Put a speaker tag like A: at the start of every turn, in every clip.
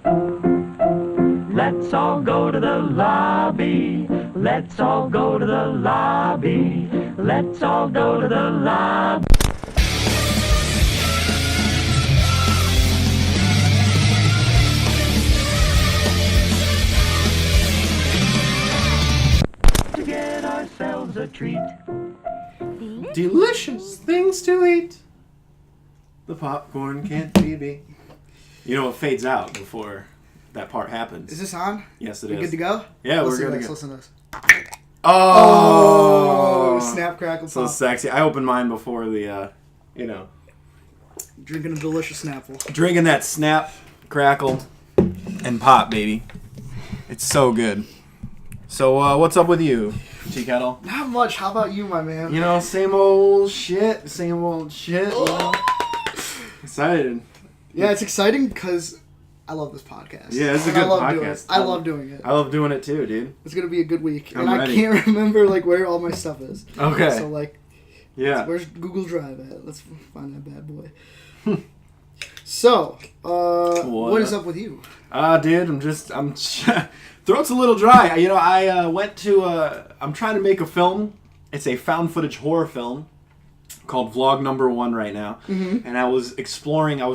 A: Let's all go to the lobby. Let's all go to the lobby. Let's all go to the lobby. To get ourselves a treat.
B: Delicious things to eat. The popcorn can't be beat. You know, it fades out before that part happens.
C: Is this on?
B: Yes, it
C: We're
B: is.
C: good to go?
B: Yeah, we're good to go.
C: Listen to this.
B: Oh!
C: Snap, crackle,
B: So
C: pop.
B: sexy. I opened mine before the,
C: Drinking a delicious Snapple.
B: Drinking that snap, crackle, and pop, baby. It's so good. So, what's up with you, T-Kettle?
C: Not much. How about you, my man?
B: You know, same old shit, you know? Excited.
C: Yeah, it's exciting because I love this podcast.
B: Yeah, it's a good podcast.
C: Doing it. I love doing it.
B: I love doing it too, dude.
C: It's going to be a good week.
B: I'm
C: and
B: ready.
C: I can't remember where all my stuff is.
B: Okay.
C: So,
B: yeah.
C: where's Google Drive at? Let's find that bad boy. So, what is up with you?
B: Dude, I'm throat's a little dry. You know, I went to, I'm trying to make a film. It's a found footage horror film called Vlog Number 1 right now.
C: Mm-hmm.
B: And I was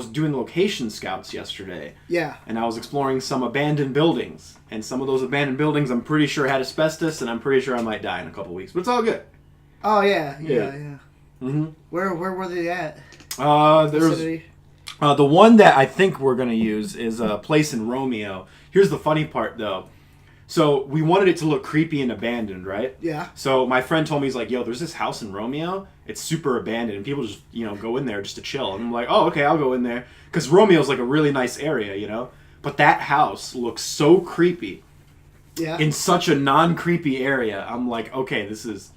B: doing location scouts yesterday.
C: Yeah.
B: And I was exploring some abandoned buildings. And some of those abandoned buildings I'm pretty sure had asbestos, and I'm pretty sure I might die in a couple weeks. But it's all good.
C: Oh, yeah.
B: Mm-hmm.
C: Where were they at?
B: There's the one that I think we're going to use is a place in Romeo. Here's the funny part, though. So we wanted it to look creepy and abandoned, right?
C: Yeah.
B: So my friend told me, he's like, yo, there's this house in Romeo. It's super abandoned, and people just, go in there just to chill. And I'm like, oh, okay, I'll go in there. Because Romeo's like a really nice area, But that house looks so creepy.
C: Yeah.
B: In such a non-creepy area. I'm like, okay, this is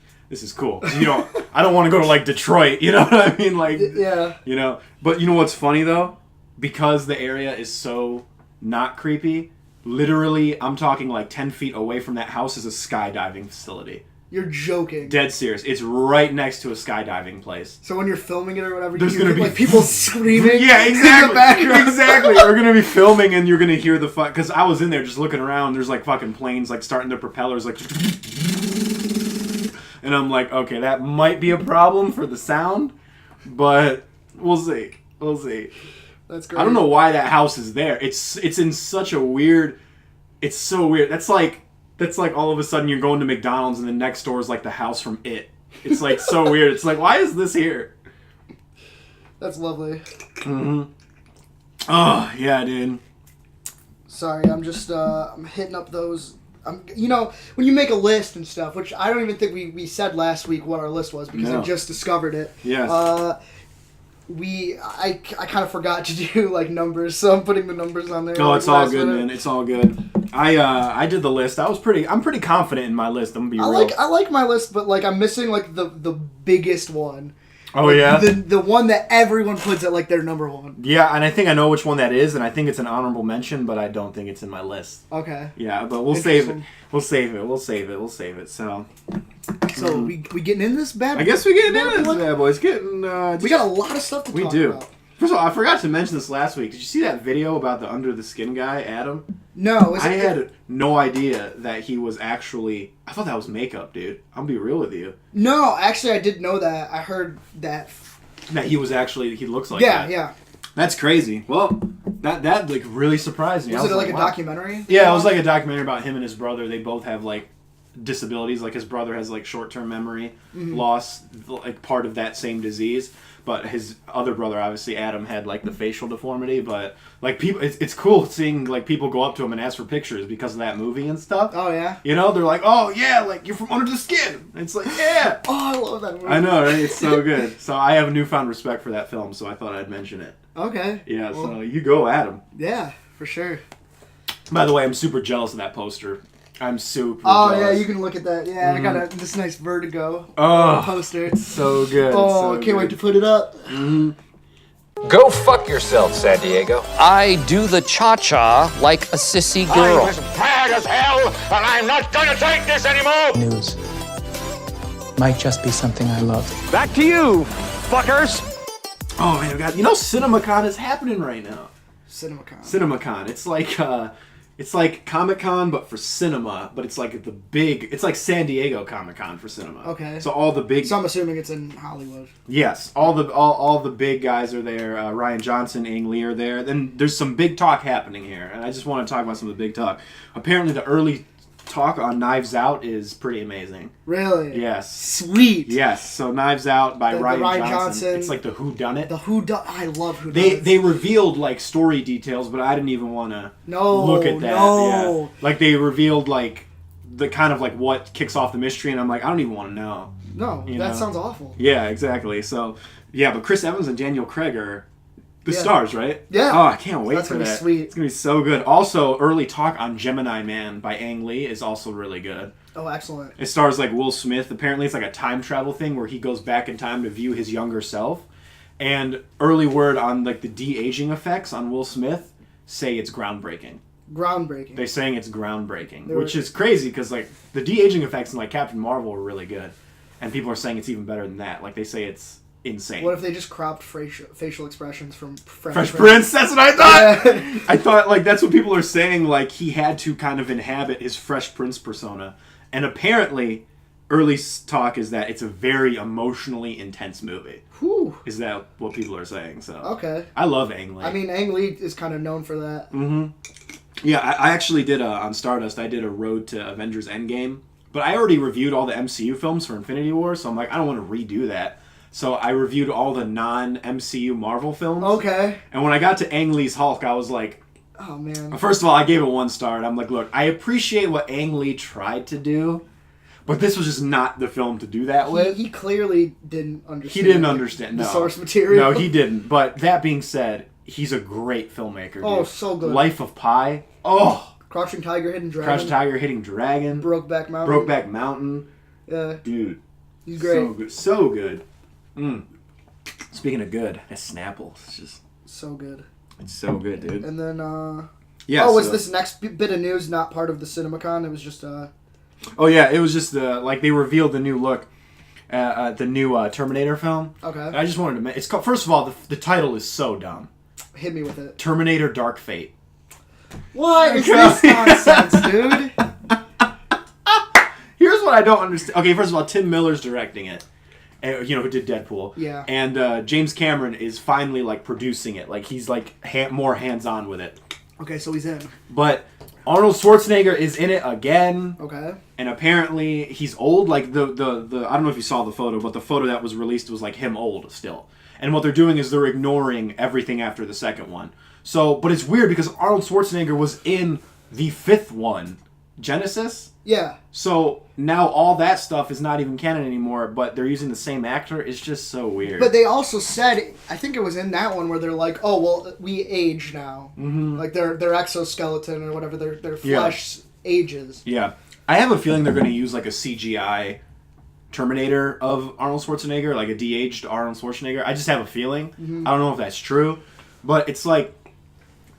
B: cool. I don't want to go to, like, Detroit, you know what I mean? Like,
C: yeah.
B: But you know what's funny, though? Because the area is so not creepy, literally, I'm talking like 10 feet away from that house is a skydiving facility.
C: You're joking.
B: Dead serious. It's right next to a skydiving place.
C: So when you're filming it or whatever,
B: there's going to be
C: like people screaming.
B: Yeah, exactly.
C: In the background.
B: Exactly. We're going to be filming and you're going to hear the because I was in there just looking around. There's like fucking planes like starting their propellers like. And I'm like, okay, that might be a problem for the sound, but we'll see. We'll see.
C: That's great.
B: I don't know why that house is there. It's in such a weird. It's so weird. That's like all of a sudden you're going to McDonald's and the next door is like the house from It. It's like so weird. It's like, why is this here?
C: That's lovely.
B: Mm-hmm. Oh yeah, dude.
C: Sorry, I'm just I'm hitting up those. When you make a list and stuff, which I don't even think we said last week what our list was because I just discovered it.
B: Yes.
C: I kind of forgot to do like numbers, so I'm putting the numbers on there.
B: Oh, it's all good,
C: minute.
B: man. It's all good. I did the list. I'm pretty confident in my list. I'm gonna be real.
C: I like my list, but like I'm missing like the biggest one.
B: Oh,
C: like,
B: yeah?
C: The one that everyone puts at like their number one.
B: Yeah, and I think I know which one that is, and I think it's an honorable mention, but I don't think it's in my list.
C: Okay.
B: Yeah, but we'll save it. We'll save it. So
C: we getting in this bad boy?
B: I guess we're getting in this bad boy. It's getting...
C: we got a lot of stuff to talk about.
B: First of all, I forgot to mention this last week. Did you see that video about the under the skin guy, Adam?
C: No.
B: I had no idea that he was actually... I thought that was makeup, dude. I'll be real with you.
C: No, actually, I did know that. I heard that.
B: That he was actually... He looks like that.
C: Yeah.
B: That's crazy. Well, that like really surprised me.
C: Was it like a documentary?
B: Yeah, it was like a documentary about him and his brother. They both have like disabilities. Like his brother has like short-term memory loss, like part of that same disease. But his other brother, obviously Adam, had like the facial deformity. But like people, it's cool seeing like people go up to him and ask for pictures because of that movie and stuff.
C: Oh yeah.
B: They're like, oh yeah, like you're from Under the Skin. And it's like, yeah.
C: Oh, I love that movie.
B: I know, right? It's so good. So I have a newfound respect for that film. So I thought I'd mention it.
C: Okay.
B: Yeah. Well, so you go, Adam.
C: Yeah, for sure.
B: By the way, I'm super jealous of that poster. I'm super
C: jealous.
B: Yeah,
C: you can look at that. Yeah, I got this nice Vertigo poster.
B: It's so good.
C: Oh, can't wait to put it up.
D: Go fuck yourself, San Diego.
E: I do the cha-cha like a sissy girl.
F: I'm as bad as hell, and I'm not gonna take this anymore!
G: News might just be something I love.
F: Back to you, fuckers!
B: Oh, man, God. Cinemacon is happening right now.
C: Cinemacon.
B: It's like Comic-Con, but for cinema, but it's like it's like San Diego Comic-Con for cinema.
C: Okay.
B: So all the big...
C: So I'm assuming it's in Hollywood.
B: Yes. All the big guys are there. Ryan Johnson, Ang Lee are there. Then there's some big talk happening here, and I just want to talk about some of the big talk. Apparently the early talk on Knives Out is pretty amazing.
C: Really?
B: Yes.
C: Sweet.
B: Yes. So Knives Out by Ryan Johnson. It's like the whodunit.
C: I love whodunits.
B: They revealed like story details, but I didn't even want to look at that.
C: No.
B: Yeah. Like they revealed like the kind of like what kicks off the mystery, and I'm like, I don't even want to know.
C: No, that sounds awful.
B: Yeah, exactly. So yeah, but Chris Evans and Daniel Craig are the stars, right?
C: Yeah.
B: Oh, I can't wait
C: That's
B: for
C: gonna
B: that.
C: be sweet.
B: It's gonna be so good. Also, early talk on Gemini Man by Ang Lee is also really good.
C: Oh, excellent.
B: It stars like Will Smith. Apparently, it's like a time travel thing where he goes back in time to view his younger self. And early word on like the de-aging effects on Will Smith say it's groundbreaking.
C: Groundbreaking.
B: They're saying it's groundbreaking, which is crazy because like the de-aging effects in like Captain Marvel were really good, and people are saying it's even better than that. Like they say it's insane.
C: What if they just cropped facial expressions from
B: Fresh Prince? That's what I thought.
C: Yeah.
B: I thought like that's what people are saying. Like he had to kind of inhabit his Fresh Prince persona, and apparently, early talk is that it's a very emotionally intense movie.
C: Whew.
B: Is that what people are saying? So
C: okay.
B: I love Ang Lee.
C: I mean, Ang Lee is kind of known for that.
B: Mm-hmm. Yeah, I actually did on Stardust. I did a road to Avengers Endgame, but I already reviewed all the MCU films for Infinity War, so I'm like, I don't want to redo that. So I reviewed all the non-MCU Marvel films.
C: Okay.
B: And when I got to Ang Lee's Hulk, I was like,
C: oh man.
B: First of all, I gave it 1 star. And I'm like, look, I appreciate what Ang Lee tried to do, but this was just not the film to do that with.
C: He clearly didn't understand.
B: He didn't understand.
C: The
B: no.
C: source material.
B: No, he didn't. But that being said, he's a great filmmaker. Dude.
C: Oh, so good.
B: Life of Pi. Oh.
C: Crouching Tiger, Hidden Dragon.
B: Crouching Tiger, Hidden Dragon.
C: Brokeback Mountain.
B: Brokeback Mountain.
C: Yeah.
B: Dude.
C: He's great.
B: So good. So good. Speaking of good, that Snapple. It's just
C: so good.
B: It's so good, dude.
C: And then,
B: yeah.
C: Oh, was this next bit of news not part of the Cinemacon? It was just,
B: Oh, yeah, it was just, like, they revealed the new look, the new Terminator film.
C: Okay.
B: I just wanted to mention, it's called, first of all, the title is so dumb.
C: Hit me with it.
B: Terminator Dark Fate.
C: What is this nonsense, dude?
B: Here's what I don't understand. Okay, first of all, Tim Miller's directing it. Who did Deadpool.
C: Yeah.
B: And James Cameron is finally, like, producing it. Like, he's, like, more hands-on with it.
C: Okay, so he's in.
B: But Arnold Schwarzenegger is in it again.
C: Okay.
B: And apparently he's old. Like, the I don't know if you saw the photo, but the photo that was released was, like, him old still. And what they're doing is they're ignoring everything after the second one. So, but it's weird because Arnold Schwarzenegger was in the 5th one, Genesis.
C: Yeah.
B: So now all that stuff is not even canon anymore, but they're using the same actor. It's just so weird.
C: But they also said, I think it was in that one where they're like, oh, well, we age now.
B: Mm-hmm.
C: Like their exoskeleton or whatever, their flesh ages.
B: Yeah. I have a feeling they're going to use like a CGI Terminator of Arnold Schwarzenegger, like a de-aged Arnold Schwarzenegger. I just have a feeling.
C: Mm-hmm.
B: I don't know if that's true, but it's like,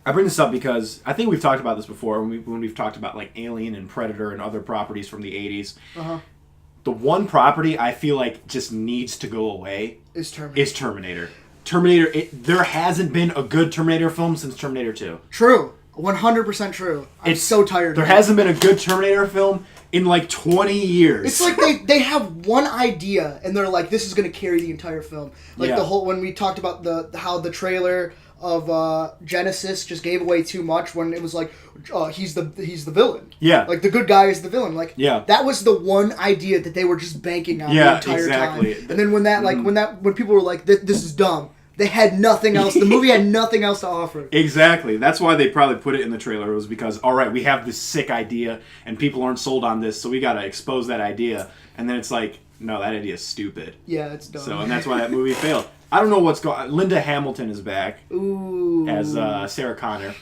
B: I bring this up because I think we've talked about this before when we've talked about like Alien and Predator and other properties from the 80s.
C: Uh-huh.
B: The one property I feel like just needs to go away
C: is Terminator.
B: There hasn't been a good Terminator film since Terminator 2.
C: True. 100% true. I'm so tired
B: There
C: of it.
B: hasn't been a good Terminator film in like 20 years.
C: It's like they have one idea and they're like, this is going to carry the entire film. Like the whole, when we talked about how the trailer of Genesis just gave away too much when it was like, he's the villain.
B: Yeah.
C: Like the good guy is the villain. Like that was the one idea that they were just banking on the entire time. And then when that when people were like, this is dumb, they had nothing else. The movie had nothing else to offer.
B: Exactly. That's why they probably put it in the trailer. It was because, all right, we have this sick idea and people aren't sold on this, so we got to expose that idea. And then it's like, no, that idea is stupid.
C: Yeah, it's dumb.
B: So, and that's why that movie failed. I don't know what's going on. Linda Hamilton is back.
C: Ooh.
B: As Sarah Connor.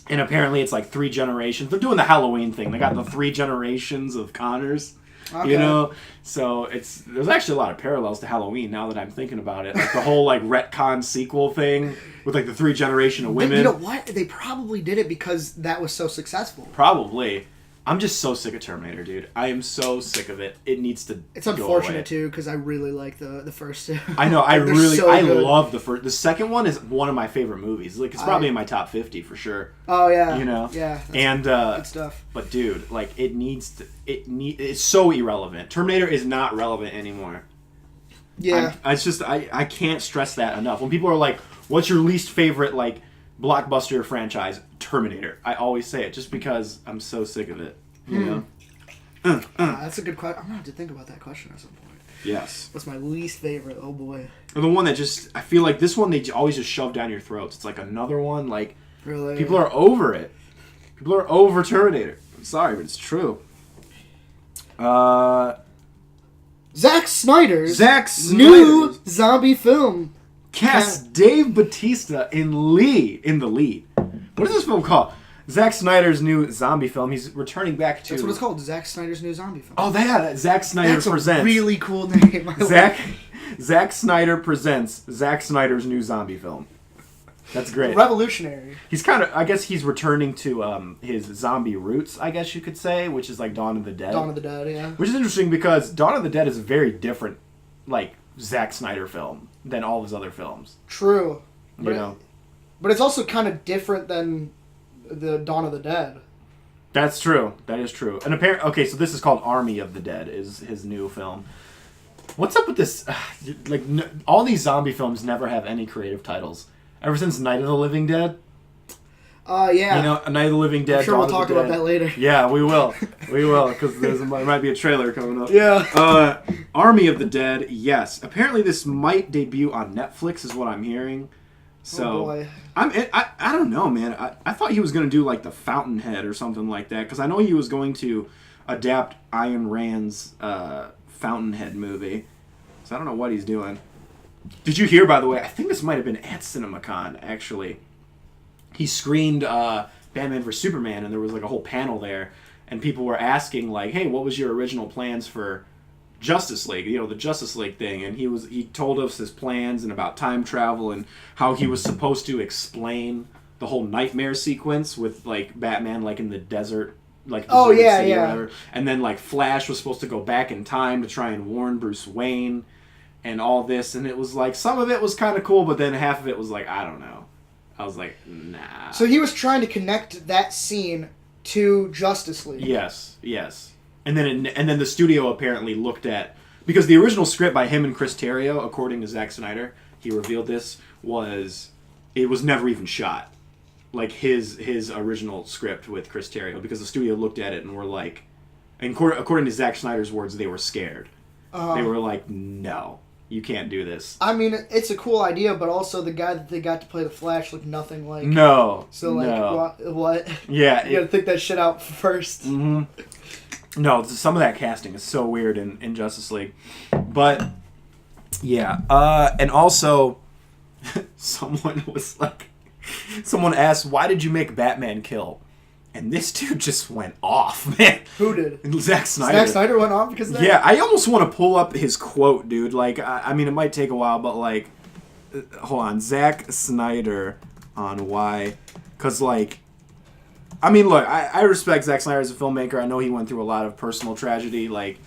B: And apparently it's like 3 generations. They're doing the Halloween thing. They got the 3 generations of Connors. Okay. You know? So there's actually a lot of parallels to Halloween now that I'm thinking about it. Like the whole like retcon sequel thing with like the 3 generation of women.
C: You know what? They probably did it because that was so successful.
B: Probably. I'm just so sick of Terminator, dude. I am so sick of it. It needs to.
C: It's unfortunate too because I really like the first two.
B: I know. I
C: good.
B: love the first. The second one is one of my favorite movies. Like it's probably in my top 50 for sure.
C: Oh yeah.
B: You know.
C: Yeah.
B: And
C: good stuff.
B: But dude, like it needs to. It's so irrelevant. Terminator is not relevant anymore.
C: Yeah.
B: I can't stress that enough. When people are like, "What's your least favorite like blockbuster franchise?" Terminator. I always say it just because I'm so sick of it. You know?
C: That's a good question. I'm gonna have to think about that question at some point.
B: Yes.
C: What's my least favorite? Oh boy.
B: The one that I feel like this one they always just shove down your throats. It's like another one. Like
C: Really?
B: people are over it. People are over Terminator. I'm sorry, but it's true.
C: Zack Snyder's
B: new
C: new zombie film.
B: cast Dave Bautista in the lead. What is this film called? Zack Snyder's new zombie film. He's returning back to.
C: That's what it's called. Zack Snyder's new zombie film.
B: Oh, that Zack Snyder
C: That's
B: presents.
C: a really cool name.
B: Zack Snyder presents Zack Snyder's new zombie film. That's great.
C: Revolutionary.
B: He's kind of. I guess he's returning to his zombie roots. I guess you could say, which is like Dawn of the Dead.
C: Dawn of the Dead, yeah.
B: Which is interesting because Dawn of the Dead is a very different, like Zack Snyder film than all his other films.
C: True.
B: You know.
C: But it's also kind of different than the Dawn of the Dead.
B: That's true. That is true. And apparently, okay, so this is called Army of the Dead. Is his new film? What's up with this? All these zombie films never have any creative titles. Ever since Night of the Living Dead.
C: Yeah.
B: You know, Night of the Living Dead.
C: I'm sure we'll talk about that later.
B: Yeah, we will. We will, because there might be a trailer coming up.
C: Yeah.
B: Army of the Dead. Yes. Apparently, this might debut on Netflix, is what I'm hearing. So,
C: oh boy.
B: I don't know, man. I thought he was going to do like The Fountainhead or something like that, because I know he was going to adapt Ayn Rand's Fountainhead movie. So I don't know what he's doing. Did you hear, by the way, I think this might have been at Cinemacon, actually. He screened Batman vs. Superman, and there was like a whole panel there, and people were asking, like, hey, what was your original plans for Justice League, you know, the Justice League thing, and he told us his plans and about time travel and how he was supposed to explain the whole nightmare sequence with like Batman like in the desert, like
C: oh
B: city
C: yeah,
B: or
C: yeah,
B: whatever. And then like Flash was supposed to go back in time to try and warn Bruce Wayne and all this, and it was like some of it was kind of cool, but then half of it was like I don't know. I was like, nah.
C: So he was trying to connect that scene to Justice League.
B: Yes. And then the studio apparently looked at, because the original script by him and Chris Terrio, according to Zack Snyder, he revealed this, was never even shot. Like his original script with Chris Terrio, because the studio looked at it and were like, and according to Zack Snyder's words, they were scared. They were like, no, you can't do this.
C: I mean, it's a cool idea, but also the guy that they got to play the Flash looked nothing like.
B: No.
C: So like, what?
B: Yeah.
C: You gotta think that shit out first.
B: Mm-hmm. No, some of that casting is so weird in Justice League. But, yeah. And also, someone asked, why did you make Batman kill? And this dude just went off, man.
C: Who did?
B: Zack Snyder.
C: Zack Snyder went off because of that?
B: Yeah, I almost want to pull up his quote, dude. Like, I mean, it might take a while, but, like, hold on. Zack Snyder on why. Because, like, I mean, look, I respect Zack Snyder as a filmmaker. I know he went through a lot of personal tragedy, like,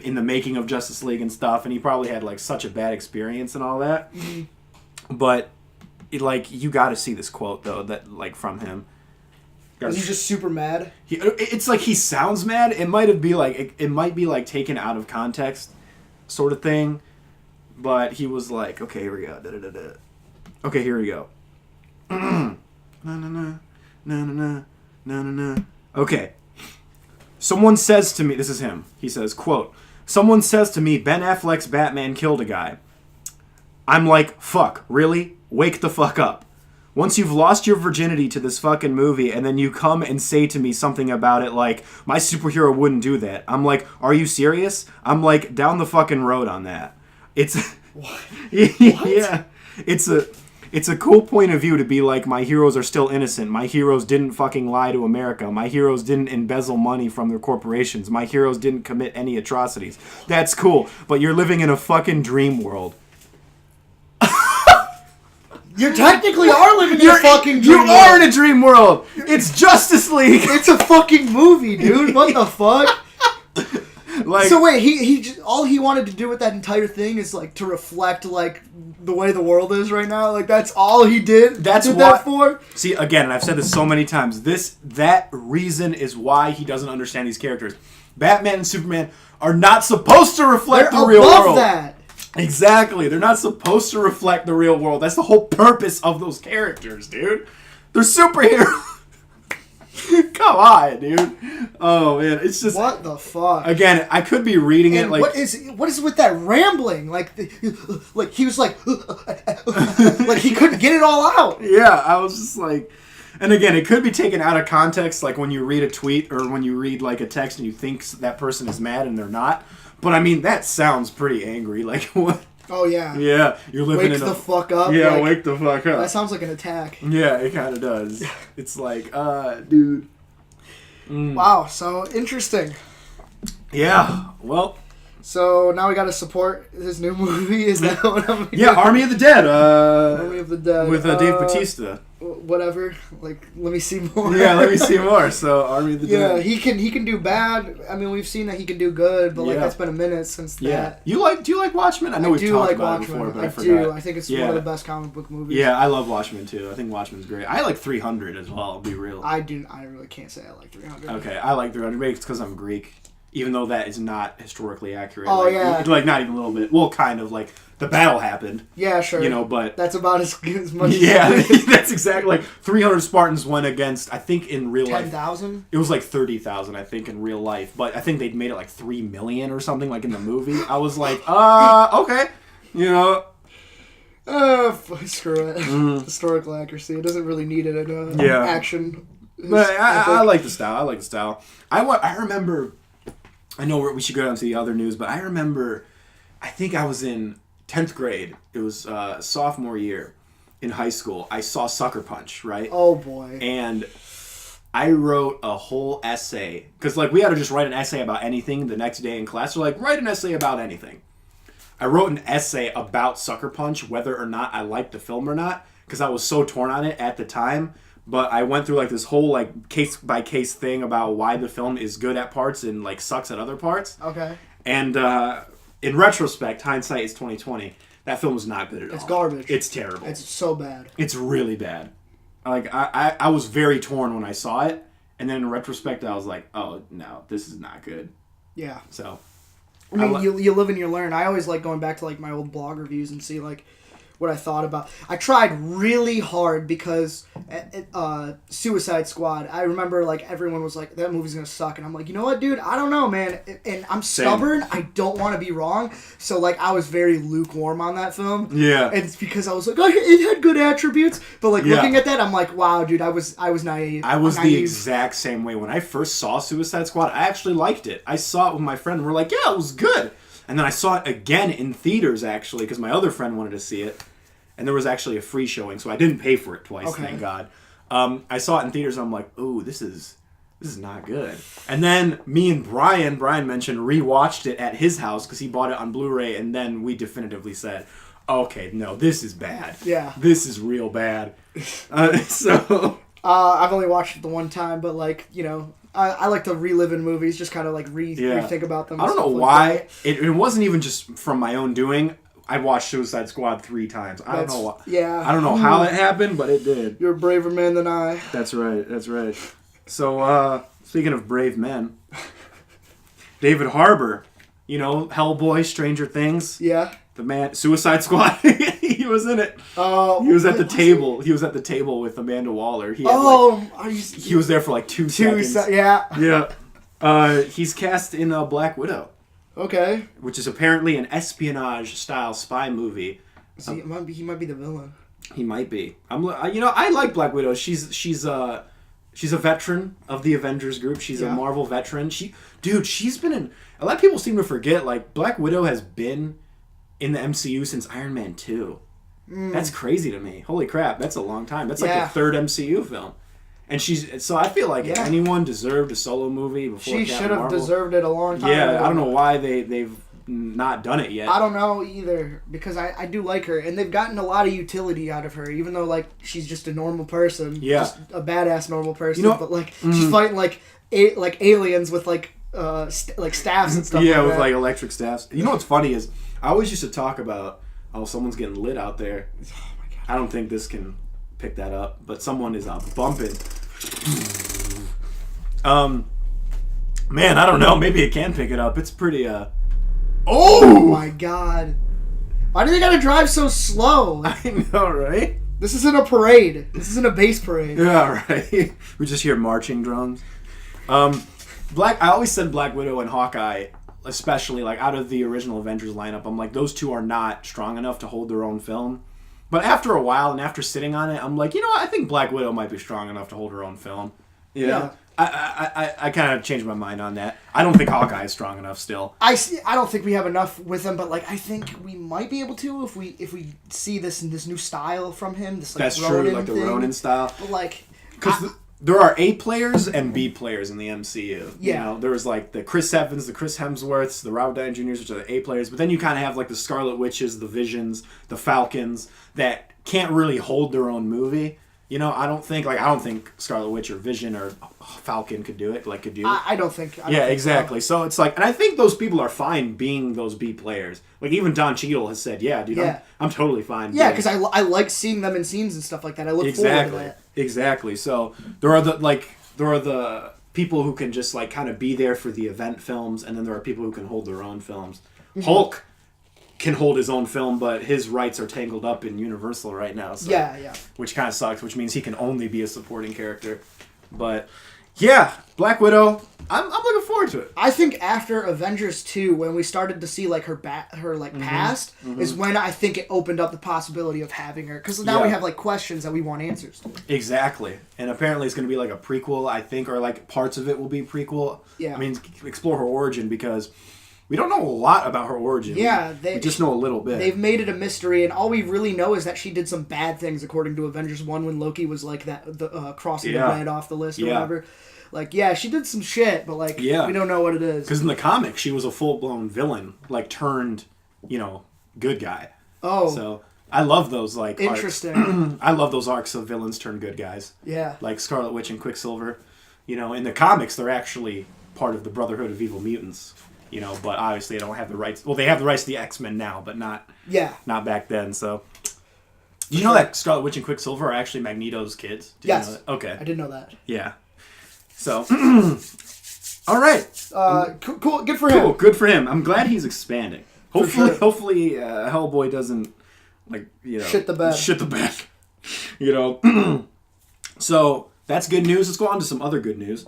B: in the making of Justice League and stuff, and he probably had, like, such a bad experience and all that. Mm-hmm. But, you got to see this quote, though, that, like, from him.
C: Was he just super mad?
B: It's like he sounds mad. It might be like taken out of context, sort of thing. But he was like, okay, here we go. Da-da-da-da. Okay, here we go. Na na na na na na na na. Okay. Someone says to me, this is him. He says, quote, someone says to me, Ben Affleck's Batman killed a guy. I'm like, fuck, really? Wake the fuck up. Once you've lost your virginity to this fucking movie and then you come and say to me something about it like, my superhero wouldn't do that. I'm like, are you serious? I'm like, down the fucking road on that. It's... What? Yeah. It's a cool point of view to be like, my heroes are still innocent. My heroes didn't fucking lie to America. My heroes didn't embezzle money from their corporations. My heroes didn't commit any atrocities. That's cool, but you're living in a fucking dream world.
C: You technically are living in a fucking dream world.
B: You are in a dream world. It's Justice League.
C: It's a fucking movie, dude. What the fuck?
B: Like,
C: so wait, he just, all he wanted to do with that entire thing is like to reflect like the way the world is right now. Like that's all he did.
B: That's
C: did
B: what.
C: That for.
B: See, again, and I've said this so many times. That reason is why he doesn't understand these characters. Batman and Superman are not supposed to reflect the real world.
C: That.
B: Exactly. They're not supposed to reflect the real world. That's the whole purpose of those characters, dude. They're superheroes. Come on, dude. Oh man, it's just
C: what the fuck.
B: Again, I could be reading it like
C: what is with that rambling? Like he was like like he couldn't get it all out.
B: Yeah, I was just like, and again, it could be taken out of context, like when you read a tweet or when you read like a text and you think that person is mad and they're not. But I mean, that sounds pretty angry. Like what?
C: Oh yeah.
B: Yeah, you're living
C: wake
B: in
C: the fuck up.
B: Yeah,
C: like,
B: wake the fuck up.
C: That sounds like an attack.
B: Yeah, it kind of does. It's like, dude.
C: Wow, so interesting.
B: Yeah, well.
C: So now we got to support his new movie. Is that what I'm?
B: Yeah, Army of the Dead.
C: Army of the Dead
B: with Dave Bautista.
C: Whatever. Like, let me see more.
B: Yeah, let me see more. So Army of the Dead.
C: Yeah, he can do bad. I mean, we've seen that he can do good, but like it's been a minute since that.
B: Do you like Watchmen? I know we've talked about
C: Watchmen.
B: it before, but I forgot.
C: do. I think it's one of the best comic book movies.
B: Yeah, I love Watchmen too. I think Watchmen's great. I like 300 as well. I'll be real.
C: I really can't say I like 300.
B: Okay, I like 300. Maybe it's because I'm Greek. Even though that is not historically accurate.
C: Oh,
B: like,
C: yeah.
B: Like, not even a little bit. Well, kind of. Like, the battle happened.
C: Yeah, sure.
B: You know, but...
C: That's about as much
B: Yeah, that's exactly... Like, 300 Spartans went against, I think, in real life...
C: 10,000?
B: It was like 30,000, I think, in real life. But I think they'd made it like 3 million or something, like in the movie. I was like, okay. You know...
C: Screw it. Historical accuracy. It doesn't really need it in action.
B: But I like the style. I remember... I know we should go down to the other news, but I remember, I think I was in 10th grade. It was sophomore year in high school. I saw Sucker Punch, right?
C: Oh, boy.
B: And I wrote a whole essay. Because, like, we had to just write an essay about anything the next day in class. So, like, write an essay about anything. I wrote an essay about Sucker Punch, whether or not I liked the film or not. Because I was so torn on it at the time. But I went through like this whole like case by case thing about why the film is good at parts and like sucks at other parts.
C: Okay.
B: And in retrospect, hindsight is 20/20. That film was not good at all.
C: It's garbage.
B: It's terrible.
C: It's so bad.
B: It's really bad. Like I was very torn when I saw it, and then in retrospect, I was like, oh no, this is not good.
C: Yeah.
B: So.
C: I mean, you live and you learn. I always like going back to like my old blog reviews and see like what I thought about. I tried really hard because Suicide Squad, I remember like everyone was like, that movie's gonna suck, and I'm like, you know what, dude, I don't know, man, and I'm stubborn. I don't want to be wrong, so like I was very lukewarm on that film.
B: Yeah.
C: And it's because I was like, oh, it had good attributes, but like looking at that, I'm like, wow, dude, I was naive.
B: I was the exact same way. When I first saw Suicide Squad, I actually liked it. I saw it with my friend and we're like, yeah, it was good. And then I saw it again in theaters, actually, because my other friend wanted to see it. And there was actually a free showing, so I didn't pay for it twice, thank God. I saw it in theaters, and I'm like, ooh, this is not good. And then me and Brian mentioned, rewatched it at his house, because he bought it on Blu-ray, and then we definitively said, okay, no, this is bad.
C: Yeah.
B: This is real bad. So...
C: I've only watched it the one time, but like, you know... I like to relive in movies, just kind of like rethink about them.
B: I don't know why. It wasn't even just from my own doing. I watched Suicide Squad 3 times. I don't know why.
C: Yeah.
B: I don't know how it happened, but it did.
C: You're a braver man than I.
B: That's right. So, speaking of brave men, David Harbour, you know, Hellboy, Stranger Things.
C: Yeah.
B: The man, Suicide Squad. He was in it. He was at the table. He was at the table with Amanda Waller. He was there for like 2 seconds.
C: Yeah.
B: Yeah. He's cast in Black Widow.
C: Okay.
B: Which is apparently an espionage-style spy movie.
C: He might be the villain.
B: He might be. I like Black Widow. She's a veteran of the Avengers group. She's a Marvel veteran. She's been in... A lot of people seem to forget, like, Black Widow has been in the MCU since Iron Man 2. That's crazy to me. Holy crap, that's a long time. That's like the 3rd MCU film. And so I feel like if anyone deserved a solo movie before
C: she should have deserved it a long time
B: ago.
C: ago.
B: I don't know why they've not done it yet.
C: I don't know either, because I do like her, and they've gotten a lot of utility out of her, even though like she's just a normal person, just a badass normal person. But like she's fighting like aliens with like staffs and stuff.
B: Yeah,
C: like
B: with
C: that.
B: like electric staffs. You know what's funny is I always used to talk about someone's getting lit out there. Oh my god! I don't think this can pick that up, but someone is bumping. Man, I don't know. Maybe it can pick it up. It's pretty.
C: Oh my god! Why do they gotta drive so slow?
B: I know, right?
C: This isn't a parade. This isn't a base parade.
B: Yeah, right. We just hear marching drums. I always said Black Widow and Hawkeye, especially like out of the original Avengers lineup, I'm like, those two are not strong enough to hold their own film. But after a while and after sitting on it, I'm like, you know what? I think Black Widow might be strong enough to hold her own film. Yeah. I kind of changed my mind on that. I don't think Hawkeye is strong enough still.
C: I don't think we have enough with him, but like I think we might be able to if we see this new style from him. This like
B: That's
C: Ronin
B: true, like the
C: thing.
B: Ronin style.
C: But like,
B: because there are A players and B players in the MCU.
C: Yeah.
B: You know, there was like the Chris Evans, the Chris Hemsworths, the Robert Downey Jr.'s, which are the A players. But then you kind of have like the Scarlet Witches, the Visions, the Falcons that can't really hold their own movie. You know, I don't think Scarlet Witch or Vision or Falcon could do it.
C: I don't think.
B: Yeah, exactly. So it's like, and I think those people are fine being those B players. Like even Don Cheadle has said, "Yeah, dude,
C: Yeah.
B: I'm totally fine."
C: Yeah, because I like seeing them in scenes and stuff like that. I look forward to that.
B: Exactly. So there are the people who can just like kind of be there for the event films, and then there are people who can hold their own films. Mm-hmm. Hulk can hold his own film, but his rights are tangled up in Universal right now. So,
C: yeah.
B: Which kind of sucks, which means he can only be a supporting character. But yeah, Black Widow, I'm looking forward to it.
C: I think after Avengers 2, when we started to see like her past, is when I think it opened up the possibility of having her, because now we have like questions that we want answers to.
B: Exactly, and apparently it's going to be like a prequel, I think, or like parts of it will be prequel.
C: Yeah,
B: I mean, explore her origin, because we don't know a lot about her origin.
C: Yeah,
B: we just know a little bit.
C: They've made it a mystery, and all we really know is that she did some bad things, according to Avengers 1, when Loki was like crossing the red off the list or whatever. Like, yeah, she did some shit, but like, we don't know what it is.
B: Because in the comics, she was a full-blown villain, like turned, good guy.
C: Oh,
B: so I love those like
C: interesting.
B: I love those arcs of villains turned good guys.
C: Yeah,
B: like Scarlet Witch and Quicksilver. In the comics, they're actually part of the Brotherhood of Evil Mutants. But obviously they don't have the rights. Well, they have the rights to the X-Men now, but not back then. So, you know that Scarlet Witch and Quicksilver are actually Magneto's kids? Did you know that? Okay.
C: I didn't know that.
B: Yeah. So, all right.
C: Cool. Good for him.
B: Cool. Good for him. I'm glad he's expanding. Hopefully, Hellboy doesn't
C: shit the bed.
B: Shit the bed. So that's good news. Let's go on to some other good news.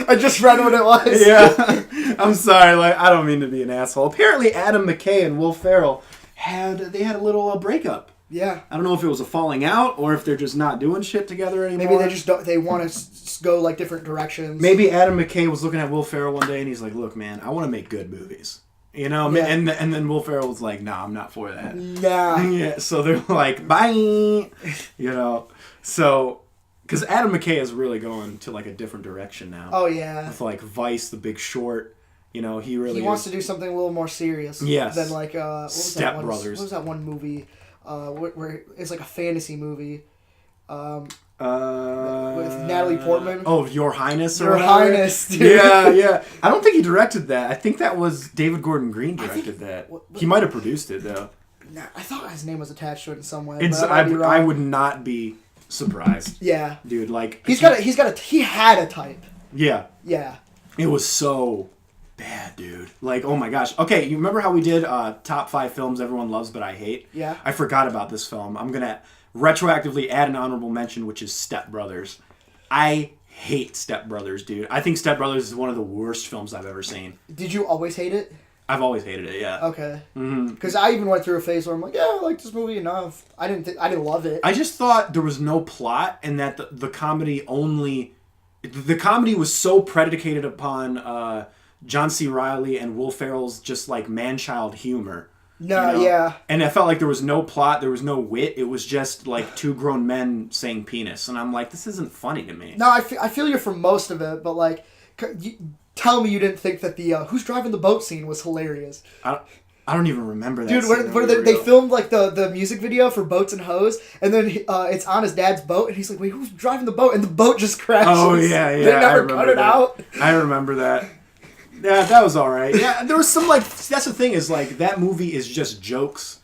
C: I just read what it was.
B: Yeah, I'm sorry. I don't mean to be an asshole. Apparently, Adam McKay and Will Ferrell had a little breakup.
C: Yeah.
B: I don't know if it was a falling out or if they're just not doing shit together anymore.
C: Maybe they just don't. They want to go like different directions.
B: Maybe Adam McKay was looking at Will Ferrell one day and he's like, "Look, man, I want to make good movies."
C: Yeah.
B: And then Will Ferrell was like, "Nah, I'm not for that."
C: Nah.
B: Yeah. So they're like, "Bye." So. Because Adam McKay is really going to like a different direction now.
C: Oh yeah.
B: With like Vice, The Big Short, he
C: wants to do something a little more serious.
B: Yes.
C: Than like what was
B: Step Brothers.
C: What was that one movie? Where it's like a fantasy movie. With Natalie Portman.
B: Oh, Your Highness.
C: Your Highness. Dude.
B: Yeah. I don't think he directed that. I think that was David Gordon Green directed that. He might have produced it though.
C: Nah, I thought his name was attached to it in some way.
B: I would not be surprised.
C: Yeah,
B: dude, like
C: he had a type.
B: Yeah. It was so bad, dude. Like, oh my gosh. Okay, you remember how we did top 5 films everyone loves but I hate?
C: Yeah.
B: I forgot about this film. I'm gonna retroactively add an honorable mention, which is Step Brothers. I hate Step Brothers, dude. I think Step Brothers is one of the worst films I've ever seen.
C: Did you always hate it?
B: I've always hated it, yeah.
C: Okay. Because I even went through a phase where I'm like, yeah, I like this movie enough. I didn't love it.
B: I just thought there was no plot and that the comedy was so predicated upon John C. Reilly and Will Ferrell's just like man-child humor.
C: No, yeah.
B: And I felt like there was no plot, there was no wit. It was just like two grown men saying penis. And I'm like, this isn't funny to me.
C: No, I feel you for most of it, but like... tell me you didn't think that the who's driving the boat scene was hilarious.
B: I don't even remember that.
C: Dude, where they filmed like the music video for Boats and Hoes, and then it's on his dad's boat, and he's like, "Wait, who's driving the boat?" And the boat just crashes.
B: Oh yeah, yeah.
C: They never cut it out.
B: I remember that. Yeah, that was all right. Yeah, there was some like that's the thing is like that movie is just jokes.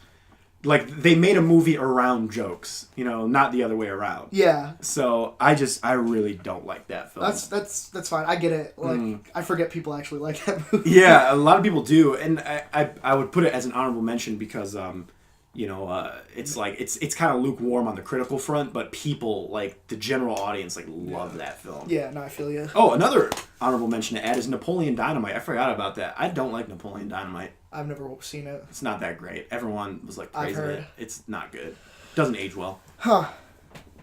B: Like they made a movie around jokes, not the other way around.
C: Yeah.
B: So I really don't like that film.
C: That's fine. I get it. Like I forget people actually like that movie.
B: Yeah, a lot of people do, and I would put it as an honorable mention because it's like it's kind of lukewarm on the critical front, but people like the general audience like love that film.
C: Yeah, no, I feel you.
B: Oh, another honorable mention to add is Napoleon Dynamite. I forgot about that. I don't like Napoleon Dynamite.
C: I've never seen it.
B: It's not that great. Everyone was like praising
C: I've heard.
B: it. It's not good. Doesn't age well.
C: Huh.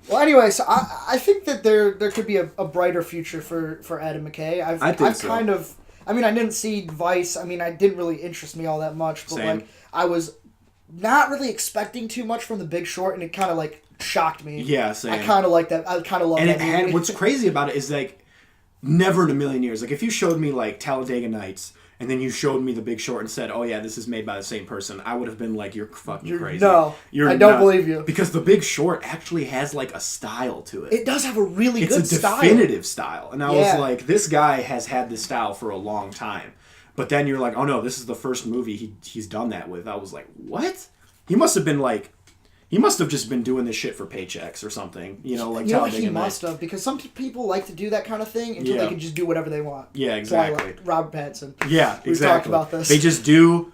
C: Well, anyway, so I think that there could be a brighter future for Adam McKay. I think so. Kind of. I mean, I didn't see Vice. I mean, it didn't really interest me all that much. But
B: Same.
C: like, I was not really expecting too much from The Big Short, and it kind of like shocked me.
B: Yeah, same.
C: I kind of like that. I kind of love that.
B: And what's crazy about it is like, never in a million years. Like, if you showed me like Talladega Nights. And then you showed me The Big Short and said, "Oh yeah, this is made by the same person." I would have been like, "You're fucking crazy."
C: No, I don't believe you.
B: Because The Big Short actually has like a style to it.
C: It does have a really good style.
B: It's a definitive style. And I was like, this guy has had this style for a long time. But then you're like, "Oh no, this is the first movie he's done that with." I was like, "What?" He must have just been doing this shit for paychecks or something, like Talladega
C: he must have, because some people like to do that kind of thing until they can just do whatever they want.
B: Yeah, exactly.
C: Like Robert Pattinson.
B: Yeah, exactly.
C: We've talked about this.
B: They just do.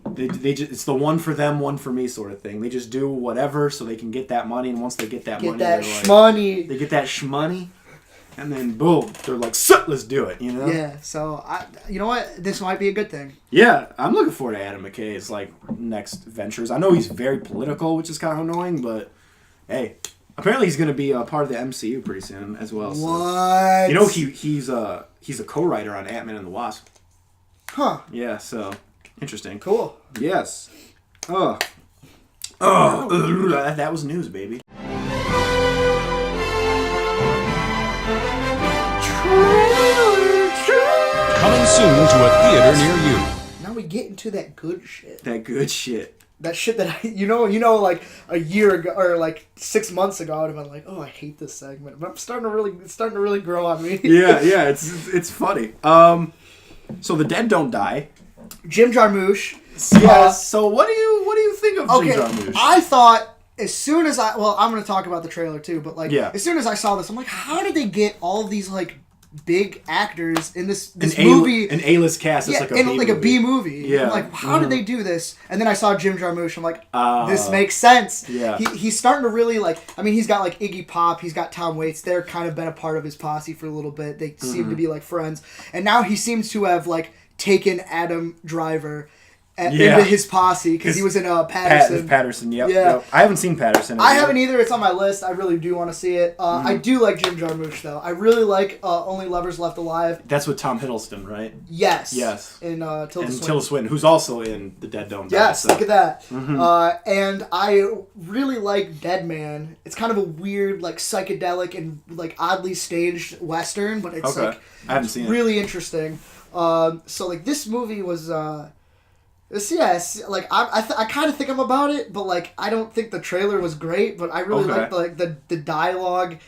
B: They just, it's the one for them, one for me sort of thing. They just do whatever so they can get that money, and once they get that money,
C: that shmoney.
B: They get that shmoney, and then boom, they're like, "So, let's do it,"
C: Yeah. So you know what? This might be a good thing.
B: Yeah, I'm looking forward to Adam McKay's like next ventures. I know he's very political, which is kind of annoying, but hey, apparently he's going to be a part of the MCU pretty soon as well.
C: What?
B: So. He's a co-writer on Ant-Man and the Wasp.
C: Huh.
B: Yeah. So interesting.
C: Cool.
B: Yes. That was news, baby.
H: Coming soon to a theater near you.
C: Now we get into that good shit. That shit that like a year ago or like 6 months ago, I would have been like, "Oh, I hate this segment," but it's starting to really grow on me.
B: yeah, it's funny. So the dead don't die.
C: Jim Jarmusch.
B: Yes. So what do you think of Jim Jarmusch?
C: I thought as soon as I'm going to talk about the trailer too, but like as soon as I saw this, I'm like, how did they get all of these like big actors in this movie?
B: An A-list cast is like a
C: B movie.
B: Yeah.
C: I'm like, how did they do this? And then I saw Jim Jarmusch. I'm like, this makes sense.
B: Yeah.
C: He's starting to really he's got like Iggy Pop, he's got Tom Waits. They're kind of been a part of his posse for a little bit. They seem to be like friends. And now he seems to have like taken Adam Driver into his posse because he was in Patterson.
B: Patterson, yep.
C: Yeah.
B: Yep. I haven't seen Patterson.
C: I haven't either. It's on my list. I really do want to see it. I do like Jim Jarmusch, though. I really like Only Lovers Left Alive.
B: That's with Tom Hiddleston, right?
C: Yes.
B: And
C: In Tilda Swinton.
B: Tilda Swinton, who's also in The Dead Don't Die.
C: Yes,
B: so.
C: look at that. And I really like Dead Man. It's kind of a weird, like, psychedelic and, like, oddly staged Western, but it's, like,
B: I haven't seen
C: really interesting. So, like, this movie was... like I kind of think I'm about it, but like I don't think the trailer was great, but I really liked the dialogue,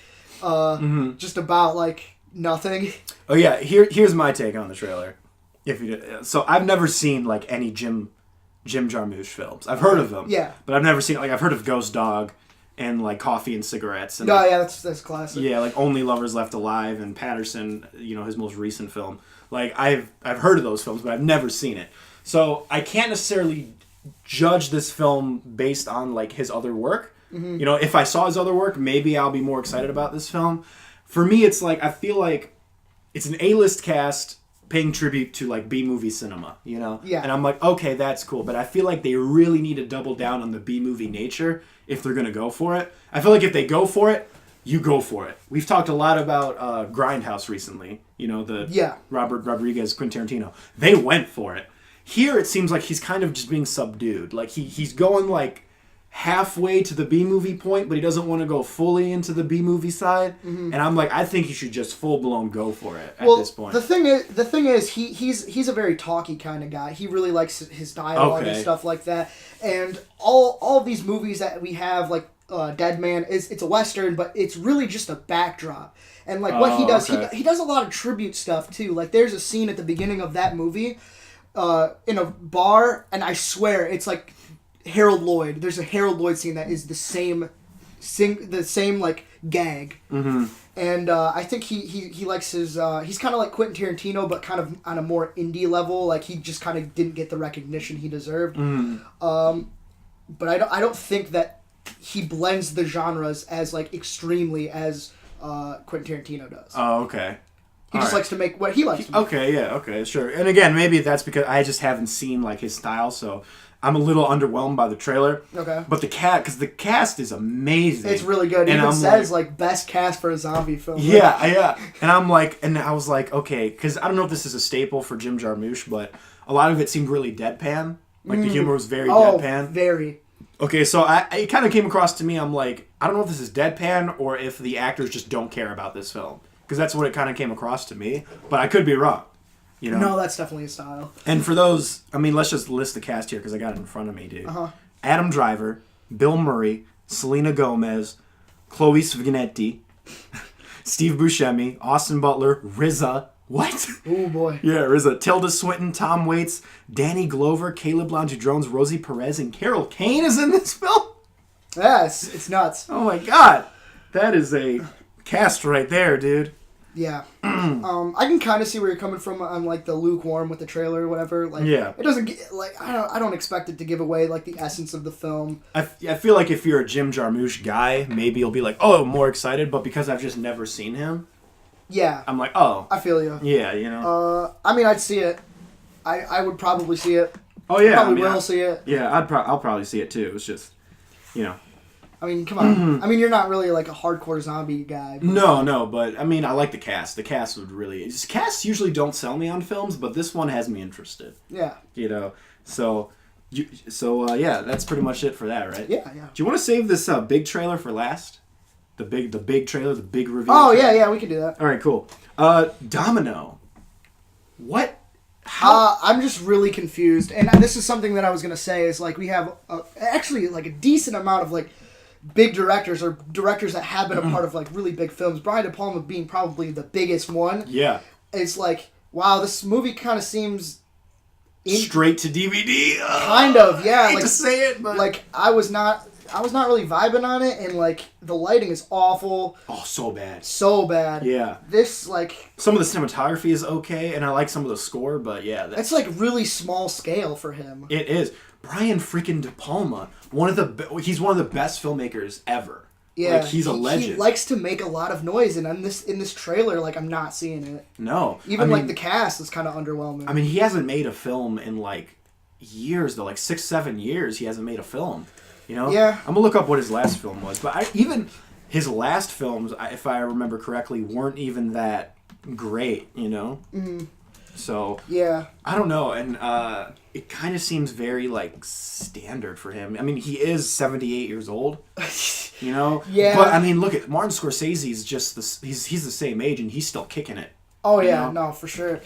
C: just about like nothing.
B: Oh yeah, here's my take on the trailer. So I've never seen like any Jim Jarmusch films. I've heard of them, but I've never seen I've heard of Ghost Dog and like Coffee and Cigarettes. And,
C: that's classic.
B: Yeah, like Only Lovers Left Alive and Patterson, his most recent film. Like I've heard of those films, but I've never seen it. So I can't necessarily judge this film based on like his other work. If I saw his other work, maybe I'll be more excited about this film. For me, it's like I feel like it's an A-list cast paying tribute to like B-movie cinema, Yeah. And I'm like, okay, that's cool, but I feel like they really need to double down on the B-movie nature if they're gonna go for it. I feel like if they go for it, you go for it. We've talked a lot about Grindhouse recently. Robert Rodriguez, Quentin Tarantino. They went for it. Here, it seems like he's kind of just being subdued. Like, he's going, like, halfway to the B-movie point, but he doesn't want to go fully into the B-movie side. And I'm like, I think he should just full-blown go for it at this point.
C: The thing is, he's a very talky kind of guy. He really likes his dialogue and stuff like that. And all of these movies that we have, like Dead Man, it's a Western, but it's really just a backdrop. And like what he does, he does a lot of tribute stuff too. Like there's a scene at the beginning of that movie in a bar, and I swear it's like Harold Lloyd. There's a Harold Lloyd scene that is the same like gag. And I think he likes his he's kind of like Quentin Tarantino, but kind of on a more indie level. Like he just kind of didn't get the recognition he deserved. But I don't think that he blends the genres as like extremely as Quentin Tarantino does.
B: Oh, okay.
C: He just likes to make what he likes to make.
B: Okay, yeah, okay, sure. And again, maybe that's because I just haven't seen like his style, so I'm a little underwhelmed by the trailer. Okay. But the cast is amazing.
C: It's really good. It even says like best cast for a zombie film.
B: Yeah. And I was like, okay, because I don't know if this is a staple for Jim Jarmusch, but a lot of it seemed really deadpan. Like the humor was very deadpan.
C: Very.
B: Okay, so it kind of came across to me. I'm like, I don't know if this is deadpan or if the actors just don't care about this film, because that's what it kind of came across to me. But I could be wrong. You know?
C: No, that's definitely a style.
B: And for those, I mean, let's just list the cast here because I got it in front of me, dude. Adam Driver, Bill Murray, Selena Gomez, Chloe Sevigny, Steve Buscemi, Austin Butler, RZA. What?
C: Oh boy.
B: Yeah, RZA. Tilda Swinton, Tom Waits, Danny Glover, Caleb Landry-Jones, Rosie Perez, and Carol Kane is in this film?
C: Yes, it's nuts.
B: Oh my god. That is a cast right there, dude.
C: Yeah. I can kind of see where you're coming from on like the lukewarm with the trailer or whatever. Like,
B: yeah.
C: It doesn't get, like, I don't expect it to give away like the essence of the film.
B: I feel like if you're a Jim Jarmusch guy, maybe you'll be like, oh, more excited, but because I've just never seen him,
C: yeah,
B: I'm like, oh.
C: I feel you.
B: Yeah, you know.
C: I mean, I'd see it. I would probably see it.
B: Oh yeah.
C: Probably will see it.
B: Yeah, I'll probably see it too. It's just, you know.
C: I mean, come on. I mean, you're not really like a hardcore zombie guy. But...
B: No, but I mean, I like the cast. The cast would really... Casts usually don't sell me on films, but this one has me interested.
C: Yeah.
B: You know, so yeah, that's pretty much it for that, right?
C: Yeah.
B: Do you want to save this big trailer for last? The big trailer, the big review?
C: Oh,
B: trailer?
C: yeah, we can do that.
B: All right, cool. Domino. What? How?
C: I'm just really confused. And this is something that I was going to say is, like, we have actually, like, a decent amount of, like, big directors or directors that have been a part of like really big films. Brian De Palma being probably the biggest one.
B: Yeah.
C: It's like, wow, this movie kind of seems
B: straight to DVD.
C: Kind of, yeah.
B: I hate
C: like,
B: to say it, but
C: like I was not really vibing on it, and like the lighting is awful.
B: Oh, so bad.
C: So bad.
B: Yeah.
C: This like
B: some of the cinematography is okay, and I like some of the score, but yeah,
C: that's like really small scale for him.
B: It is. Brian freaking De Palma, he's one of the best filmmakers ever.
C: Yeah,
B: like, he's a legend.
C: He likes to make a lot of noise, and in this trailer, like I'm not seeing it.
B: No,
C: even like the cast is kind of underwhelming.
B: I mean, he hasn't made a film in like years though, like 6-7 years. He hasn't made a film. You know?
C: Yeah.
B: I'm gonna look up what his last film was, but even his last films, if I remember correctly, weren't even that great. You know. Mm-hmm. So
C: yeah,
B: I don't know, and it kind of seems very like standard for him. I mean, he is 78 years old, you know.
C: Yeah.
B: But I mean, look at Martin Scorsese's just he's the same age and he's still kicking it.
C: Oh yeah, no, for sure.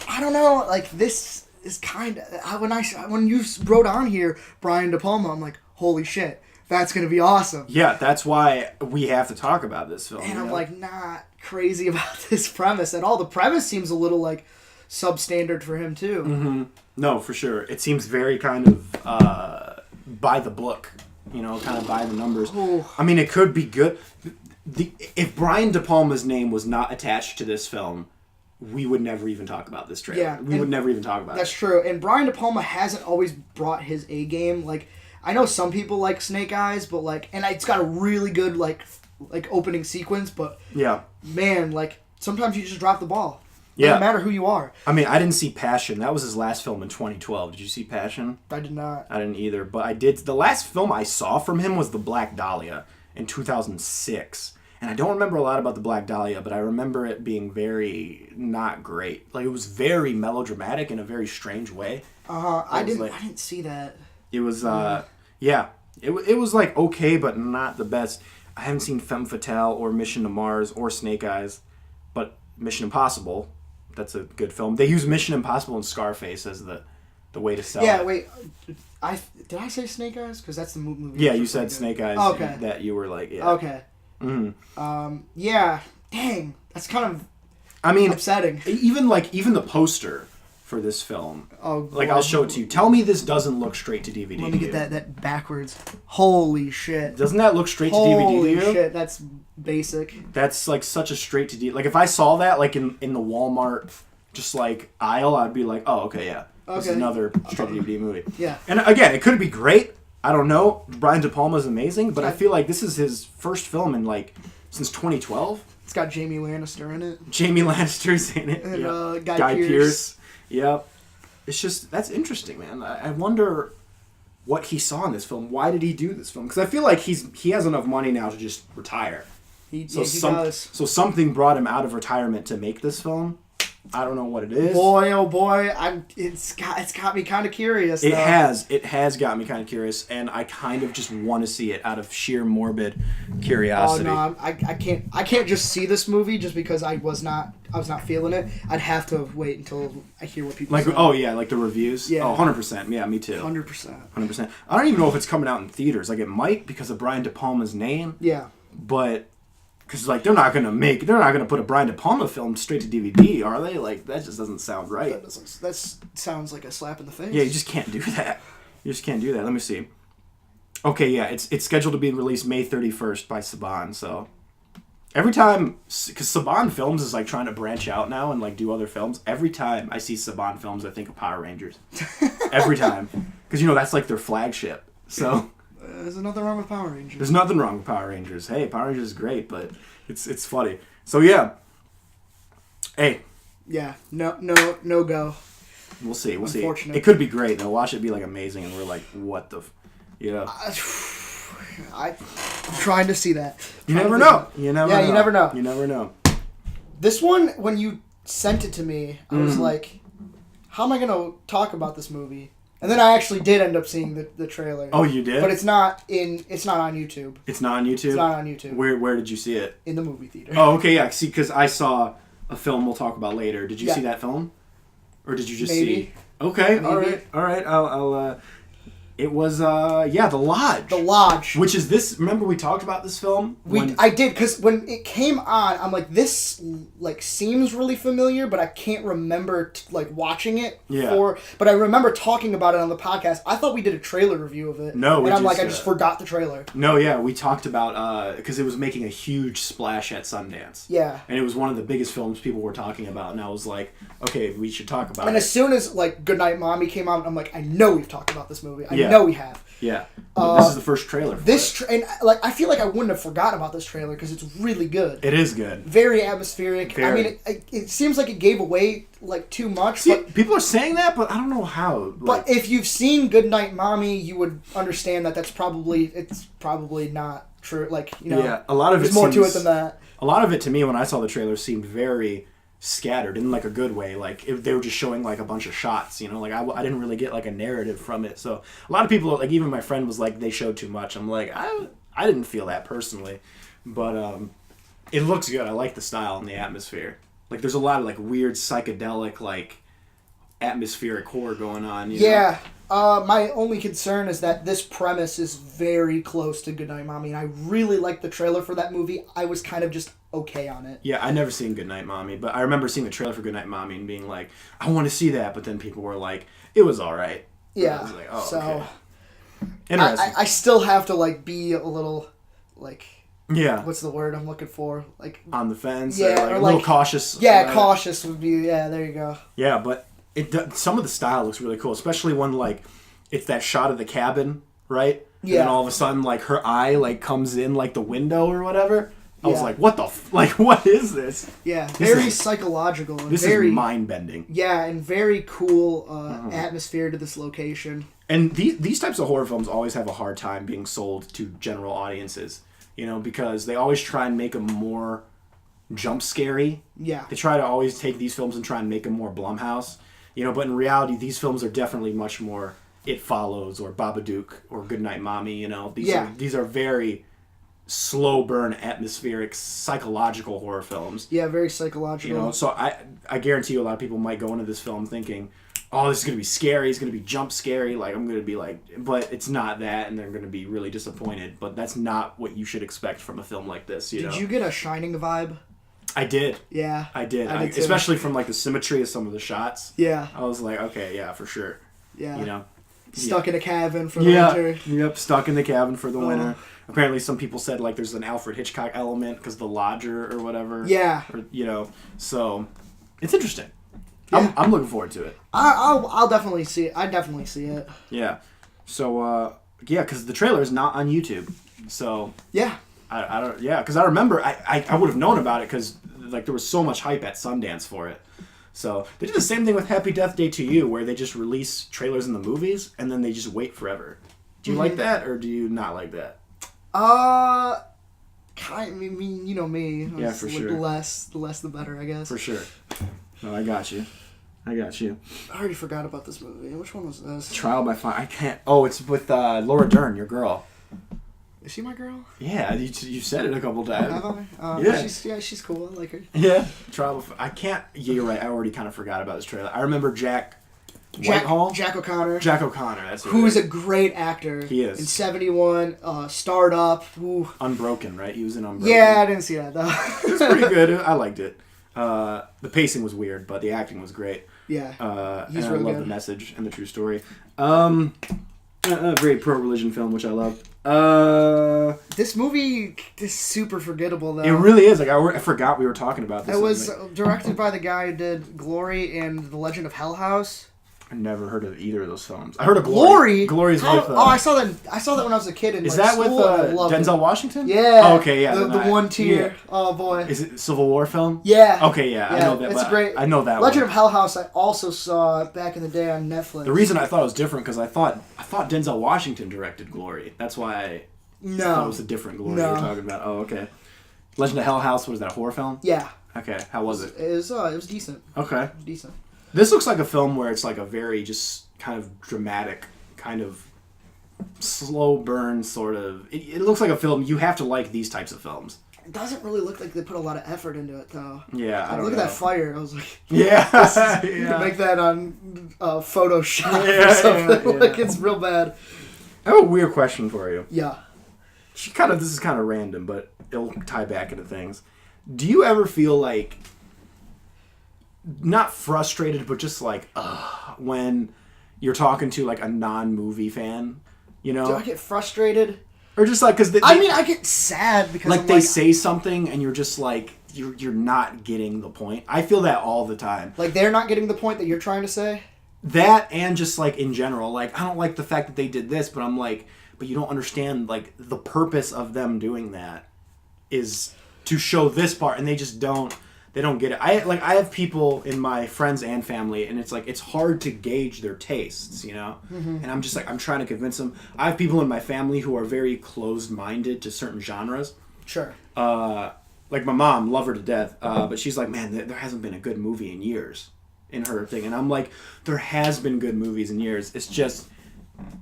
C: I don't know, like this is kind of when you wrote on here Brian De Palma, I'm like, holy shit, that's gonna be awesome.
B: Yeah, that's why we have to talk about this film.
C: And I'm like not crazy about this premise at all. The premise seems a little like substandard for him too.
B: Mm-hmm. No, for sure. It seems very kind of by the book, you know, kind of by the numbers.
C: Ooh.
B: I mean, it could be good. If Brian De Palma's name was not attached to this film, we would never even talk about this trailer.
C: Yeah,
B: we would never even talk about
C: that's
B: it. That's
C: true. And Brian De Palma hasn't always brought his A game. Like, I know some people like Snake Eyes, but like, and it's got a really good like opening sequence, but
B: yeah,
C: man, like sometimes you just drop the ball.
B: Yeah.
C: Doesn't matter who you are.
B: I mean, I didn't see Passion. That was his last film in 2012. Did you see Passion?
C: I did not.
B: I didn't either, but I did. The last film I saw from him was The Black Dahlia in 2006. And I don't remember a lot about The Black Dahlia, but I remember it being very not great. Like, it was very melodramatic in a very strange way.
C: I didn't see that.
B: It was, yeah. It was like okay, but not the best. I haven't seen Femme Fatale or Mission to Mars or Snake Eyes, but Mission Impossible, that's a good film. They use Mission Impossible and Scarface as the way to sell it.
C: Yeah, wait. Did I say Snake Eyes? Because that's the movie.
B: Yeah, you said Snake Eyes.
C: Oh, okay.
B: That you were like, yeah.
C: Okay. Yeah. Dang. That's kind of upsetting.
B: Even the poster for this film.
C: Oh,
B: like, I'll show it to you. Tell me this doesn't look straight to DVD.
C: Let me get that backwards. Holy shit.
B: Doesn't that look straight to DVD to you?
C: Holy shit, that's basic.
B: That's like such a straight to DVD. Like, if I saw that like in the Walmart just like aisle, I'd be like, oh, okay, yeah. This is another straight to DVD movie.
C: Yeah.
B: And again, it could be great. I don't know. Brian De Palma's amazing, but I feel like this is his first film in like since 2012.
C: It's got Jamie Lannister in it.
B: Jamie Lannister's in it.
C: And
B: Guy Pearce. Yep. It's just, that's interesting, man. I wonder what he saw in this film. Why did he do this film? Because I feel like he has enough money now to just retire.
C: He does.
B: So something brought him out of retirement to make this film. I don't know what it is.
C: Boy, oh boy, it's got me kind of curious.
B: It has got me kind of curious, and I kind of just want to see it out of sheer morbid curiosity.
C: Oh no, I can't just see this movie just because I was not feeling it. I'd have to wait until I hear what people say.
B: Oh yeah, like the reviews.
C: Yeah.
B: Oh, 100%. Yeah, me too. 100%. I don't even know if it's coming out in theaters. Like it might because of Brian De Palma's name.
C: Yeah.
B: But because like they're not gonna put a Brian De Palma film straight to DVD, are they? Like that just doesn't sound right.
C: That sounds like a slap in the face.
B: Yeah, you just can't do that. You just can't do that. Let me see. Okay, yeah, it's scheduled to be released May 31st by Saban. So every time, because Saban Films is like trying to branch out now and like do other films. Every time I see Saban Films, I think of Power Rangers. Every time, because that's like their flagship. So.
C: There's nothing wrong with Power Rangers.
B: There's nothing wrong with Power Rangers. Hey, Power Rangers is great, but it's funny. So yeah. Hey.
C: Yeah. No go.
B: We'll see.
C: Unfortunate.
B: It could be great. They'll watch it be like amazing, and we're like, what the,
C: I'm trying to see that.
B: You never know. You never know.
C: You never know. This one, when you sent it to me, I was like, how am I going to talk about this movie? And then I actually did end up seeing the trailer.
B: Oh, you did?
C: But it's not on YouTube.
B: It's not on YouTube?
C: It's not on YouTube.
B: Where did you see it?
C: In the movie theater.
B: Oh, okay, yeah. See, because I saw a film we'll talk about later. Did you see that film? Or did you just see? Okay,
C: Maybe.
B: all right. I'll it was The Lodge.
C: The Lodge.
B: Which is this, remember we talked about this film?
C: I did, because when it came on, I'm like, this like seems really familiar, but I can't remember watching it.
B: Yeah.
C: But I remember talking about it on the podcast. I thought we did a trailer review of it.
B: No,
C: and I just forgot the trailer.
B: No, yeah, we talked about, because it was making a huge splash at Sundance.
C: Yeah.
B: And it was one of the biggest films people were talking about, and I was like, okay, we should talk about it.
C: And as soon as Goodnight Mommy came out, I'm like, I know we've talked about this movie. I know we have.
B: Yeah. This is the first trailer for it.
C: And I feel like I wouldn't have forgotten about this trailer because it's really good.
B: It is good.
C: Very atmospheric.
B: Very.
C: I mean, it seems like it gave away too much.
B: See,
C: but
B: people are saying that, but I don't know how.
C: But if you've seen Goodnight Mommy, you would understand that it's probably not true.
B: Yeah, a lot of
C: there's more to it than that.
B: A lot of it to me, when I saw the trailer, seemed very scattered in a good way. They were just showing a bunch of shots, I didn't really get a narrative from it. So a lot of people, even my friend was like, they showed too much. I'm like, I didn't feel that personally, but it looks good. I like the style and the atmosphere. There's a lot of weird psychedelic atmospheric horror going on. You know?
C: My only concern is that this premise is very close to Goodnight Mommy, and I really liked the trailer for that movie. I was kind of just okay on it.
B: Yeah, I never seen Goodnight Mommy, but I remember seeing the trailer for Goodnight Mommy and being like, I want to see that, but then people were like, it was all right.
C: Yeah.
B: I was like, oh,
C: so
B: okay. Interesting.
C: I still have to be a little
B: yeah.
C: What's the word I'm looking for?
B: On the fence.
C: Yeah,
B: or a little cautious.
C: Yeah, cautious would be. Yeah, there you go.
B: Yeah, but some of the style looks really cool, especially when it's that shot of the cabin, right?
C: Yeah.
B: And then all of a sudden her eye comes in the window or whatever. I was like, what the what is this?
C: Yeah, very psychological. And
B: this
C: very,
B: is mind-bending.
C: Yeah, and very cool atmosphere to this location.
B: And these types of horror films always have a hard time being sold to general audiences, because they always try and make them more jump scary.
C: Yeah.
B: They try to always take these films and try and make them more Blumhouse, but in reality, these films are definitely much more It Follows or Babadook or Goodnight Mommy. You know,
C: Yeah.
B: these are very slow burn, atmospheric, psychological horror films.
C: Yeah, very psychological.
B: You know, so I guarantee you a lot of people might go into this film thinking, oh, this is going to be scary, it's going to be jump scary, like, I'm going to be like, but it's not that, and they're going to be really disappointed, but that's not what you should expect from a film like this, you know?
C: Did you get a Shining vibe?
B: I did.
C: Yeah.
B: I did.
C: I did too.
B: Especially from, like, the symmetry of some of the shots.
C: Yeah.
B: I was like, okay, yeah, for sure.
C: Yeah.
B: You know?
C: Stuck in a cabin for the winter.
B: Yep, stuck in the cabin for the winter. Apparently some people said, like, there's an Alfred Hitchcock element because the lodger or whatever.
C: Yeah.
B: Or, you know, so it's interesting.
C: Yeah.
B: I'm looking forward to it.
C: I'll definitely see it. I definitely see it.
B: Yeah. So, yeah, because the trailer is not on YouTube. So,
C: Yeah.
B: I don't, yeah, because I remember I would have known about it because, like, there was so much hype at Sundance for it. So, they did the same thing with Happy Death Day to You, where they just release trailers in the movies and then they just wait forever. Do you like that or do you not like that?
C: I mean, you know me.
B: Yeah, for sure.
C: The less the better, I guess.
B: For sure. No, I got you. I
C: already forgot about this movie. Which one was this?
B: Trial by Fire. I can't. Oh, it's with Laura Dern, your girl.
C: Is she my girl?
B: Yeah, you said it a couple times.
C: Have I?
B: Yeah.
C: She's cool. I like her.
B: Yeah. Trial by Fire. I can't. Yeah, you're right. I already kind of forgot about this trailer. I remember Jack O'Connor.
C: Jack O'Connor.
B: That's
C: who is a great actor.
B: He is.
C: In 71, Stardust. Ooh.
B: Unbroken, right? He was in Unbroken.
C: Yeah, I didn't see that though.
B: It was pretty good. I liked it. The pacing was weird, but the acting was great.
C: Yeah.
B: He's
C: really
B: I love
C: good.
B: the message and the true story. A very pro-religion film, which I love.
C: This movie is super forgettable though.
B: It really is. Like I forgot we were talking about this.
C: It was directed by the guy who did Glory and The Legend of Hell House.
B: I never heard of either of those films. I heard of
C: Glory.
B: Glory's with.
C: I saw that. I saw that when I was a kid.
B: Is that with Denzel Washington?
C: Yeah.
B: Oh, okay, yeah.
C: The one tier.
B: Yeah.
C: Oh boy.
B: Is it Civil War film?
C: Yeah.
B: Okay, yeah. I know that.
C: It's great.
B: I know that.
C: Legend
B: one.
C: of Hell House. I also saw back in the day on Netflix.
B: The reason I thought it was different because I thought Denzel Washington directed Glory. That's why I thought it was a different Glory you were talking about. Oh, okay. Legend of Hell House. Was that a horror film?
C: Yeah.
B: Okay. How was it?
C: It was decent.
B: Okay.
C: Decent.
B: This looks like a film where it's like a very just kind of dramatic, kind of slow burn sort of. It looks like a film. You have to like these types of films.
C: It doesn't really look like they put a lot of effort into it, though.
B: Yeah, I don't
C: look
B: know.
C: at that fire. I was like,
B: yeah,
C: you can make that on Photoshop or something.
B: Yeah.
C: Like it's real bad.
B: I have a weird question for you.
C: Yeah.
B: This is kind of random, but it'll tie back into things. Do you ever feel like not frustrated, but just like when you're talking to like a non-movie fan, you know?
C: Do I get frustrated?
B: Or just like because
C: I get sad because
B: like they say something and you're just like you're not getting the point. I feel that all the time.
C: Like they're not getting the point that you're trying to say.
B: That and just like in general, like I don't like the fact that they did this, but I'm like, but you don't understand like the purpose of them doing that is to show this part, and they just don't. They don't get it. I have people in my friends and family, and it's like it's hard to gauge their tastes, you know. Mm-hmm. And I'm just like I'm trying to convince them. I have people in my family who are very closed-minded to certain genres.
C: Sure.
B: Like my mom, love her to death, but she's like, man, there hasn't been a good movie in years, in her thing. And I'm like, there has been good movies in years. It's just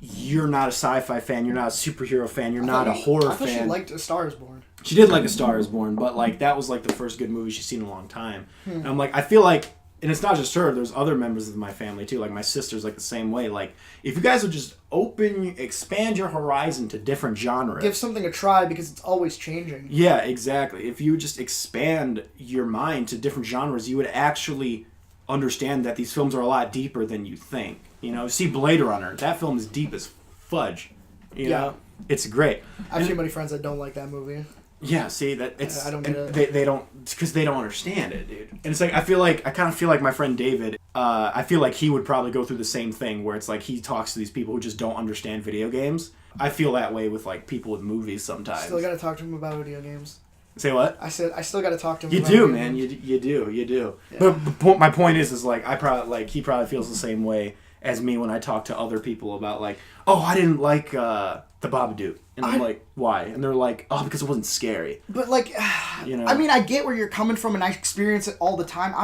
B: you're not a sci-fi fan, you're not a superhero fan, you're not a horror
C: fan. I thought
B: fan.
C: she liked A Star Is Born.
B: She did like A Star Is Born, but like that was like the first good movie she's seen in a long time. And I'm like, I feel like, and it's not just her. There's other members of my family too. Like my sister's like the same way. Like if you guys would just expand your horizon to different genres,
C: give something a try because it's always changing.
B: Yeah, exactly. If you would just expand your mind to different genres, you would actually understand that these films are a lot deeper than you think. You know, see Blade Runner. That film is deep as fudge. You know, it's great.
C: I have too many friends that don't like that movie.
B: Yeah, see that it's
C: I don't get it.
B: They don't because they don't understand it, dude. And it's like I kind of feel like my friend David. I feel like he would probably go through the same thing where it's like he talks to these people who just don't understand video games. I feel that way with like people with movies sometimes.
C: Still got to talk to him about video games.
B: Say what?
C: I said I still got to talk to him.
B: You
C: about
B: do,
C: video
B: man.
C: games.
B: You do.
C: Yeah.
B: But my point is like he probably feels the same way as me when I talk to other people about like, oh, I didn't like the Babadook. And I'm like, why? And they're like, oh, because it wasn't scary.
C: But like,
B: You know?
C: I mean, I get where you're coming from, and I experience it all the time.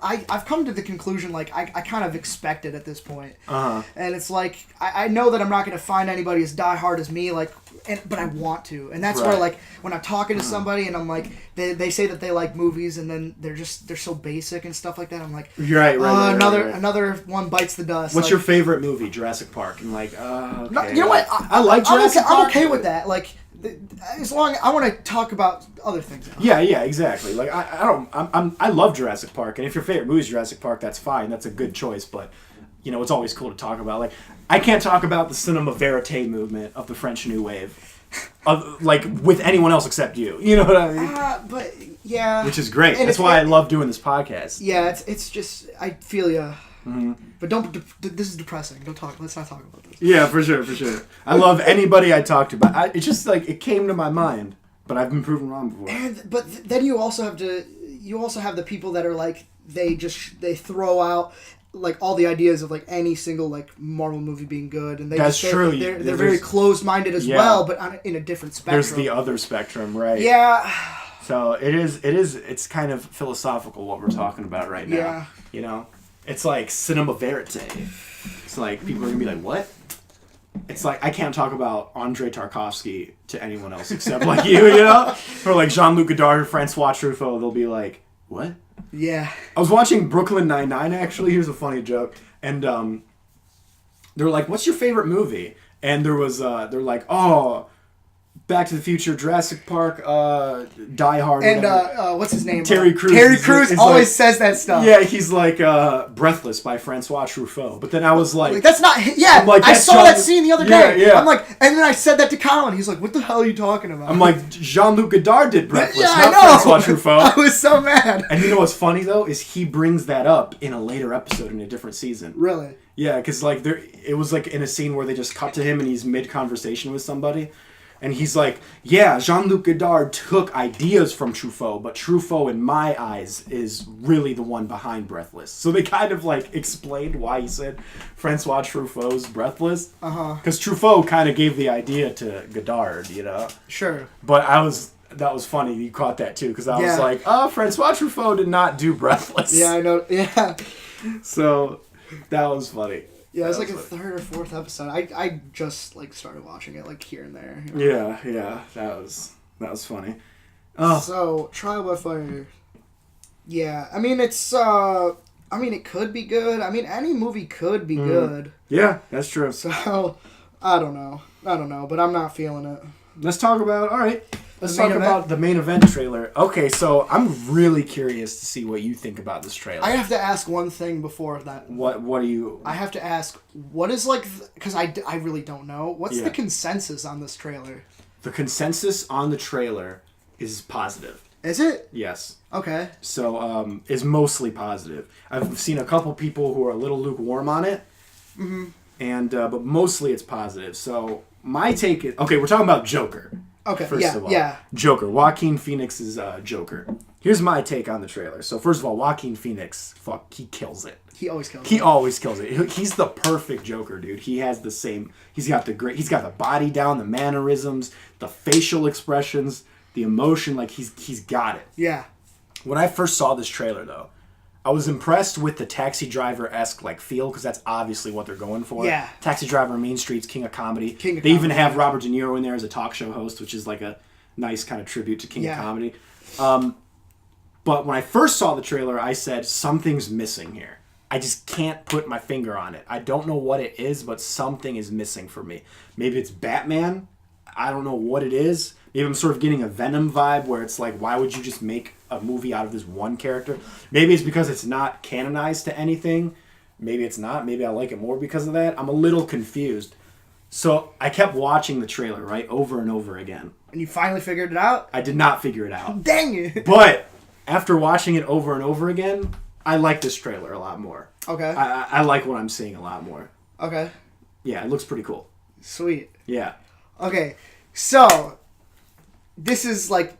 C: I've come to the conclusion, like, I kind of expect it at this point.
B: Uh-huh.
C: And it's like, I know that I'm not going to find anybody as diehard as me, like, but I want to. And that's where, like, when I'm talking to somebody and I'm like, they say that they like movies, and then they're so basic and stuff like that. I'm like,
B: Right.
C: Another one bites the dust.
B: What's
C: like,
B: your favorite movie? Jurassic Park. And like, okay.
C: No, you know what?
B: I like Jurassic Park.
C: I'm okay with that. Like, as long I want to talk about other things.
B: Yeah, exactly. Like I love Jurassic Park, and if your favorite movie is Jurassic Park, that's fine. That's a good choice. But you know, it's always cool to talk about. Like, I can't talk about the cinema verite movement of the French New Wave, like with anyone else except you. You know what I mean?
C: But yeah,
B: which is great.
C: And
B: that's why I love doing this podcast.
C: Yeah, it's just I feel ya.
B: Mm-hmm.
C: But don't. This is depressing. Let's not talk about this.
B: Yeah, for sure. I love anybody I talked about. It's just like it came to my mind, but I've been proven wrong before.
C: But then you also have the people that are like they throw out like all the ideas of like any single like Marvel movie being good, and
B: that's true.
C: They're very closed minded as well, but in a different spectrum.
B: There's the other spectrum, right?
C: Yeah.
B: So it's kind of philosophical what we're talking about right now.
C: Yeah.
B: You know. It's like cinema verite. It's like people are gonna be like, "What?" It's like I can't talk about Andrei Tarkovsky to anyone else except like you know, or like Jean-Luc Godard, Francois Truffaut. They'll be like, "What?"
C: Yeah.
B: I was watching Brooklyn Nine-Nine actually. Here's a funny joke, and they're like, "What's your favorite movie?" And they're like, "Oh, Back to the Future, Jurassic Park, Die Hard."
C: And what's his name?
B: Terry Crews.
C: Terry Crews always
B: like,
C: says that stuff.
B: Yeah, he's like Breathless by Francois Truffaut. But then I was like,
C: that's not. Yeah,
B: like,
C: I saw that scene the other day.
B: Yeah.
C: I'm like, and then I said that to Colin. He's like, "What the hell are you talking about?"
B: I'm like, Jean-Luc Godard did Breathless,
C: yeah,
B: not Francois Truffaut.
C: I was so mad.
B: And you know what's funny though is he brings that up in a later episode in a different season.
C: Really?
B: Yeah, because like it was like in a scene where they just cut to him and he's mid conversation with somebody. And he's like, yeah, Jean-Luc Godard took ideas from Truffaut, but Truffaut, in my eyes, is really the one behind Breathless. So they kind of, like, explained why he said Francois Truffaut's Breathless. Uh-huh. Because Truffaut kind of gave the idea to Godard, you know?
C: Sure.
B: But that was funny. You caught that, too, because I was like, oh, Francois Truffaut did not do Breathless.
C: Yeah, I know. Yeah.
B: So that was funny.
C: Yeah, it was like a third or fourth episode. I just like started watching it like here and there. You
B: know? Yeah, that was funny. Oh.
C: So Trial by Fire. Yeah, I mean it could be good. I mean any movie could be good.
B: Yeah, that's true.
C: So I don't know, but I'm not feeling it.
B: Let's talk about the main event trailer. Okay, so I'm really curious to see what you think about this trailer.
C: I have to ask one thing before that.
B: What do you...
C: I have to ask, what is like... Because I really don't know. What's the consensus on this trailer?
B: The consensus on the trailer is positive.
C: Is it?
B: Yes.
C: Okay.
B: So, is mostly positive. I've seen a couple people who are a little lukewarm on it. Mm-hmm. And, but mostly it's positive. So, my take is... Okay, we're talking about Joker.
C: Okay,
B: first of all. Joker. Joaquin Phoenix's Joker. Here's my take on the trailer. So first of all, Joaquin Phoenix, he kills it.
C: He always kills it.
B: He always kills it. He's the perfect Joker, dude. He has the same. He's got the body down, the mannerisms, the facial expressions, the emotion. Like he's got it.
C: Yeah. When
B: I first saw this trailer, though, I was impressed with the Taxi Driver-esque like feel because that's obviously what they're going for.
C: Yeah.
B: Taxi Driver, Mean Streets, King of Comedy. They even have Robert De Niro in there as a talk show host, which is like a nice kind of tribute to King of Comedy. But when I first saw the trailer, I said, something's missing here. I just can't put my finger on it. I don't know what it is, but something is missing for me. Maybe it's Batman. I don't know what it is. Maybe I'm sort of getting a Venom vibe where it's like, why would you just make a movie out of this one character? Maybe it's because it's not canonized to anything. Maybe it's not. Maybe I like it more because of that. I'm a little confused. So I kept watching the trailer, right, over and over again.
C: And you finally figured it out?
B: I did not figure it out.
C: Dang it.
B: But after watching it over and over again, I like this trailer a lot more.
C: Okay.
B: I like what I'm seeing a lot more.
C: Okay.
B: Yeah, it looks pretty cool.
C: Sweet.
B: Yeah.
C: Okay, so this is like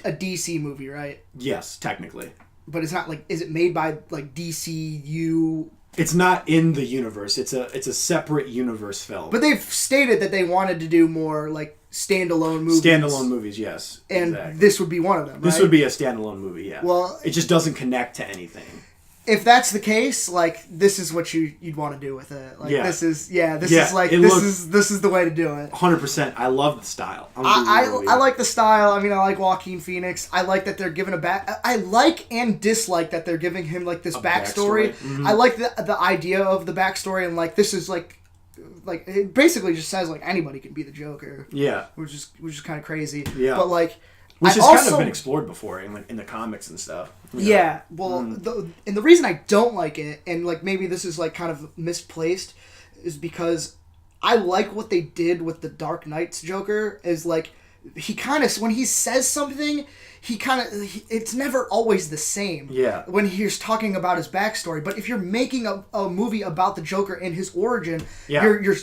C: a DC movie, right?
B: Yes, technically.
C: But it's not like, is it made by like DCU
B: It's not in the universe. It's a separate universe film.
C: But they've stated that they wanted to do more like standalone movies.
B: Standalone movies, yes.
C: And
B: exactly.
C: this would be one of them,
B: This
C: right?
B: would be a standalone movie, yeah.
C: Well,
B: it just doesn't connect to anything.
C: If that's the case, like this is what you'd want to do with it. Like this is this is the way to do it.
B: 100%. I love the style.
C: I like the style. I mean, I like Joaquin Phoenix. I like that they're giving I like and dislike that they're giving him like this backstory.
B: Mm-hmm.
C: I like the idea of the backstory and like this is like it basically just says like anybody can be the Joker.
B: Yeah.
C: Which is kind of crazy.
B: Yeah.
C: But like.
B: Which has kind of been explored before in the comics and stuff.
C: Yeah, well, and the reason I don't like it, and like maybe this is like kind of misplaced, is because I like what they did with the Dark Knight's Joker. Is like he kind of when he says something, it's never always the same.
B: Yeah. When
C: he's talking about his backstory, but if you're making a movie about the Joker and his origin,
B: yeah.
C: you're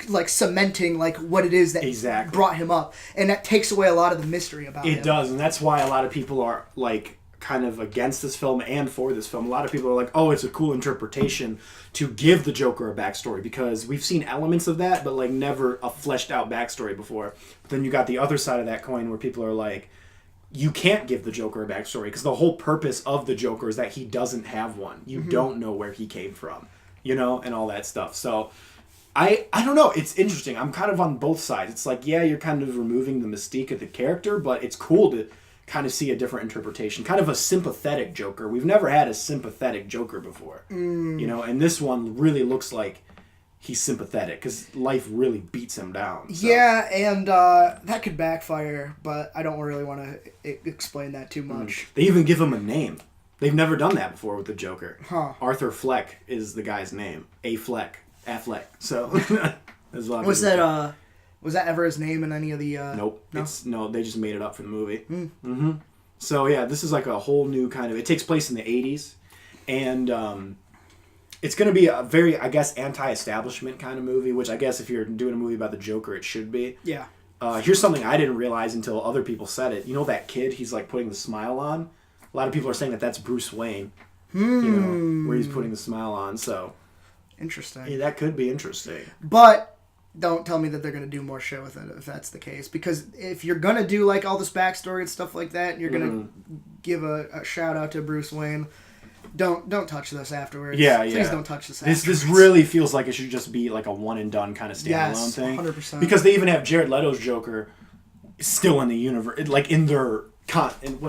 C: like cementing like what it is that brought him up, and that takes away a lot of the mystery about him.
B: It does, and that's why a lot of people are like kind of against this film and for this film. A lot of people are like, oh, it's a cool interpretation to give the Joker a backstory, because we've seen elements of that, but like never a fleshed out backstory before. But then you got the other side of that coin where people are like, you can't give the Joker a backstory because the whole purpose of the Joker is that he doesn't have one. You don't know where he came from, and all that stuff. So I don't know. It's interesting. I'm kind of on both sides. It's like, yeah, you're kind of removing the mystique of the character, but it's cool to kind of see a different interpretation. Kind of a sympathetic Joker. We've never had a sympathetic Joker before. And this one really looks like he's sympathetic because life really beats him down. So. Yeah,
C: and that could backfire, but I don't really want to explain that too much.
B: They even give him a name. They've never done that before with the Joker.
C: Huh.
B: Arthur Fleck is the guy's name. A. Fleck. Affleck. So
C: was that ever his name in any of the?
B: Nope. No. They just made it up for the movie. Mm-hmm. So yeah, this is like a whole new kind of. It takes place in the 80s, and it's going to be a very, I guess, anti-establishment kind of movie. Which I guess if you're doing a movie about the Joker, it should be.
C: Yeah.
B: Here's something I didn't realize until other people said it. You know that kid? He's like putting the smile on. A lot of people are saying that that's Bruce Wayne. Where he's putting the smile on. So.
C: Interesting.
B: Yeah, that could be interesting.
C: But don't tell me that they're going to do more shit with it if that's the case. Because if you're going to do like all this backstory and stuff like that, and you're going to give a shout out to Bruce Wayne, don't touch this afterwards.
B: Yeah.
C: Please don't touch this afterwards.
B: This really feels like it should just be like a one and done kind of standalone thing.
C: 100%.
B: Because they even have Jared Leto's Joker still in the universe, like in their in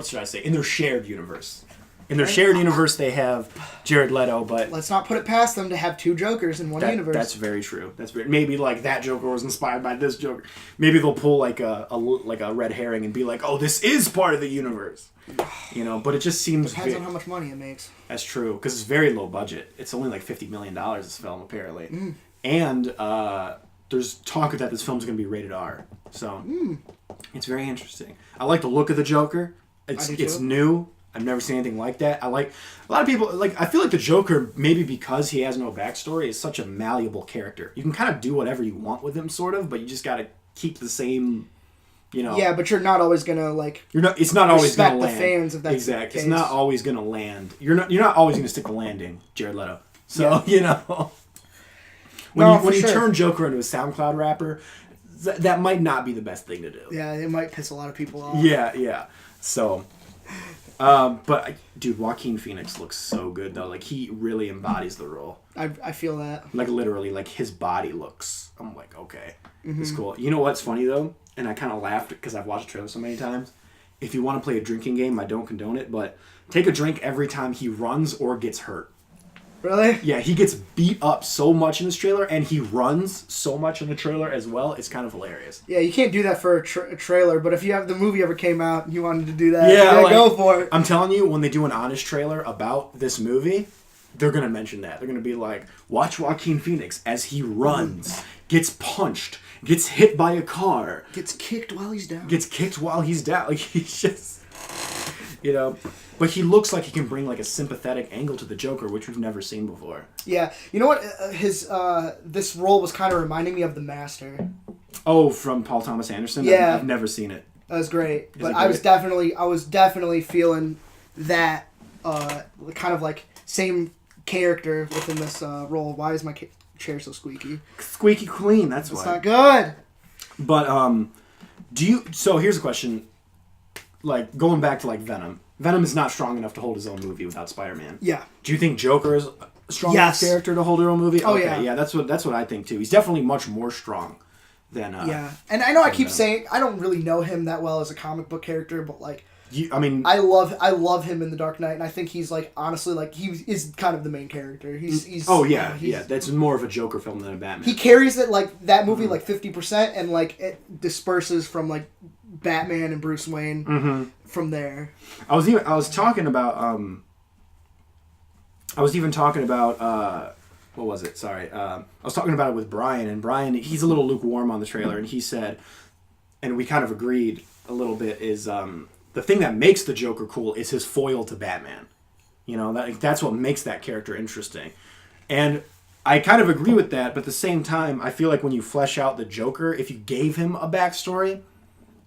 B: their shared universe. In their shared universe, they have Jared Leto, but
C: let's not put it past them to have two Jokers in one universe.
B: That's very true. Maybe like that Joker was inspired by this Joker. Maybe they'll pull like a red herring and be like, "Oh, this is part of the universe," But it just seems
C: depends on how much money it makes.
B: That's true, because it's very low budget. It's only like $50 million. This film apparently, and there's talk that this film's going to be rated R. So it's very interesting. I like the look of the Joker. It's new. I've never seen anything like that. I like a lot of people like. I feel like the Joker, maybe because he has no backstory, is such a malleable character. You can kind of do whatever you want with him, sort of, but you just got to keep the same.
C: Yeah, but you're not always gonna like.
B: It's not always gonna land.
C: The fans of that.
B: Exactly. It's not always gonna land. You're not always gonna stick the landing, Jared Leto. So when you turn Joker into a SoundCloud rapper, that might not be the best thing to do.
C: Yeah, it might piss a lot of people off.
B: Yeah. So. But dude, Joaquin Phoenix looks so good though. Like he really embodies the role.
C: I feel that.
B: Like literally, like his body looks. I'm like, okay, it's cool. You know what's funny though, and I kind of laughed because I've watched the trailer so many times. If you want to play a drinking game, I don't condone it, but take a drink every time he runs or gets hurt.
C: Really?
B: Yeah, he gets beat up so much in this trailer, and he runs so much in the trailer as well. It's kind of hilarious.
C: Yeah, you can't do that for a trailer, but if the movie ever came out and you wanted to do that, go for it.
B: I'm telling you, when they do an honest trailer about this movie, they're going to mention that. They're going to be like, watch Joaquin Phoenix as he runs, gets punched, gets hit by a car.
C: Gets kicked while he's down.
B: Like, he's just, But he looks like he can bring like a sympathetic angle to the Joker, which we've never seen before.
C: Yeah, you know what? This role was kind of reminding me of The Master.
B: Oh, from Paul Thomas Anderson.
C: Yeah,
B: I've never seen it.
C: That was great, but I was definitely feeling that kind of like same character within this role. Why is my chair so squeaky?
B: Squeaky clean. That's why.
C: It's not good.
B: But do you? So here's a question. Like going back to like Venom. Venom is not strong enough to hold his own movie without Spider-Man.
C: Yeah.
B: Do you think Joker is a strong enough character to hold her own movie?
C: Oh
B: okay, yeah. That's what I think too. He's definitely much more strong than.
C: Yeah, and I know I keep saying I don't really know him that well as a comic book character, but like. I love him in The Dark Knight, and I think he's like honestly like he is kind of the main character. He's
B: that's more of a Joker film than a Batman.
C: He carries it like that movie like 50%, and like it disperses from like Batman and Bruce Wayne from there.
B: I was even talking about what was it? Sorry, I was talking about it with Brian, and Brian he's a little lukewarm on the trailer, and he said, and we kind of agreed a little bit is. The thing that makes the Joker cool is his foil to Batman. You know, that's what makes that character interesting. And I kind of agree with that, but at the same time, I feel like when you flesh out the Joker, if you gave him a backstory,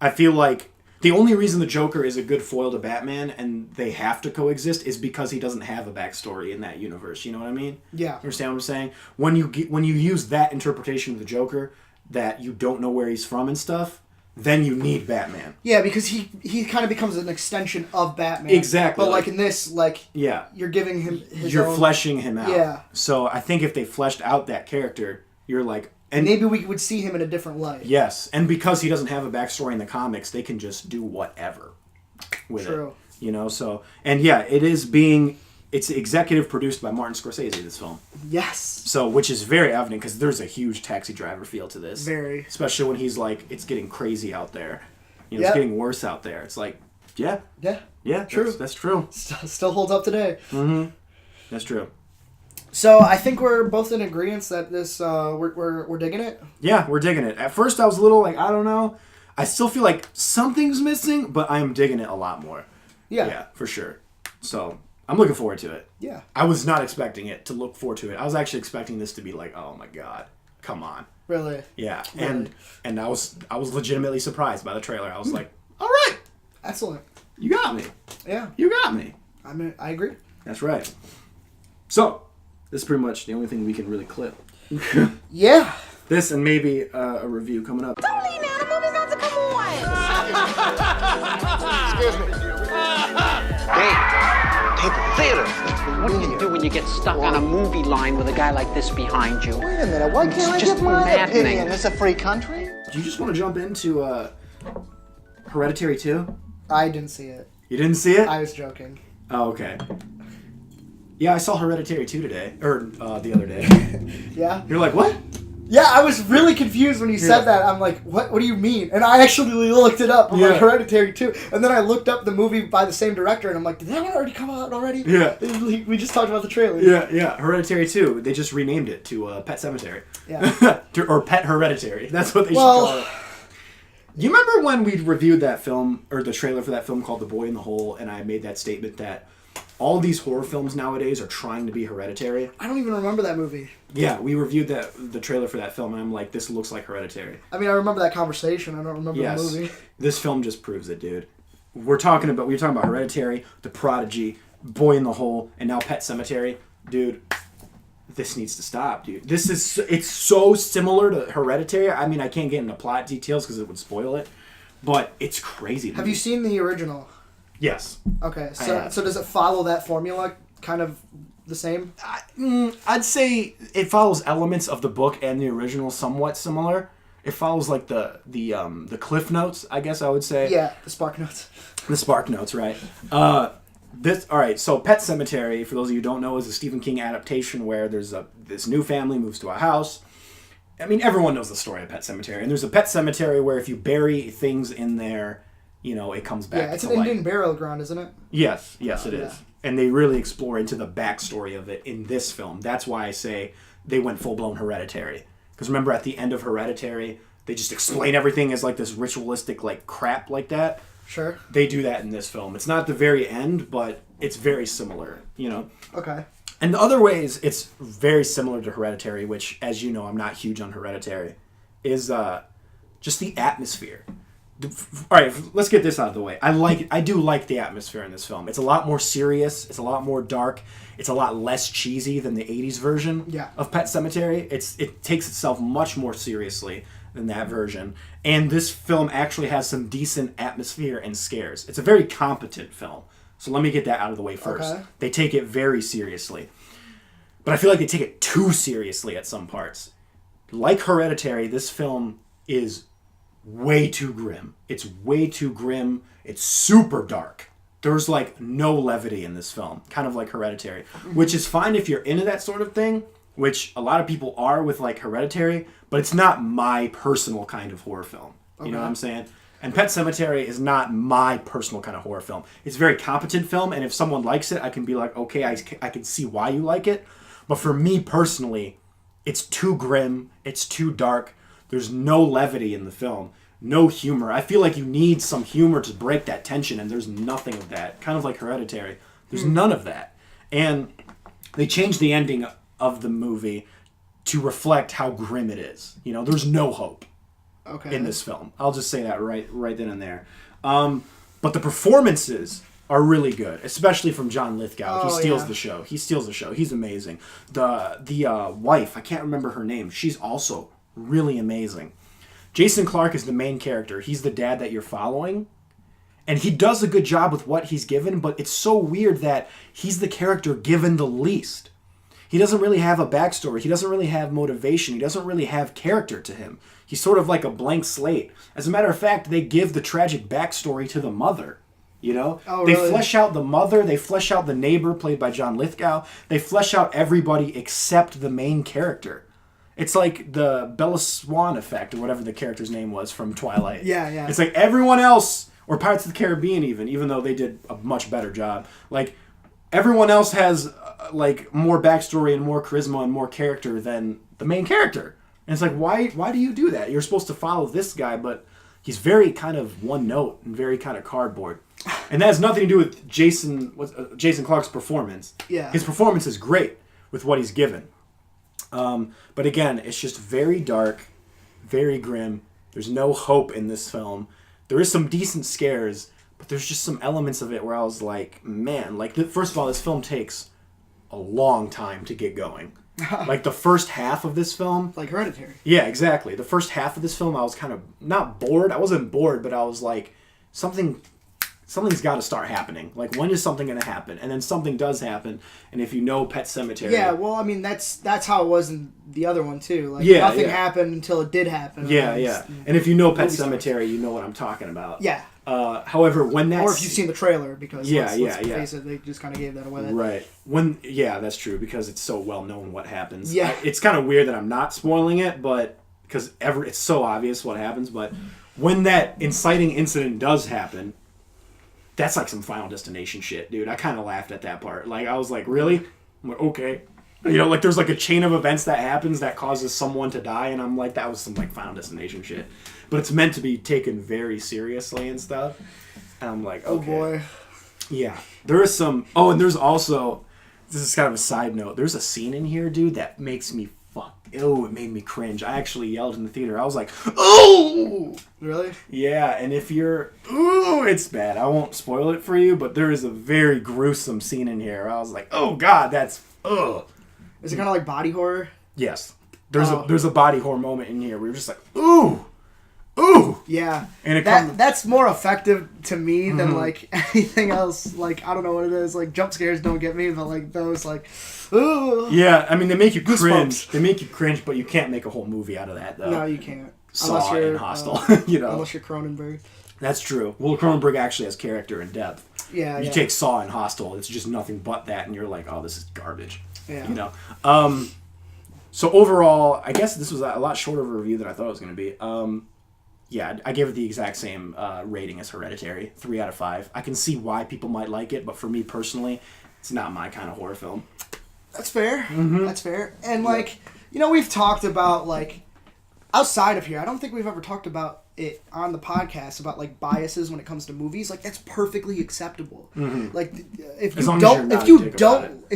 B: I feel like the only reason the Joker is a good foil to Batman and they have to coexist is because he doesn't have a backstory in that universe. You know what I mean?
C: Yeah.
B: You understand what I'm saying? When you use that interpretation of the Joker, that you don't know where he's from and stuff, then you need Batman.
C: Yeah, because he kind of becomes an extension of Batman.
B: Exactly.
C: But like in this, like you're giving him his
B: You're
C: own...
B: fleshing him out.
C: Yeah.
B: So I think if they fleshed out that character, you're like...
C: And maybe we would see him in a different light.
B: Yes. And because he doesn't have a backstory in the comics, they can just do whatever with
C: True.
B: it. You know, so... And yeah, it's executive produced by Martin Scorsese, this film.
C: Yes.
B: So, which is very evident because there's a huge Taxi Driver feel to this.
C: Very.
B: Especially when he's like, it's getting crazy out there. You know, It's getting worse out there. It's like, yeah.
C: True.
B: That's true.
C: Still holds up today.
B: Mm-hmm. That's true.
C: So I think we're both in agreement that this we're digging it.
B: Yeah, we're digging it. At first, I was a little like, I don't know. I still feel like something's missing, but I am digging it a lot more. Yeah, for sure. So I'm looking forward to it.
C: Yeah.
B: I was not expecting it to look forward to it. I was actually expecting this to be like, oh my god, come on.
C: Really?
B: Yeah.
C: Really?
B: And I was legitimately surprised by the trailer. I was like, all right.
C: Excellent.
B: You got me.
C: Yeah.
B: You got me.
C: I agree.
B: That's right. So, this is pretty much the only thing we can really clip.
C: Yeah.
B: This and maybe a review coming up.
I: Don't leave now. The movie's not to come on.
F: Excuse me.
J: Hey, the theater. What do you do when you get stuck on a movie line with a guy like this behind you?
K: Wait a minute, why can't I give my opinion? It's a free country?
B: Do you just want to jump into Hereditary 2?
C: I didn't see it.
B: You didn't see it?
C: I was joking.
B: Oh, okay. Yeah, I saw Hereditary 2 today. Or the other day.
C: Yeah?
B: You're like, what?
C: Yeah, I was really confused when you said that. I'm like, what do you mean? And I actually looked it up. I'm like, Hereditary 2. And then I looked up the movie by the same director, and I'm like, did that one already come out already?
B: Yeah.
C: We just talked about the trailer.
B: Yeah. Hereditary 2. They just renamed it to Pet Sematary.
C: Yeah.
B: Or Pet Hereditary. That's what they should call it. You remember when we reviewed that film, or the trailer for that film called The Boy in the Hole, and I made that statement that all these horror films nowadays are trying to be Hereditary?
C: I don't even remember that movie.
B: Yeah, we reviewed the trailer for that film, and I'm like, this looks like Hereditary.
C: I mean, I remember that conversation. I don't remember the movie.
B: This film just proves it, dude. We were talking about Hereditary, The Prodigy, Boy in the Hole, and now Pet Sematary. Dude, this needs to stop, dude. It's so similar to Hereditary. I mean, I can't get into plot details because it would spoil it, but it's crazy.
C: Have you seen the original?
B: Yes.
C: Okay, so does it follow that formula, kind of the same?
B: I'd say it follows elements of the book and the original somewhat similar. It follows like the Cliff Notes, I guess I would say.
C: Yeah, the Spark Notes.
B: The Spark Notes, right? So Pet Sematary, for those of you who don't know, is a Stephen King adaptation where there's this new family moves to a house. I mean, everyone knows the story of Pet Sematary, and there's a Pet Cemetery where if you bury things in there, you know, it comes back.
C: Yeah, it's an Indian burial ground, isn't it?
B: Yes, it is. And they really explore into the backstory of it in this film. That's why I say they went full-blown Hereditary. Because remember, at the end of Hereditary, they just explain everything as like this ritualistic like crap like that.
C: Sure.
B: They do that in this film. It's not the very end, but it's very similar, you know?
C: Okay.
B: And the other ways it's very similar to Hereditary, which, as you know, I'm not huge on Hereditary, is just the atmosphere. All right, let's get this out of the way. I do like the atmosphere in this film. It's a lot more serious. It's a lot more dark. It's a lot less cheesy than the 80s version of Pet Sematary. It takes itself much more seriously than that version. And this film actually has some decent atmosphere and scares. It's a very competent film. So let me get that out of the way first. Okay. They take it very seriously. But I feel like they take it too seriously at some parts. Like Hereditary, this film is way too grim. It's way too grim. It's super dark. There's like no levity in this film, kind of like Hereditary, which is fine if you're into that sort of thing, which a lot of people are with like Hereditary, but it's not my personal kind of horror film. You know what I'm saying? And Pet Sematary is not my personal kind of horror film. It's a very competent film, and if someone likes it, I can be like, okay, I can see why you like it. But for me personally, it's too grim. It's too dark. There's no levity in the film. No humor. I feel like you need some humor to break that tension, and there's nothing of that. Kind of like Hereditary. There's none of that. And they changed the ending of the movie to reflect how grim it is. You know, there's no hope in this film. I'll just say that right then and there. But the performances are really good, especially from John Lithgow. He steals the show. He's amazing. The wife, I can't remember her name. She's also really amazing. Jason Clarke is the main character. He's the dad that you're following. And he does a good job with what he's given, but it's so weird that he's the character given the least. He doesn't really have a backstory. He doesn't really have motivation. He doesn't really have character to him. He's sort of like a blank slate. As a matter of fact, they give the tragic backstory to the mother. You know? They flesh out the mother. They flesh out the neighbor, played by John Lithgow. They flesh out everybody except the main character. It's like the Bella Swan effect, or whatever the character's name was from Twilight.
C: Yeah.
B: It's like everyone else, or Pirates of the Caribbean even though they did a much better job. Like, everyone else has, like, more backstory and more charisma and more character than the main character. And it's like, why do you do that? You're supposed to follow this guy, but he's very kind of one note and very kind of cardboard. And that has nothing to do with Jason Clarke's performance.
C: Yeah.
B: His performance is great with what he's given. But again, it's just very dark, very grim. There's no hope in this film. There is some decent scares, but there's just some elements of it where I was like, man, like, first of all, this film takes a long time to get going. Like, the first half of this film...
C: Like Hereditary.
B: Yeah, exactly. The first half of this film, I was kind of, not bored. I wasn't bored, but I was like, something's got to start happening. Like, when is something going to happen? And then something does happen, and if you know Pet Sematary...
C: Yeah, well, I mean, that's how it was in the other one, too. Like, nothing happened until it did happen.
B: Yeah. And if you know Pet Sematary, you know what I'm talking about.
C: Yeah.
B: However, when that's...
C: Or if you've seen the trailer, because let's face it, they just kind of gave that away.
B: Right. That's true, because it's so well known what happens.
C: Yeah.
B: It's kind of weird that I'm not spoiling it, but because it's so obvious what happens, but when that inciting incident does happen, that's like some Final Destination shit, dude. I kind of laughed at that part. Like, I was like, really? I'm like, okay. You know, like, there's like a chain of events that happens that causes someone to die, and I'm like, that was some like Final Destination shit. But it's meant to be taken very seriously and stuff. And I'm like, okay.
C: Oh boy.
B: Yeah. There is some... Oh, and there's also... This is kind of a side note. There's a scene in here, dude, that makes me it made me cringe. I actually yelled in the theater. I was like, oh!
C: Really?
B: Yeah, and if you're... Ooh, it's bad. I won't spoil it for you, but there is a very gruesome scene in here. I was like, oh god, that's... Ugh.
C: Is it kind of like body horror?
B: Yes. There's a body horror moment in here where you're just like, ooh! Ooh!
C: Yeah.
B: And
C: that's more effective to me than like anything else. Like, I don't know what it is. Like, jump scares don't get me, but like those, like, ooh.
B: Yeah, I mean, they make you cringe. They make you cringe, but you can't make a whole movie out of that, though.
C: No, you can't.
B: Saw and Hostel, you know.
C: Unless you're Cronenberg.
B: That's true. Well, Cronenberg actually has character and depth.
C: Yeah,
B: You take Saw and Hostel, it's just nothing but that, and you're like, oh, this is garbage.
C: Yeah.
B: You know? So overall, I guess this was a lot shorter of a review than I thought it was going to be. Yeah, I gave it the exact same rating as Hereditary, 3 out of 5. I can see why people might like it, but for me personally, it's not my kind of horror film.
C: That's fair. Mm-hmm. That's fair. And, like, you know, we've talked about, like, outside of here, I don't think we've ever talked about it on the podcast, about, like, biases when it comes to movies. Like, that's perfectly acceptable. Mm-hmm. Like, if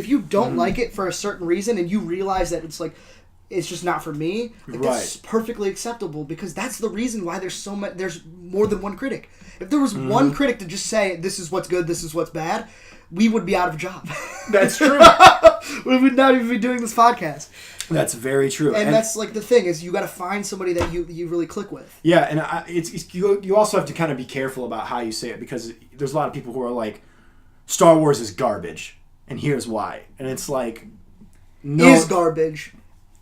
C: you don't like it for a certain reason, and you realize that it's, like, it's just not for me. Like, that's perfectly acceptable because that's the reason why there's so much. There's more than one critic. If there was one critic to just say this is what's good, this is what's bad, we would be out of a job.
B: That's true.
C: We would not even be doing this podcast.
B: That's very true.
C: And that's like the thing is you got to find somebody that you really click with.
B: Yeah, and you also have to kind of be careful about how you say it because there's a lot of people who are like, Star Wars is garbage, and here's why. And it's like, no,
C: is garbage.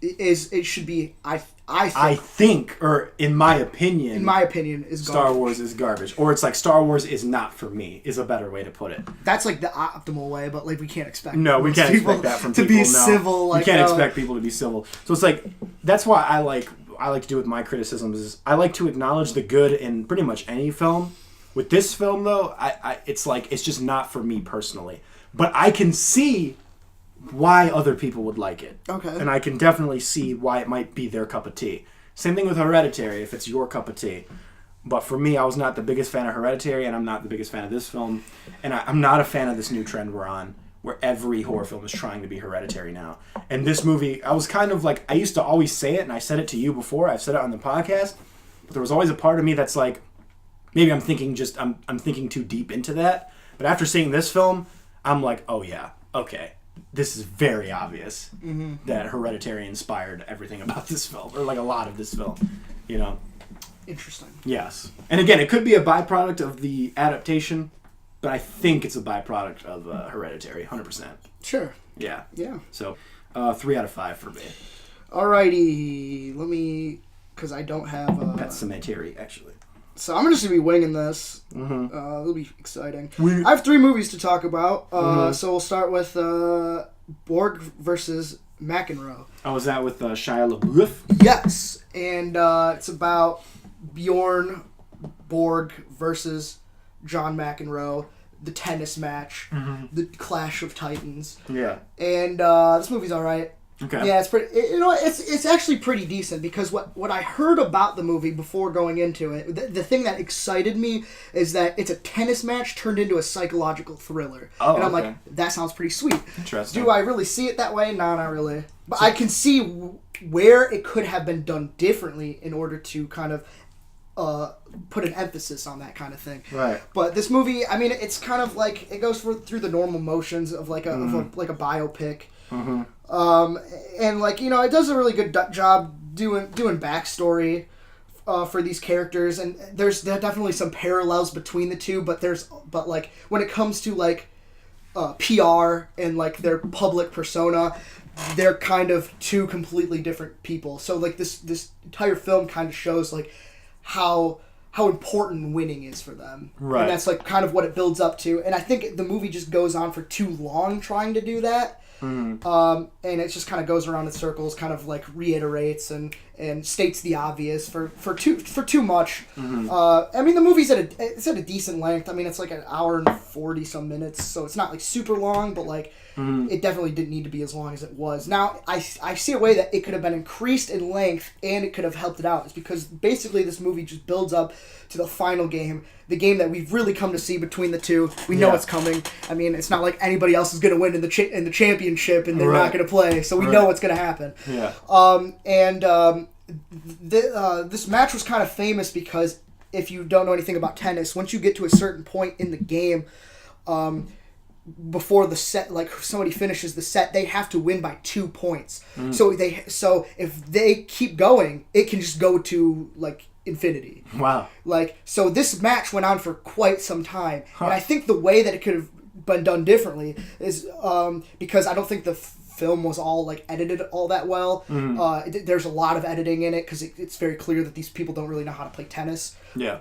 C: It should be
B: I think, or in my opinion,
C: is garbage.
B: Star Wars is garbage, or it's like Star Wars is not for me is a better way to put it.
C: That's like the optimal way, but like we can't expect.
B: No, we can't expect that from people.
C: To be civil, like
B: we can't expect people to be civil. So it's like that's why I like to do with my criticisms is I like to acknowledge the good in pretty much any film. With this film though, it's like it's just not for me personally, but I can see why other people would like it.
C: Okay.
B: And I can definitely see why it might be their cup of tea. Same thing with Hereditary, if it's your cup of tea. But for me, I was not the biggest fan of Hereditary, and I'm not the biggest fan of this film. And I'm not a fan of this new trend we're on, where every horror film is trying to be Hereditary now. And this movie, I was kind of like, I used to always say it, and I said it to you before, I've said it on the podcast, but there was always a part of me that's like, maybe I'm thinking too deep into that. But after seeing this film, I'm like, oh yeah, okay. This is very obvious that Hereditary inspired everything about this film, or like a lot of this film, you know?
C: Interesting.
B: Yes. And again, it could be a byproduct of the adaptation, but I think it's a byproduct of Hereditary, 100%.
C: Sure.
B: Yeah.
C: Yeah.
B: So, 3 out of 5 for me.
C: Alrighty. Let me, because I don't have...
B: Pet Sematary, actually.
C: So I'm just going to be winging this. It'll be exciting. I have 3 movies to talk about. So we'll start with Borg versus McEnroe.
B: Oh, is that with Shia LaBeouf?
C: Yes. And it's about Bjorn Borg versus John McEnroe, the tennis match, the Clash of Titans.
B: Yeah.
C: And this movie's all right.
B: Okay.
C: Yeah, it's pretty. It's actually pretty decent because what I heard about the movie before going into it, the thing that excited me is that it's a tennis match turned into a psychological thriller.
B: Oh,
C: and I'm like, that sounds pretty sweet.
B: Interesting.
C: Do I really see it that way? No, not really. But I can see where it could have been done differently in order to kind of put an emphasis on that kind of thing.
B: Right.
C: But this movie, I mean, it's kind of like it goes through the normal motions of like a biopic. And like, you know, it does a really good job doing backstory for these characters, and there's definitely some parallels between the two, but like when it comes to like PR and like their public persona, they're kind of two completely different people. So like this entire film kind of shows like how important winning is for them.
B: Right.
C: And that's like kind of what it builds up to. And I think the movie just goes on for too long trying to do that. And it just kind of goes around in circles, kind of like reiterates and states the obvious for too much. I mean, the movie's at a decent length. I mean, it's like an hour and 40 some minutes, so it's not like super long, but like it definitely didn't need to be as long as it was. Now, I see a way that it could have been increased in length and it could have helped it out. It's because basically this movie just builds up to the final game, the game that we've really come to see between the two. We know it's coming. I mean, it's not like anybody else is going to win in the championship and they're not going to play, so we know what's going to happen.
B: Yeah.
C: This match was kind of famous because if you don't know anything about tennis, once you get to a certain point in the game, before the set, like somebody finishes the set, they have to win by 2 points. So if they keep going, it can just go to like infinity.
B: Wow.
C: Like, so this match went on for quite some time. And I think the way that it could have been done differently is because I don't think the film was all like edited all that well. There's a lot of editing in it because it's very clear that these people don't really know how to play tennis.
B: Yeah.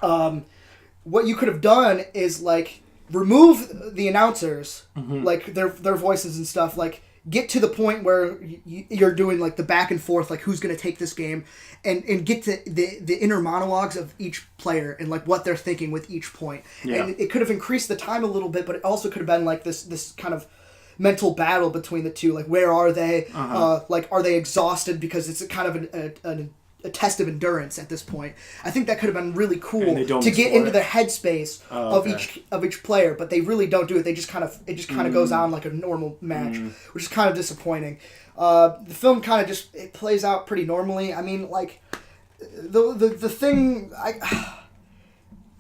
C: What you could have done is like remove the announcers, like their voices and stuff, like get to the point where you're doing like the back and forth, like who's going to take this game, and get to the inner monologues of each player and like what they're thinking with each point.
B: Yeah.
C: And it could have increased the time a little bit, but it also could have been like this kind of mental battle between the two. Like, where are they? Like, are they exhausted because it's a kind of an a test of endurance at this point. I think that could have been really cool
B: to
C: get into the headspace
B: okay.
C: of each player, but they really don't do it. They just kind of goes on like a normal match, which is kind of disappointing. The film kind of it plays out pretty normally. I mean, like the thing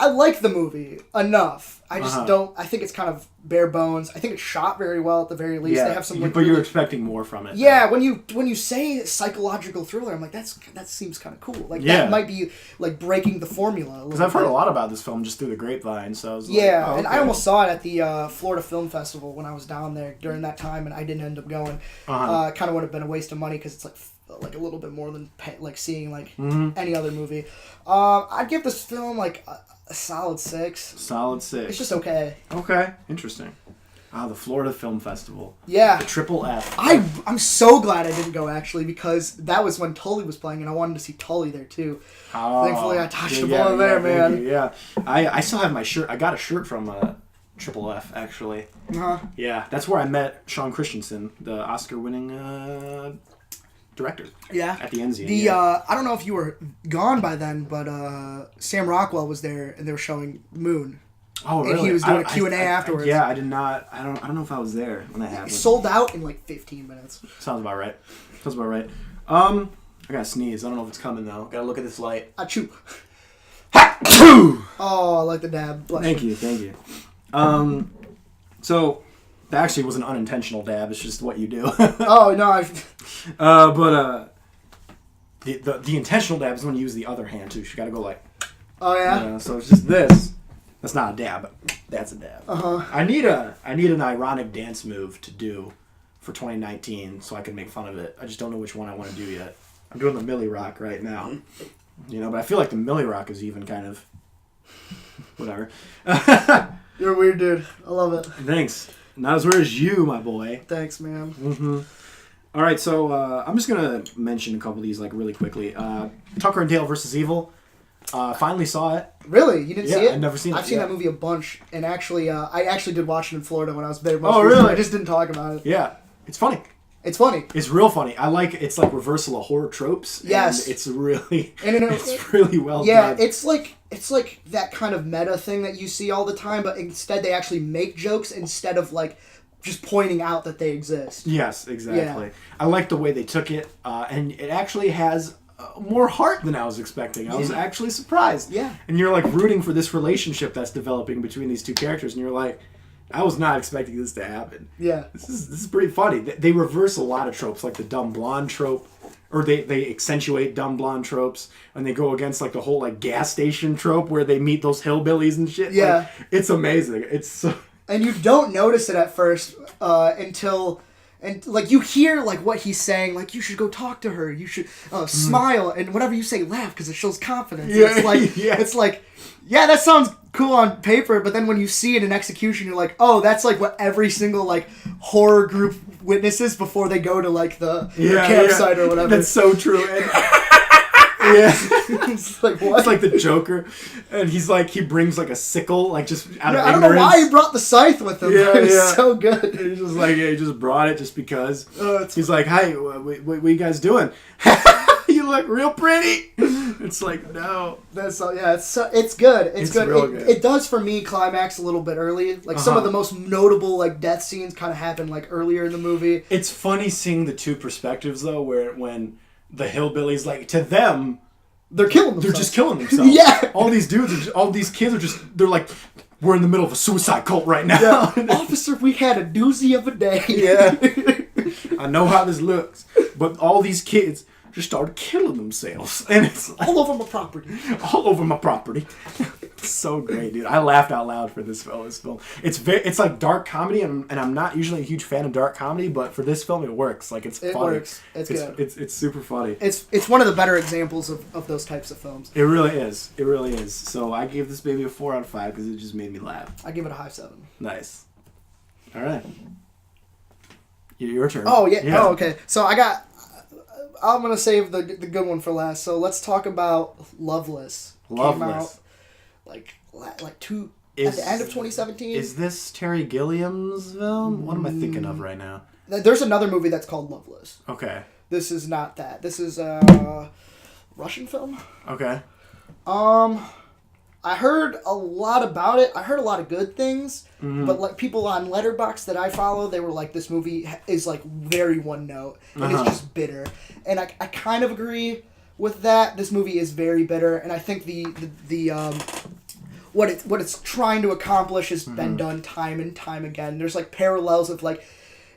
C: I like the movie enough. I just don't. I think it's kind of bare bones. I think it's shot very well at the very least.
B: Yeah,
C: they have some. Like,
B: but you're expecting more from it.
C: Yeah, when you say psychological thriller, I'm like that seems kind of cool. Like that might be like breaking the formula.
B: Because I've heard a lot about this film just through the grapevine. So I was
C: and I almost saw it at the Florida Film Festival when I was down there during that time, and I didn't end up going. Kind of would have been a waste of money because it's like a little bit more than like seeing like any other movie. I'd give this film like a solid 6.
B: Solid 6.
C: It's just okay.
B: Okay, interesting. The Florida Film Festival.
C: Yeah.
B: The Triple F.
C: I'm so glad I didn't go actually because that was when Tully was playing and I wanted to see Tully there too. Thankfully I dodged the bullet there, man.
B: Yeah. I still have my shirt. I got a shirt from Triple F actually. Yeah, that's where I met Sean Christensen, the Oscar-winning director.
C: Yeah.
B: At the Enzian.
C: I don't know if you were gone by then, but Sam Rockwell was there and they were showing Moon.
B: Oh, really?
C: And he was doing a Q&A afterwards.
B: Yeah, I did not. I don't know if I was there when that happened.
C: It sold out in like 15 minutes.
B: Sounds about right. I gotta sneeze. I don't know if it's coming though. Gotta look at this light.
C: Achoo. Oh, I like the dab.
B: Thank you. So that actually was an unintentional dab. It's just what you do.
C: Oh no.
B: But the intentional dab is when you use the other hand too. You gotta go like.
C: Oh yeah.
B: So it's just this. That's not a dab. That's a dab. I need an ironic dance move to do for 2019 so I can make fun of it. I just don't know which one I want to do yet. I'm doing the Millie Rock right now. But I feel like the Millie Rock is even kind of whatever.
C: You're a weird dude. I love it.
B: Thanks. Not as weird as you, my boy.
C: Thanks, man.
B: Mm-hmm. All right, so I'm just gonna mention a couple of these like really quickly. Tucker and Dale versus Evil. Finally saw it.
C: Really? You didn't see it?
B: I've never seen it.
C: I've seen that movie a bunch, and actually, I actually did watch it in Florida when I was there.
B: Oh, really?
C: I just didn't talk about it.
B: Yeah, it's funny.
C: It's funny.
B: It's real funny. It's like reversal of horror tropes.
C: Yes.
B: And it's really,
C: it's
B: really well
C: done.
B: Yeah,
C: it's like that kind of meta thing that you see all the time, but instead they actually make jokes instead of like just pointing out that they exist.
B: Yes, exactly.
C: Yeah.
B: I like the way they took it, and it actually has more heart than I was expecting. I was actually surprised.
C: Yeah.
B: And you're like rooting for this relationship that's developing between these two characters, and you're like, I was not expecting this to happen.
C: Yeah.
B: This is pretty funny. They reverse a lot of tropes, like the dumb blonde trope, or they accentuate dumb blonde tropes, and they go against like the whole like gas station trope where they meet those hillbillies and shit.
C: Yeah.
B: Like, it's amazing. It's so...
C: And you don't notice it at first until... And, like, you hear, like, what he's saying, like, you should go talk to her, you should smile, and whatever you say, laugh, because it shows confidence.
B: Yeah,
C: It's like, yeah, that sounds cool on paper, but then when you see it in execution, you're like, oh, that's, like, what every single, like, horror group witnesses before they go to, like, the campsite or whatever.
B: That's so true. And, yeah.
C: It's like, what?
B: It's like the Joker, and he's like, he brings, like, a sickle, like, just out of ignorance.
C: I don't know why he brought the scythe with him. It was so good.
B: And he's just like, he just brought it just because. He's like, hey, what you guys doing? You look real pretty. It's like, no.
C: That's it's good. It's good.
B: Real good.
C: It does for me climax a little bit early. Like some of the most notable like death scenes kind of happen like earlier in the movie.
B: It's funny seeing the two perspectives though, when the hillbillies, like, to them,
C: they're killing themselves.
B: They're just killing themselves.
C: Yeah.
B: All these dudes, all these kids are just, they're like, we're in the middle of a suicide cult right now.
C: Yeah. Officer, we had a doozy of a day.
B: Yeah. I know how this looks. But all these kids just started killing themselves. And it's like,
C: all over my property.
B: All over my property. It's so great, dude. I laughed out loud for this film. It's like dark comedy, and I'm not usually a huge fan of dark comedy, but for this film it works. Like, it's funny. It
C: works. It's good.
B: It's super funny.
C: It's one of the better examples of those types of films.
B: It really is. It really is. So I gave this baby a 4 out of 5 because it just made me laugh.
C: I give it a high 7.
B: Nice. All right. Your turn.
C: Oh, yeah. Oh, okay. So I'm going to save the good one for last. So let's talk about Loveless.
B: Loveless.
C: Came out at the end of 2017.
B: Is this Terry Gilliam's film? What am I thinking of right now?
C: There's another movie that's called Loveless.
B: Okay.
C: This is not that. This is Russian film.
B: Okay.
C: I heard a lot about it. I heard a lot of good things, but like people on Letterboxd that I follow, they were like, this movie is like very one note and it's just bitter. And I kind of agree with that. This movie is very bitter, and I think the what it's trying to accomplish has been done time and time again. There's like parallels of like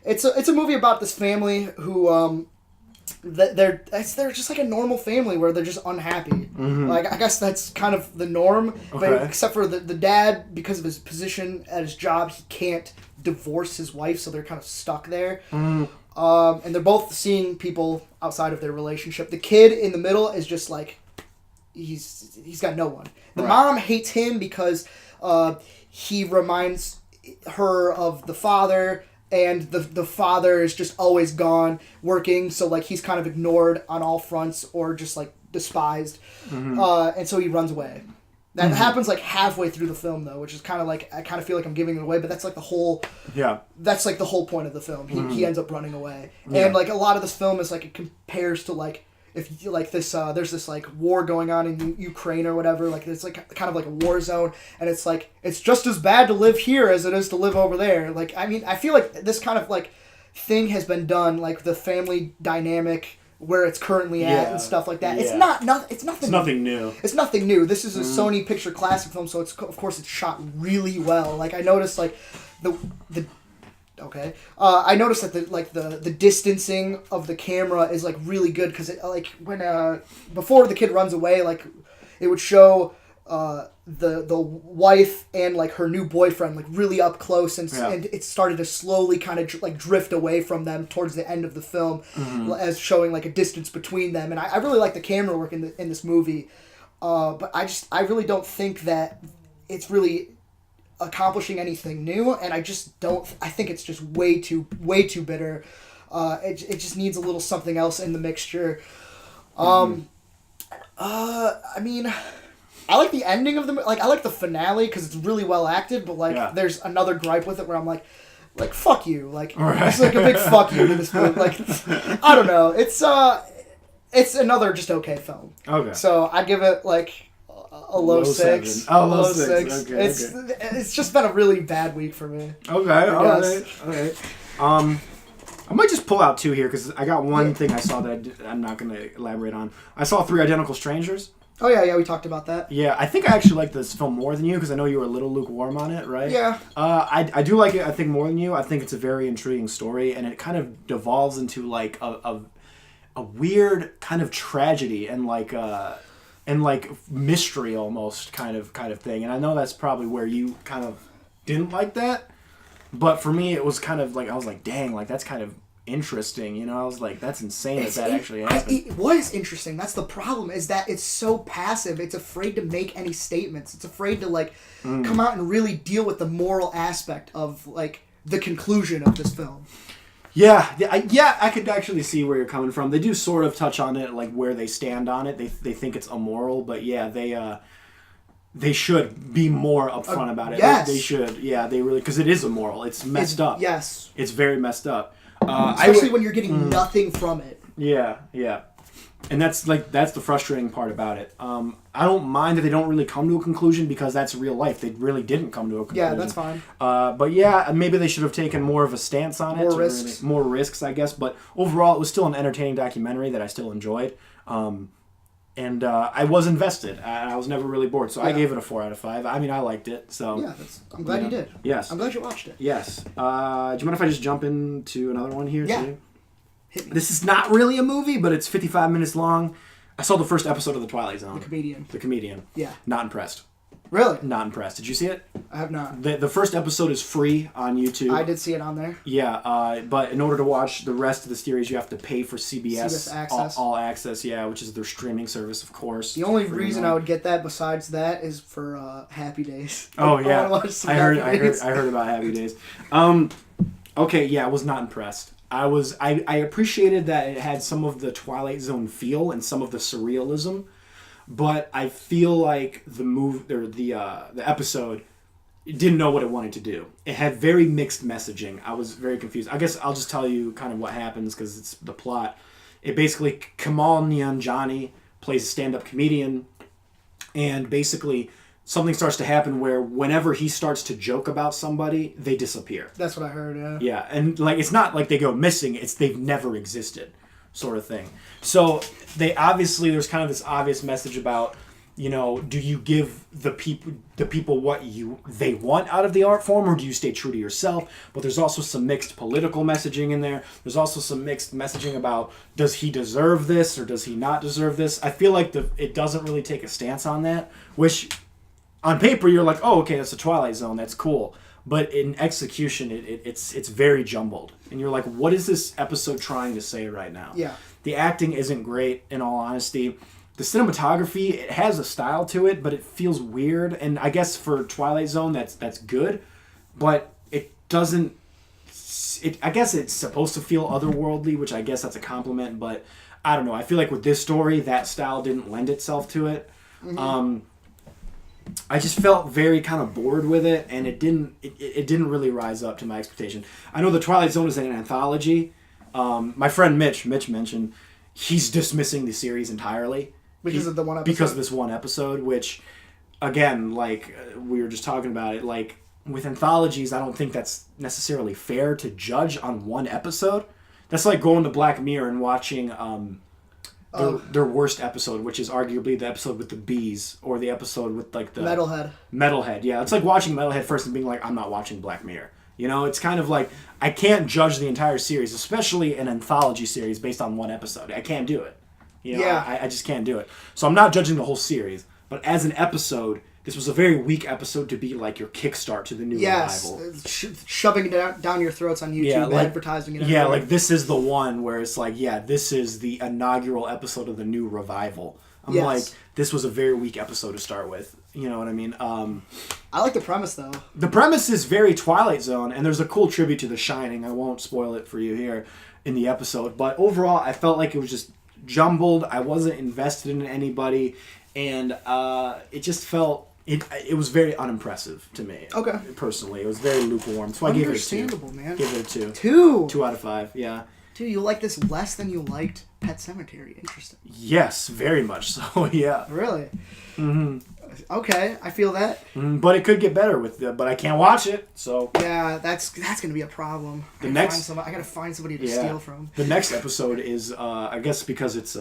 C: it's a movie about this family who they're just like a normal family where they're just unhappy. Like I guess that's kind of the norm, but except for the dad, because of his position at his job, he can't divorce his wife, so they're kind of stuck there. And they're both seeing people outside of their relationship. The kid in the middle is just like he's got no one. The mom hates him because he reminds her of the father. And the father is just always gone working, so like he's kind of ignored on all fronts or just like despised, and so he runs away. That happens like halfway through the film though, which is kind of like I kind of feel like I'm giving it away, but that's like the whole that's like the whole point of the film. He ends up running away, and like a lot of this film is like it compares to like if you like this there's this like war going on in Ukraine or whatever, like it's like kind of like a war zone, and it's like it's just as bad to live here as it is to live over there. Like I mean I feel like this kind of like thing has been done, like the family dynamic where it's currently at and stuff like that. It's nothing new. It's nothing new. This is a Sony Picture Classic film, so it's of course it's shot really well. Like I noticed like I noticed that the distancing of the camera is like really good, because it like when before the kid runs away, like it would show the wife and like her new boyfriend like really up close, and it started to slowly kind of like drift away from them towards the end of the film, as showing like a distance between them. And I really like the camera work in this movie, but I really don't think that it's really accomplishing anything new, and I think it's just way too bitter. It just needs a little something else in the mixture. I mean, I like the ending of I like the finale because it's really well acted, but like there's another gripe with it where I'm like fuck you, like it's like a big fuck you in this movie. Like I don't know, it's another just okay film. Okay, so I give it like a low 6.
B: Oh, low 6. Okay,
C: it's just been a really bad week for me.
B: Okay, all right. I might just pull out 2 here because I got one thing I saw that I'm not going to elaborate on. I saw 3 Identical Strangers.
C: Oh yeah, we talked about that.
B: Yeah, I think I actually like this film more than you because I know you were a little lukewarm on it, right?
C: Yeah.
B: I do like it, I think, more than you. I think it's a very intriguing story, and it kind of devolves into like a weird kind of tragedy and like mystery almost kind of thing. And I know that's probably where you kind of didn't like that, but for me it was kind of like I was like, dang, like that's kind of interesting, you know. I was like, that's insane that actually happened.
C: It was interesting. That's the problem, is that it's so passive. It's afraid to make any statements. It's afraid to like come out and really deal with the moral aspect of like the conclusion of this film.
B: Yeah, I could actually see where you're coming from. They do sort of touch on it, like where they stand on it. They think it's immoral, but yeah, they should be more upfront about it.
C: Yes.
B: They should. Yeah, they really, because it is immoral. It's messed up.
C: Yes.
B: It's very messed up.
C: Especially when you're getting nothing from it.
B: Yeah. And that's the frustrating part about it. I don't mind that they don't really come to a conclusion because that's real life. They really didn't come to a conclusion.
C: Yeah, that's fine.
B: But yeah, maybe they should have taken more of a stance on it. More risks, I guess. But overall, it was still an entertaining documentary that I still enjoyed. And I was invested. I was never really bored. So I gave it a 4 out of 5. I mean, I liked it. So
C: yeah, I'm glad you did.
B: Yes.
C: I'm glad you watched it.
B: Yes. Do you mind if I just jump into another one here?
C: Yeah.
B: Too? This is not really a movie, but it's 55 minutes long. I saw the first episode of The Twilight Zone.
C: The Comedian.
B: Yeah. Not impressed.
C: Really?
B: Not impressed. Did you see it?
C: I have not.
B: The first episode is free on YouTube.
C: I did see it on there.
B: Yeah, but in order to watch the rest of the series, you have to pay for CBS
C: Access.
B: All Access, yeah, which is their streaming service, of course.
C: The only reason I would get that besides that is for Happy Days.
B: Oh yeah,
C: I
B: heard about Happy Days. Okay, yeah, I was not impressed. I appreciated that it had some of the Twilight Zone feel and some of the surrealism, but I feel like the episode didn't know what it wanted to do. It had very mixed messaging. I was very confused. I guess I'll just tell you kind of what happens because it's the plot. It basically, Kamal Nanjiani plays a stand-up comedian, and basically something starts to happen where whenever he starts to joke about somebody, they disappear.
C: That's what I heard, yeah.
B: Yeah, and like it's not like they go missing, it's they've never existed sort of thing. So there's kind of this obvious message about, you know, do you give the people what they want out of the art form, or do you stay true to yourself? But there's also some mixed political messaging in there. There's also some mixed messaging about, does he deserve this or does he not deserve this? I feel like it doesn't really take a stance on that, which on paper you're like, oh, okay, that's the Twilight Zone, that's cool. But in execution, it's very jumbled. And you're like, what is this episode trying to say right now?
C: Yeah.
B: The acting isn't great, in all honesty. The cinematography, it has a style to it, but it feels weird. And I guess for Twilight Zone, that's good. But it doesn't... I guess it's supposed to feel otherworldly, which I guess that's a compliment. But I don't know. I feel like with this story, that style didn't lend itself to it. Mm-hmm. I just felt very kind of bored with it, and it didn't really rise up to my expectation. I know the Twilight Zone is an anthology. My friend Mitch mentioned he's dismissing the series entirely
C: because of the one episode.
B: Because of this one episode, which, again, like we were just talking about it, like with anthologies, I don't think that's necessarily fair to judge on one episode. That's like going to Black Mirror and watching their worst episode, which is arguably the episode with the bees, or the episode with like the Metalhead. Yeah, it's like watching Metalhead first and being like, I'm not watching Black Mirror. You know, it's kind of like, I can't judge the entire series, especially an anthology series based on one episode. I can't do it. You know, I just can't do it. So I'm not judging the whole series, but as an episode, this was a very weak episode to be like your kickstart to the new revival.
C: Shoving it down your throats on YouTube, advertising it.
B: Yeah, like this is the one where it's like, yeah, this is the inaugural episode of the new revival. I'm like, this was a very weak episode to start with. You know what I mean?
C: I like the premise, though.
B: The premise is very Twilight Zone, and there's a cool tribute to The Shining. I won't spoil it for you here in the episode, but overall, I felt like it was just jumbled. I wasn't invested in anybody, and it just felt... It was very unimpressive to me.
C: Okay.
B: Personally, it was very lukewarm. So I gave it a 2.
C: Understandable, man.
B: Give it a 2.
C: 2?
B: 2 out of 5. Yeah.
C: Dude, you like this less than you liked Pet Sematary. Interesting.
B: Yes, very much so. Yeah.
C: Really? Mm-hmm. Okay, I feel that.
B: But it could get better but I can't watch it. So
C: yeah, that's gonna be a problem. I gotta find somebody to steal from.
B: The next episode is I guess because it's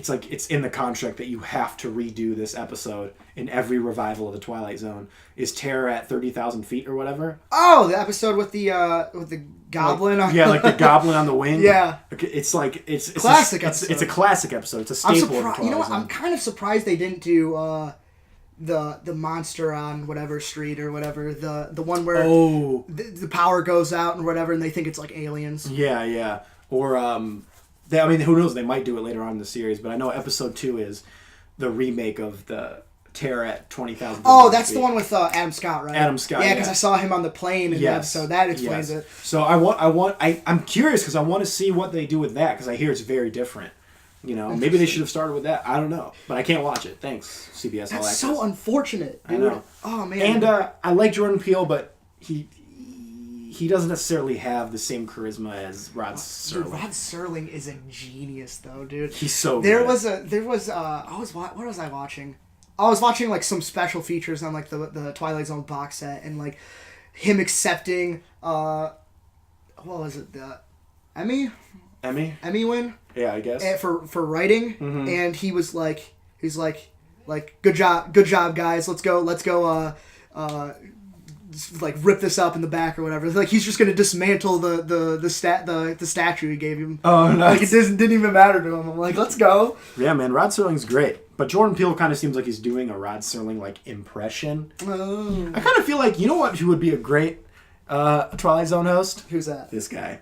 B: like it's in the contract that you have to redo this episode in every revival of the Twilight Zone, is Terror at 30,000 feet or whatever.
C: Oh, the episode with the goblin.
B: Like the goblin on the wing.
C: Yeah,
B: it's like it's
C: classic episode.
B: It's a classic episode. It's a staple of the Twilight Zone.
C: You know what? I'm kind of surprised they didn't do the monster on whatever street or whatever, the one where the power goes out and whatever, and they think it's like aliens.
B: Yeah. Or I mean, who knows? They might do it later on in the series, but I know episode 2 is the remake of the Terror at 20,000.
C: Oh, that's the one with Adam Scott, right?
B: Adam Scott.
C: Yeah, because I saw him on the plane in the episode. That explains it. So
B: I'm curious because I want to see what they do with that, because I hear it's very different. You know, maybe they should have started with that. I don't know, but I can't watch it. Thanks, CBS All Access.
C: That's so unfortunate, dude.
B: I know.
C: Oh man.
B: And I like Jordan Peele, but he doesn't necessarily have the same charisma as Rod Serling.
C: Dude, Rod Serling is a genius, though, dude.
B: He's so
C: good. What was I watching? I was watching like some special features on like the Twilight Zone box set, and like him accepting what was it, the Emmy win?
B: Yeah, I guess.
C: For writing, and he's like good job guys, let's go like rip this up in the back or whatever. Like he's just gonna dismantle the statue he gave him.
B: Oh no!
C: Like it didn't even matter to him. I'm like, let's go.
B: Yeah, man, Rod Serling's great, but Jordan Peele kind of seems like he's doing a Rod Serling like impression.
C: Oh.
B: I kind of feel like, you know what? Who would be a great Twilight Zone host?
C: Who's that?
B: This guy.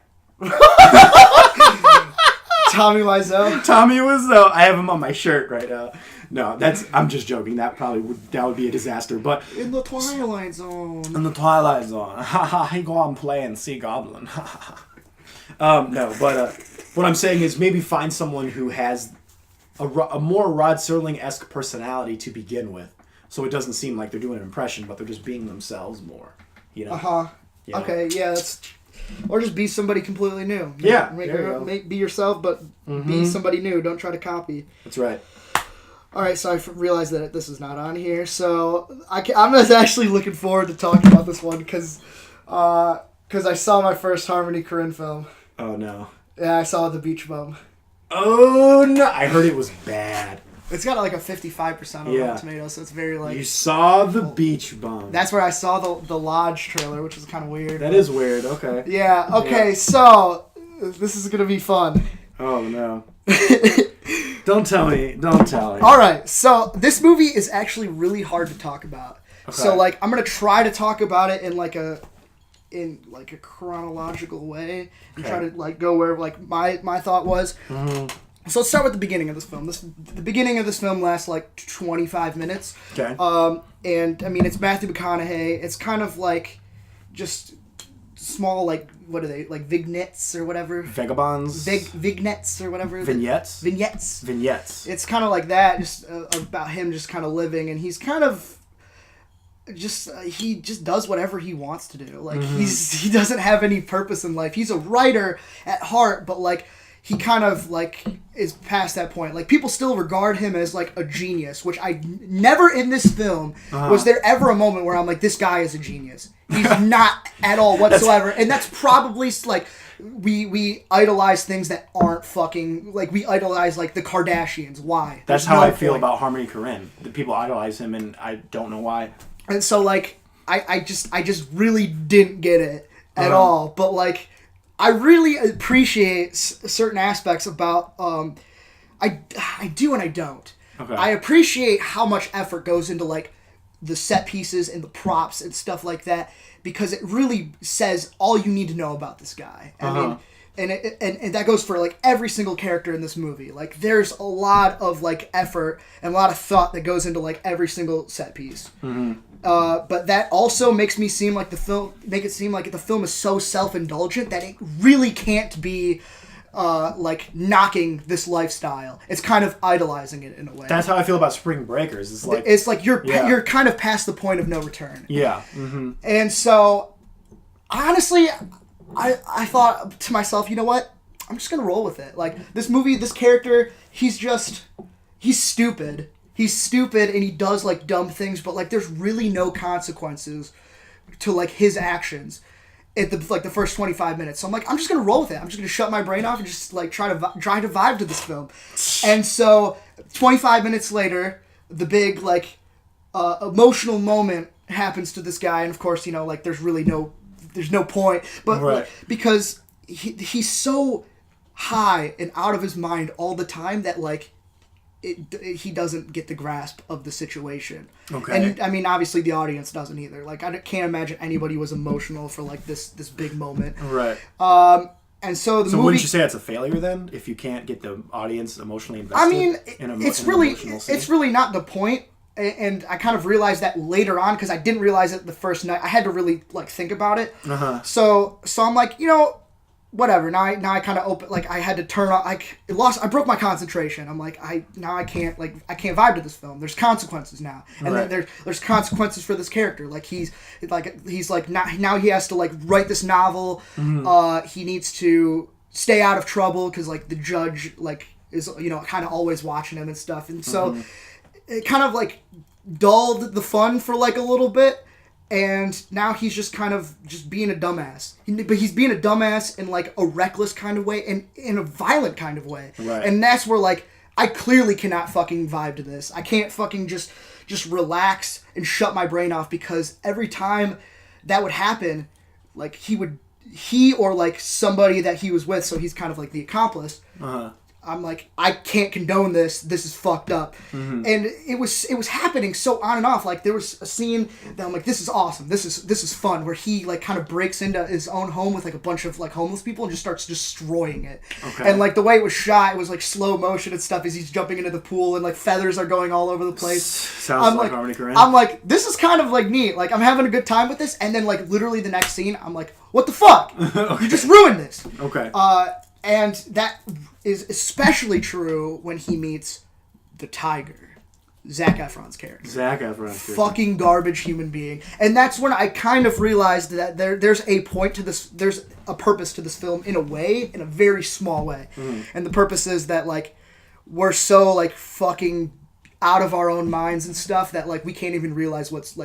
C: Tommy Wiseau.
B: Tommy Wiseau. I have him on my shirt right now. No, I'm just joking. That would be a disaster. But
C: in the Twilight Zone.
B: He go and play and see Goblin. No, but what I'm saying is maybe find someone who has a more Rod Serling-esque personality to begin with, so it doesn't seem like they're doing an impression, but they're just being themselves more. You know.
C: You know? Okay. Yeah. Or just be somebody completely new.
B: Be yourself,
C: but be somebody new. Don't try to copy.
B: That's right.
C: All right, so I realized that this is not on here, so I'm actually looking forward to talking about this one because I saw my first Harmony Korine film.
B: Oh no.
C: Yeah, I saw The Beach Bum.
B: Oh no! I heard it was bad.
C: It's got like a 55% on Rotten Tomatoes, so it's very like...
B: You saw The Beach Bum.
C: That's where I saw the Lodge trailer, which is kind of weird.
B: That is weird, okay.
C: Yeah, okay, so this is going to be fun.
B: Oh no. Don't tell me.
C: Alright, so this movie is actually really hard to talk about. Okay. So like, I'm going to try to talk about it in like a chronological way and try to like go where like my thought was. Mm-hmm. So let's start with the beginning of this film. The beginning of this film lasts like 25 minutes.
B: Okay.
C: And I mean, it's Matthew McConaughey. It's kind of like just small, like, what are they, like vignettes or whatever?
B: Vagabonds?
C: Vignettes or whatever.
B: Vignettes?
C: Vignettes. It's kind of like that, just about him just kind of living, and he's kind of he just does whatever he wants to do. Like, he doesn't have any purpose in life. He's a writer at heart, but like, he kind of like is past that point. Like, people still regard him as like a genius, which I never in this film was there ever a moment where I'm like, this guy is a genius. He's not at all whatsoever. And that's probably like, we idolize things that aren't fucking, like, we idolize like the Kardashians. Why?
B: That's how I feel about Harmony Korine. The people idolize him, and I don't know why.
C: And so like, I just really didn't get it at all. But like, I really appreciate certain aspects about, I do and I don't. Okay. I appreciate how much effort goes into like the set pieces and the props and stuff like that, because it really says all you need to know about this guy. I mean, and that goes for like every single character in this movie. Like, there's a lot of like effort and a lot of thought that goes into like every single set piece. But that also makes it seem like the film is so self-indulgent that it really can't be like knocking this lifestyle. It's kind of idolizing it in a way.
B: That's how I feel about Spring Breakers.
C: It's like you're kind of past the point of no return.
B: Yeah.
C: And so, honestly, I thought to myself, you know what? I'm just gonna roll with it. Like, this movie, this character, he's stupid. He's stupid and he does like dumb things, but like there's really no consequences to like his actions at the first 25 minutes. So I'm like, I'm just gonna roll with it. I'm just gonna shut my brain off and just like try to vibe to this film. And so 25 minutes later, the big like emotional moment happens to this guy, and of course, you know, like there's no point, but like, because he's so high and out of his mind all the time that like he doesn't get the grasp of the situation. Okay. And I mean, obviously the audience doesn't either. Like, I can't imagine anybody was emotional for like this big moment.
B: Right.
C: And so the movie...
B: wouldn't you say that's a failure then, if you can't get the audience emotionally invested?
C: I mean, it's really not the point. And I kind of realized that later on, because I didn't realize it the first night. I had to really like think about it. So I'm like, you know, whatever. Now I kind of open, like, I had to turn off. I broke my concentration. I'm like, I can't vibe to this film. There's consequences now, and then there's consequences for this character. Like, he's now he has to like write this novel. He needs to stay out of trouble because like the judge like is, you know, kind of always watching him and stuff. And so it kind of like dulled the fun for like a little bit. And now he's just kind of just being a dumbass. But he's being a dumbass in like a reckless kind of way and in a violent kind of way. Right. And that's where like, I clearly cannot fucking vibe to this. I can't fucking just relax and shut my brain off, because every time that would happen, like he or like somebody that he was with, so he's kind of like the accomplice. I'm like, I can't condone this. This is fucked up. And it was happening so on and off. Like, there was a scene that I'm like, this is awesome. This is fun, where he like kind of breaks into his own home with like a bunch of like homeless people and just starts destroying it. Okay. And like the way it was shot, it was like slow motion and stuff as he's jumping into the pool, and like feathers are going all over the place.
B: Sounds like Harmony Korine.
C: I'm like, this is kind of like neat. Like, I'm having a good time with this. And then like literally the next scene, I'm like, what the fuck? Okay. You just ruined this.
B: Okay.
C: And that is especially true when he meets the tiger, Zac Efron's character. Fucking garbage human being. And that's when I kind of realized that there's a point to this, there's a purpose to this film in a very small way. And the purpose is that like, we're so like fucking out of our own minds and stuff that like we can't even realize what's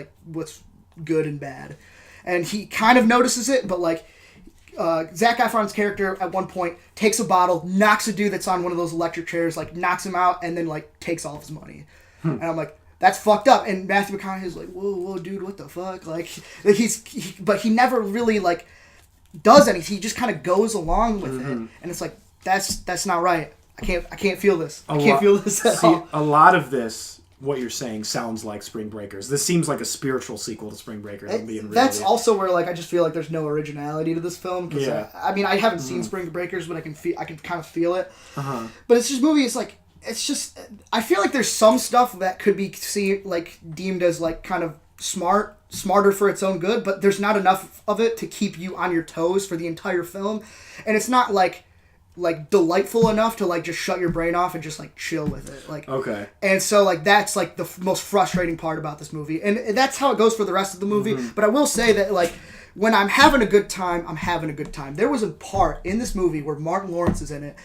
C: good and bad. And he kind of notices it, but like Zac Efron's character at one point takes a bottle, knocks a dude that's on one of those electric chairs, like knocks him out, and then like takes all of his money. And I'm like, that's fucked up. And Matthew McConaughey's like, whoa, dude, what the fuck? Like but he never really like does anything. He just kind of goes along with it, and it's like that's not right. I can't feel this. I can't feel this at all.
B: A lot of this, what you're saying, sounds like Spring Breakers. This seems like a spiritual sequel to Spring Breakers.
C: That's also where like I just feel like there's no originality to this film. Cause I mean, I haven't seen Spring Breakers, but I can kind of feel it. But it's just movie. It's just I feel like there's some stuff that could be deemed as like kind of smarter for its own good, but there's not enough of it to keep you on your toes for the entire film, and it's not like delightful enough to like just shut your brain off and just like chill with it. Like
B: okay.
C: And so like that's like the most frustrating part about this movie, and that's how it goes for the rest of the movie. But I will say that like when I'm having a good time, I'm having a good time. There was a part in this movie where Martin Lawrence is in it,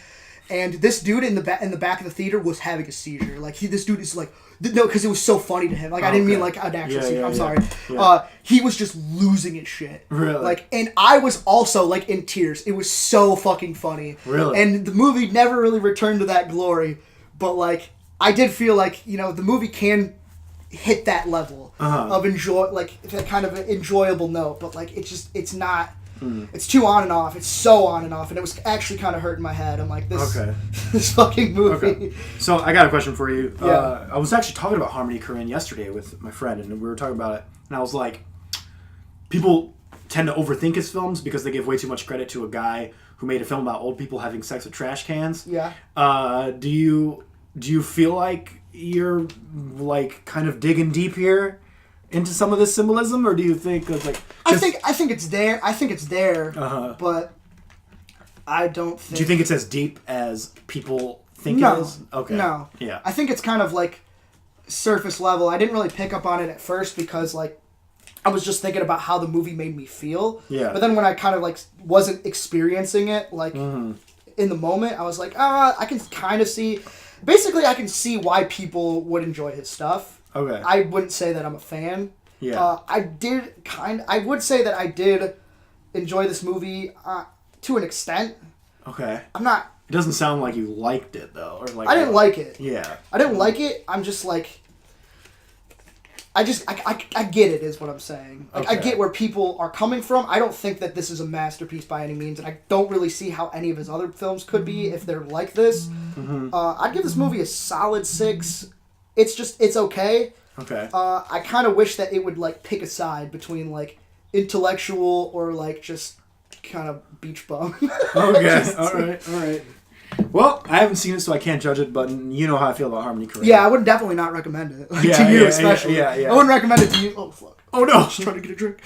C: and this dude in the back of the theater was having a seizure. Like this dude is like no, because it was so funny to him. Like I didn't mean like an actual seizure. I'm sorry. Yeah. He was just losing his shit.
B: Really?
C: Like, and I was also like in tears. It was so fucking funny.
B: Really?
C: And the movie never really returned to that glory, but like I did feel like the movie can hit that level of that kind of enjoyable note, but like it's not. It's too on and off. It's so on and off, and it was actually kind of hurting my head. I'm like, this fucking movie.
B: Okay. So I got a question for you.
C: Yeah.
B: I was actually talking about Harmony Korine yesterday with my friend, and we were talking about it, and I was like, people tend to overthink his films because they give way too much credit to a guy who made a film about old people having sex with trash cans.
C: Yeah.
B: Do you feel like you're like kind of digging deep here into some of this symbolism, or do you think like?
C: I think it's there. I think it's there, but I don't think.
B: Do you think it's as deep as people think it is? Okay.
C: No.
B: Yeah.
C: I think it's kind of like surface level. I didn't really pick up on it at first because like I was just thinking about how the movie made me feel.
B: Yeah.
C: But then when I kind of like wasn't experiencing it like in the moment, I was like, I can kind of see. Basically, I can see why people would enjoy his stuff.
B: Okay.
C: I wouldn't say that I'm a fan.
B: Yeah.
C: I would say that I did enjoy this movie to an extent.
B: Okay.
C: I'm not.
B: It doesn't sound like you liked it though, or like.
C: I didn't like it.
B: Yeah.
C: I didn't like it. I'm just like. I get it, is what I'm saying. Like,
B: okay.
C: I get where people are coming from. I don't think that this is a masterpiece by any means, and I don't really see how any of his other films could be if they're like this. I'd give this movie a solid 6. It's okay.
B: Okay.
C: I kind of wish that it would like pick a side between like intellectual or like just kind of beach bum.
B: Okay. All right. Well, I haven't seen it, so I can't judge it. But you know how I feel about Harmony Korine.
C: Yeah, I would definitely not recommend it. Like, to you especially.
B: Yeah.
C: I wouldn't recommend it to you. Oh fuck.
B: Oh no.
C: Just trying to get a drink.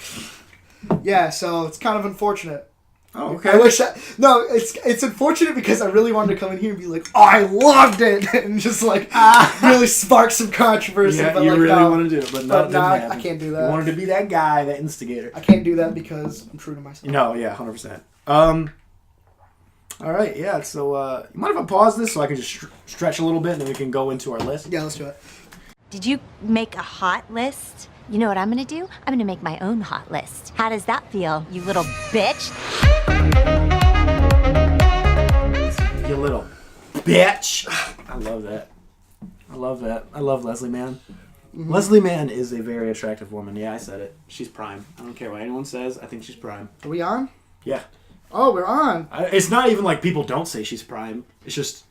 C: Yeah, so it's kind of unfortunate.
B: Oh, okay.
C: I wish it's unfortunate because I really wanted to come in here and be like, oh, I loved it, and just like really spark some controversy.
B: Yeah,
C: but
B: you
C: like,
B: really
C: no.
B: wanted to do it, but no,
C: I can't do that.
B: You wanted to be that guy, that instigator.
C: I can't do that because I'm true to myself.
B: No, yeah, 100%. All right, yeah. So, you mind if I pause this so I can just stretch a little bit, and then we can go into our list?
C: Yeah, let's do it.
I: Did you make a hot list? You know what I'm gonna do? I'm gonna make my own hot list. How does that feel, you little bitch?
B: You little bitch. I love that. I love Leslie Mann. Mm-hmm. Leslie Mann is a very attractive woman. Yeah, I said it. She's prime. I don't care what anyone says. I think she's prime.
C: Are we on?
B: Yeah.
C: Oh, we're on.
B: It's not even like people don't say she's prime. It's just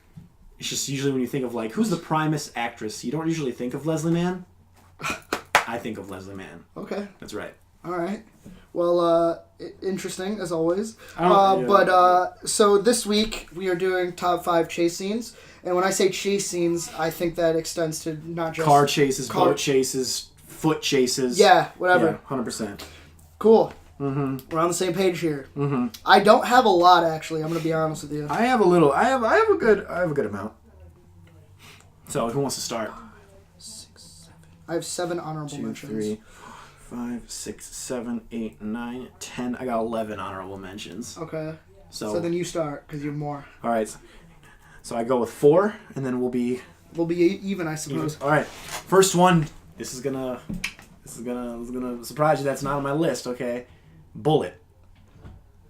B: usually when you think of like, who's the primest actress, you don't usually think of Leslie Mann. I think of Leslie Mann. Okay. That's right.
C: All right. Well, interesting as always. So this week we are doing top 5 chase scenes, and when I say chase scenes, I think that extends to not just
B: car chases, boat chases, foot chases.
C: Yeah, whatever.
B: Yeah, 100%.
C: Cool.
B: Mm-hmm.
C: We're on the same page here.
B: Mm-hmm.
C: I don't have a lot actually. I'm gonna be honest with you.
B: I have a little. I have a good amount. So who wants to start?
C: 6, 7. I have 7 honorable mentions.
B: 2, 3, 5, 6, 7, 8, 9, 10. I got 11 honorable mentions.
C: Okay.
B: So
C: then you start because you have more.
B: All right. So I go with 4, and then we'll
C: we'll be even, I suppose.
B: All right, first one. This is gonna surprise you. That's not on my list. Okay, Bullet.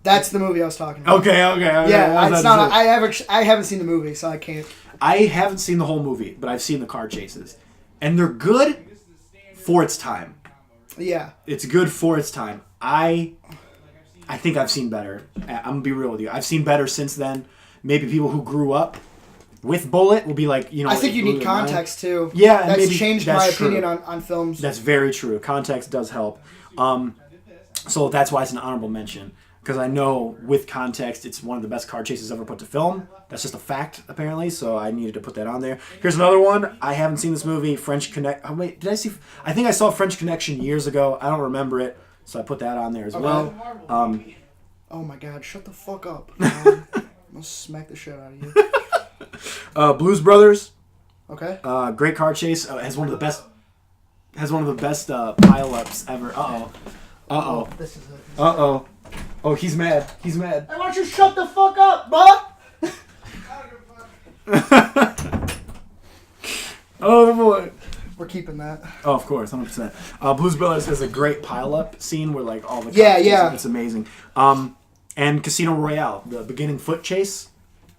C: That's the movie I was talking about.
B: Okay.
C: Yeah, it's not. I haven't seen the movie, so I can't.
B: I haven't seen the whole movie, but I've seen the car chases, and they're good for its time.
C: Yeah,
B: it's good for its time. I think I've seen better. I'm gonna be real with you. I've seen better since then. Maybe people who grew up with Bullet will be like, you know.
C: I think you need context too.
B: Yeah,
C: that's
B: maybe
C: changed my opinion on films.
B: That's very true. Context does help. So that's why it's an honorable mention. Because I know with context, it's one of the best car chases ever put to film. That's just a fact, apparently. So I needed to put that on there. Here's another one. I haven't seen this movie, French Connect. Oh wait, did I see? I think I saw French Connection years ago. I don't remember it, so I put that on there as well.
C: Oh my God! Shut the fuck up! I'm gonna smack the shit out of you.
B: Blues Brothers.
C: Okay.
B: Great car chase. Has one of the best. Pile-ups ever. Uh-oh.
C: This is it.
B: Uh-oh. Oh, he's mad.
C: I want you to shut the fuck up, bro.
B: Oh boy.
C: We're keeping that.
B: Oh, of course, 100%. Blues Brothers has a great pile-up scene where like all the
C: yeah.
B: It's amazing. And Casino Royale, the beginning foot chase,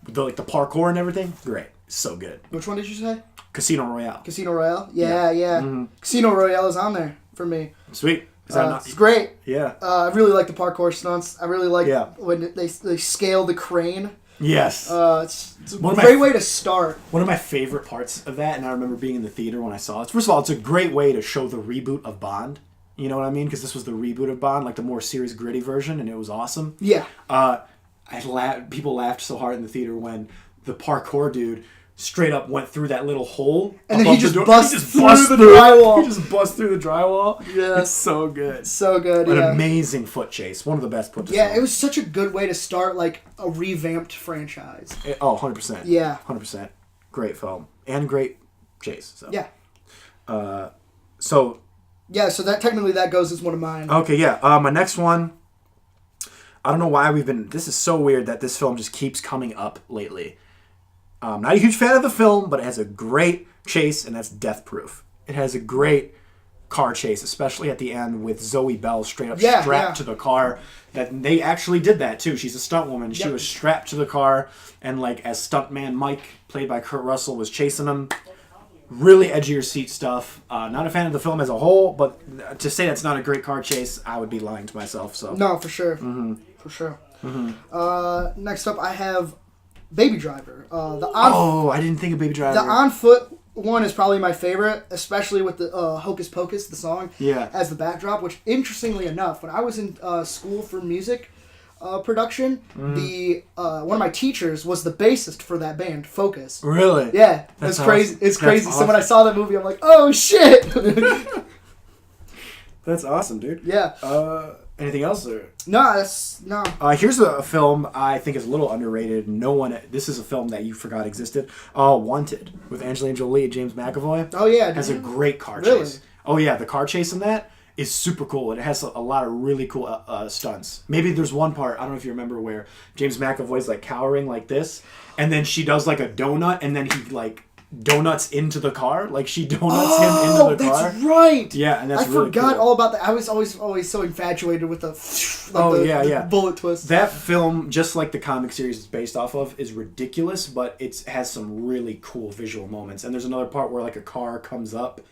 B: the parkour and everything, great, so good.
C: Which one did you say?
B: Casino Royale.
C: Casino Royale. Yeah.
B: Mm-hmm.
C: Casino Royale is on there for me.
B: Sweet. Is that not?
C: It's great.
B: Yeah.
C: I really like the parkour stunts. I really like when they scale the crane.
B: Yes.
C: It's a great way to start.
B: One of my favorite parts of that, and I remember being in the theater when I saw it. First of all, it's a great way to show the reboot of Bond. You know what I mean? Because this was the reboot of Bond, like the more serious, gritty version, and it was awesome.
C: Yeah.
B: People laughed so hard in the theater when the parkour dude straight up went through that little hole.
C: And then he just busts through the
B: drywall. He just busts through the drywall.
C: Yeah.
B: It's so good.
C: So good,
B: An amazing foot chase. One of the best foot chases.
C: Yeah, it was such a good way to start, like, a revamped franchise.
B: 100%.
C: Yeah.
B: 100%. Great film. And great chase. So.
C: Yeah.
B: So
C: that technically that goes as one of mine.
B: Okay, yeah. My next one, I don't know why this is so weird that this film just keeps coming up lately. Not a huge fan of the film, but it has a great chase, and that's Death Proof. It has a great car chase, especially at the end with Zoe Bell straight up strapped to the car. That they actually did that too. She's a stunt woman. She was strapped to the car, and like as stuntman Mike, played by Kurt Russell, was chasing them. Really edge of your seat stuff. Not a fan of the film as a whole, but to say that's not a great car chase, I would be lying to myself. So
C: no, for sure, for sure. Next up, I have Baby Driver.
B: I didn't think of Baby Driver.
C: The on foot one is probably my favorite, especially with the Hocus Pocus, the song, as the backdrop. Which, interestingly enough, when I was in school for music production, the one of my teachers was the bassist for that band, Focus.
B: Really?
C: Yeah,
B: that's
C: crazy.
B: Awesome.
C: It's crazy.
B: Awesome.
C: So when I saw that movie, I'm like, oh shit.
B: That's awesome, dude.
C: Yeah.
B: Anything else? Or?
C: No.
B: Here's a film I think is a little underrated. This is a film that you forgot existed. Wanted, with Angelina Jolie and James McAvoy.
C: Oh yeah,
B: has a great car chase. Oh yeah, the car chase in that is super cool. It has a lot of really cool stunts. Maybe there's one part, I don't know if you remember, where James McAvoy's like cowering like this, and then she does like a donut, and then he like donuts into the car, like she donuts him into the car.
C: That's right.
B: Yeah, and that's really
C: forgot
B: cool.
C: all about that. I was always so infatuated with the bullet twist.
B: That film, just like the comic series it's based off of, is ridiculous, but it has some really cool visual moments. And there's another part where like a car comes up,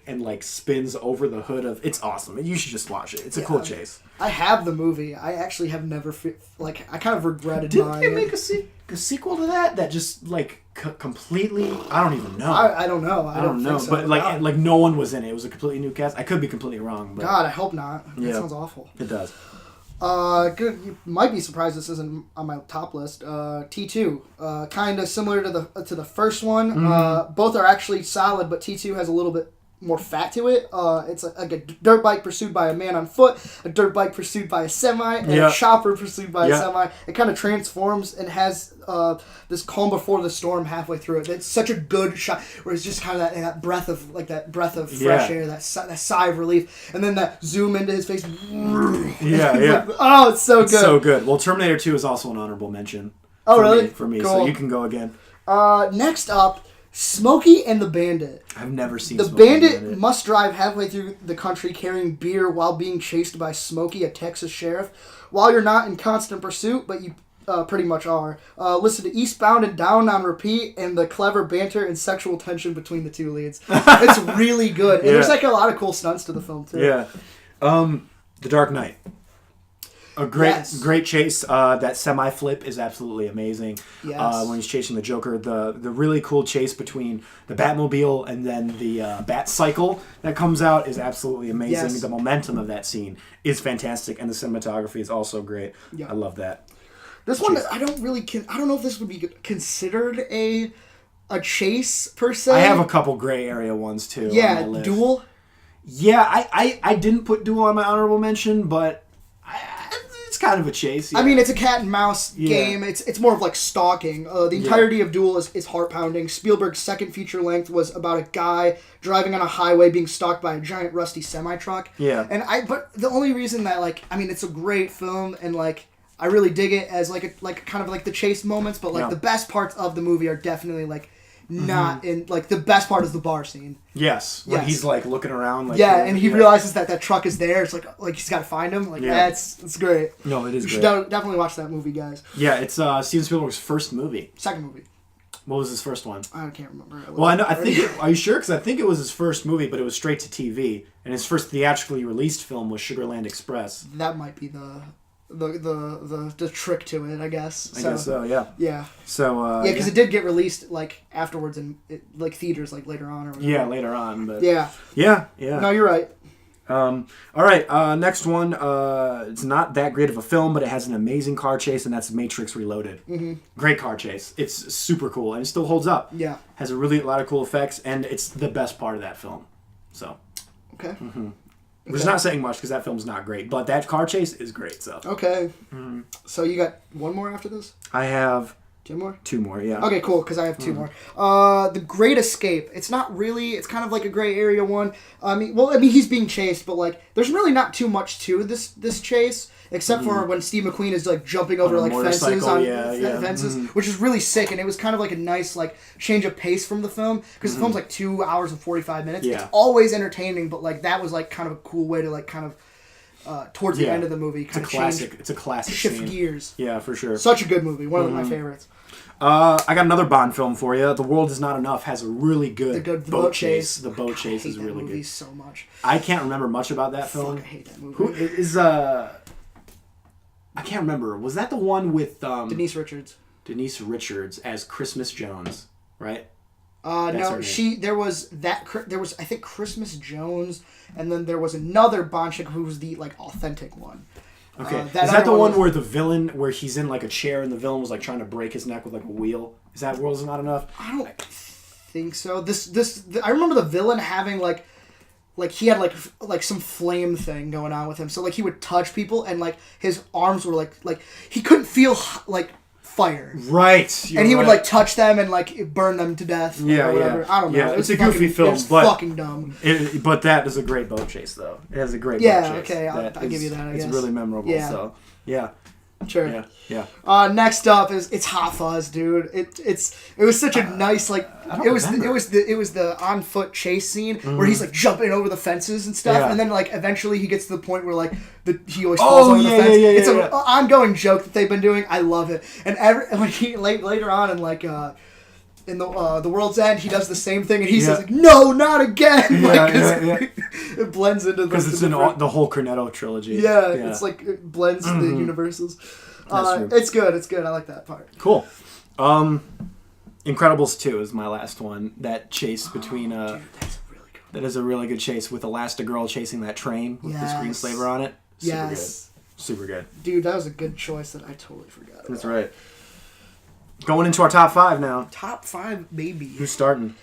B: and spins over the hood of. It's awesome. You should just watch it. It's a cool chase.
C: I have the movie. I actually have never I kind of regretted.
B: Didn't they make a sequel to that? That just completely. I don't even know.
C: I don't know. I don't know.
B: So. But like no one was in it. It was a completely new cast. I could be completely wrong. But
C: God, I hope not. That sounds awful.
B: It does.
C: Good. You might be surprised this isn't on my top list. T2, kind of similar to the first one. Both are actually solid, but T2 has a little bit more fat to it. It's like a dirt bike pursued by a man on foot, a dirt bike pursued by a semi, and a chopper pursued by a semi. It kind of transforms and has this calm before the storm halfway through it. It's such a good shot where it's just kind of that breath of fresh air, that sigh of relief, and then that zoom into his face. Oh, it's so good.
B: So good. Well, Terminator 2 is also an honorable mention.
C: Oh, really?
B: For me,
C: cool.
B: So you can go again.
C: Next up, Smokey and the Bandit.
B: I've never seen
C: The
B: Smokey and
C: Bandit must drive halfway through the country carrying beer while being chased by Smokey, a Texas sheriff. While you're not in constant pursuit, but you pretty much are. Listen to Eastbound and Down on repeat and the clever banter and sexual tension between the two leads. It's really good. And there's like a lot of cool stunts to the film, too.
B: Yeah. The Dark Knight. A great chase. That semi-flip is absolutely amazing.
C: Yes.
B: When he's chasing the Joker. The really cool chase between the Batmobile and then the Bat Cycle that comes out is absolutely amazing.
C: Yes.
B: The momentum of that scene is fantastic, and the cinematography is also great.
C: Yeah.
B: I love that.
C: This one, I don't know if this would be considered a chase, per se.
B: I have a couple gray area ones, too.
C: Yeah,
B: on my list.
C: Duel.
B: Yeah, I didn't put Duel on my honorable mention, but it's kind of a chase. Yeah.
C: I mean, it's a cat and mouse game. It's more of like stalking. The entirety of Duel is heart pounding. Spielberg's second feature length was about a guy driving on a highway being stalked by a giant rusty semi truck.
B: Yeah.
C: But the only reason that it's a great film and I really dig it as kind of the chase moments, but the best parts of the movie are definitely not in the best part is the bar scene.
B: Yes, when he's looking around.
C: And he realizes that truck is there. It's like he's got to find him. It's great.
B: No, it is
C: great. You should definitely watch that movie, guys.
B: Yeah, it's Steven Spielberg's first movie.
C: Second movie.
B: What was his first one?
C: I can't remember.
B: Well, I know. I think. Are you sure? Because I think it was his first movie, but it was straight to TV, and his first theatrically released film was Sugarland Express.
C: That might be the trick to it, I guess.
B: I guess so. Yeah.
C: Yeah.
B: So.
C: Because it did get released afterwards in theaters later on or whatever.
B: Yeah, later on, but.
C: Yeah.
B: Yeah. Yeah.
C: No, you're right.
B: All right. Next one. It's not that great of a film, but it has an amazing car chase, and that's Matrix Reloaded. Mm-hmm. Great car chase. It's super cool, and it still holds up.
C: Yeah.
B: Has a lot of cool effects, and it's the best part of that film. So.
C: Okay.
B: Mm-hmm. We're just not saying much because that film's not great, but that car chase is great. So.
C: Okay. Mm-hmm. So you got one more after this?
B: I have.
C: Two more?
B: Two more, yeah.
C: Okay, cool, because I have two more. The Great Escape. It's not really, it's kind of like a gray area one. I mean, he's being chased, but there's really not too much to this chase, except for when Steve McQueen is jumping over fences, which is really sick, and it was kind of a nice change of pace from the film, because the film's 2 hours and 45 minutes.
B: Yeah.
C: It's always entertaining, but that was kind of a cool way to kind of towards the end of the movie,
B: it's a classic
C: shift
B: scene.
C: Gears.
B: Yeah, for sure.
C: Such a good movie. One of my favorites.
B: I got another Bond film for you. The World Is Not Enough has a really good
C: boat chase.
B: The boat chase is really good.
C: So much.
B: I can't remember much about that film.
C: I hate that movie.
B: Who is I can't remember. Was that the one with
C: Denise Richards?
B: Denise Richards as Christmas Jones, right?
C: No, there was I think Christmas Jones, and then there was another Bond chick who was the authentic one.
B: Okay, is that the one where the villain, where he's in a chair and the villain was trying to break his neck with a wheel? Is that World Is Not Enough?
C: I don't think so. I remember the villain having he had some flame thing going on with him. So he would touch people and his arms were he couldn't feel fire.
B: Right.
C: And he would touch them and burn them to death.
B: Yeah,
C: or whatever.
B: yeah.
C: I don't know.
B: Yeah, it's a goofy film, but
C: fucking dumb.
B: But that is a great boat chase, though. It has a great boat chase.
C: Okay, I'll give you that. I guess
B: it's really memorable. Yeah. So yeah.
C: Sure.
B: Yeah.
C: Next up it's Hot Fuzz, dude. It was such a nice it was the on foot chase scene where he's jumping over the fences and stuff, and then eventually he gets to the point where he always falls over the fence. It's an ongoing joke that they've been doing. I love it. And when he later on in the World's End, he does the same thing, and he says no, not again. It blends into
B: because it's in the whole Cornetto trilogy.
C: Yeah, it's it blends the universes. It's good. It's good. I like that part.
B: Cool. Incredibles 2 is my last one. That chase between
C: dude, that's really good.
B: That is a really good chase with Elastigirl chasing that train with the screenslaver on it. Super good.
C: Dude, that was a good choice that I totally forgot about.
B: That's right. Going into our top 5 now.
C: Top 5, maybe.
B: Who's starting?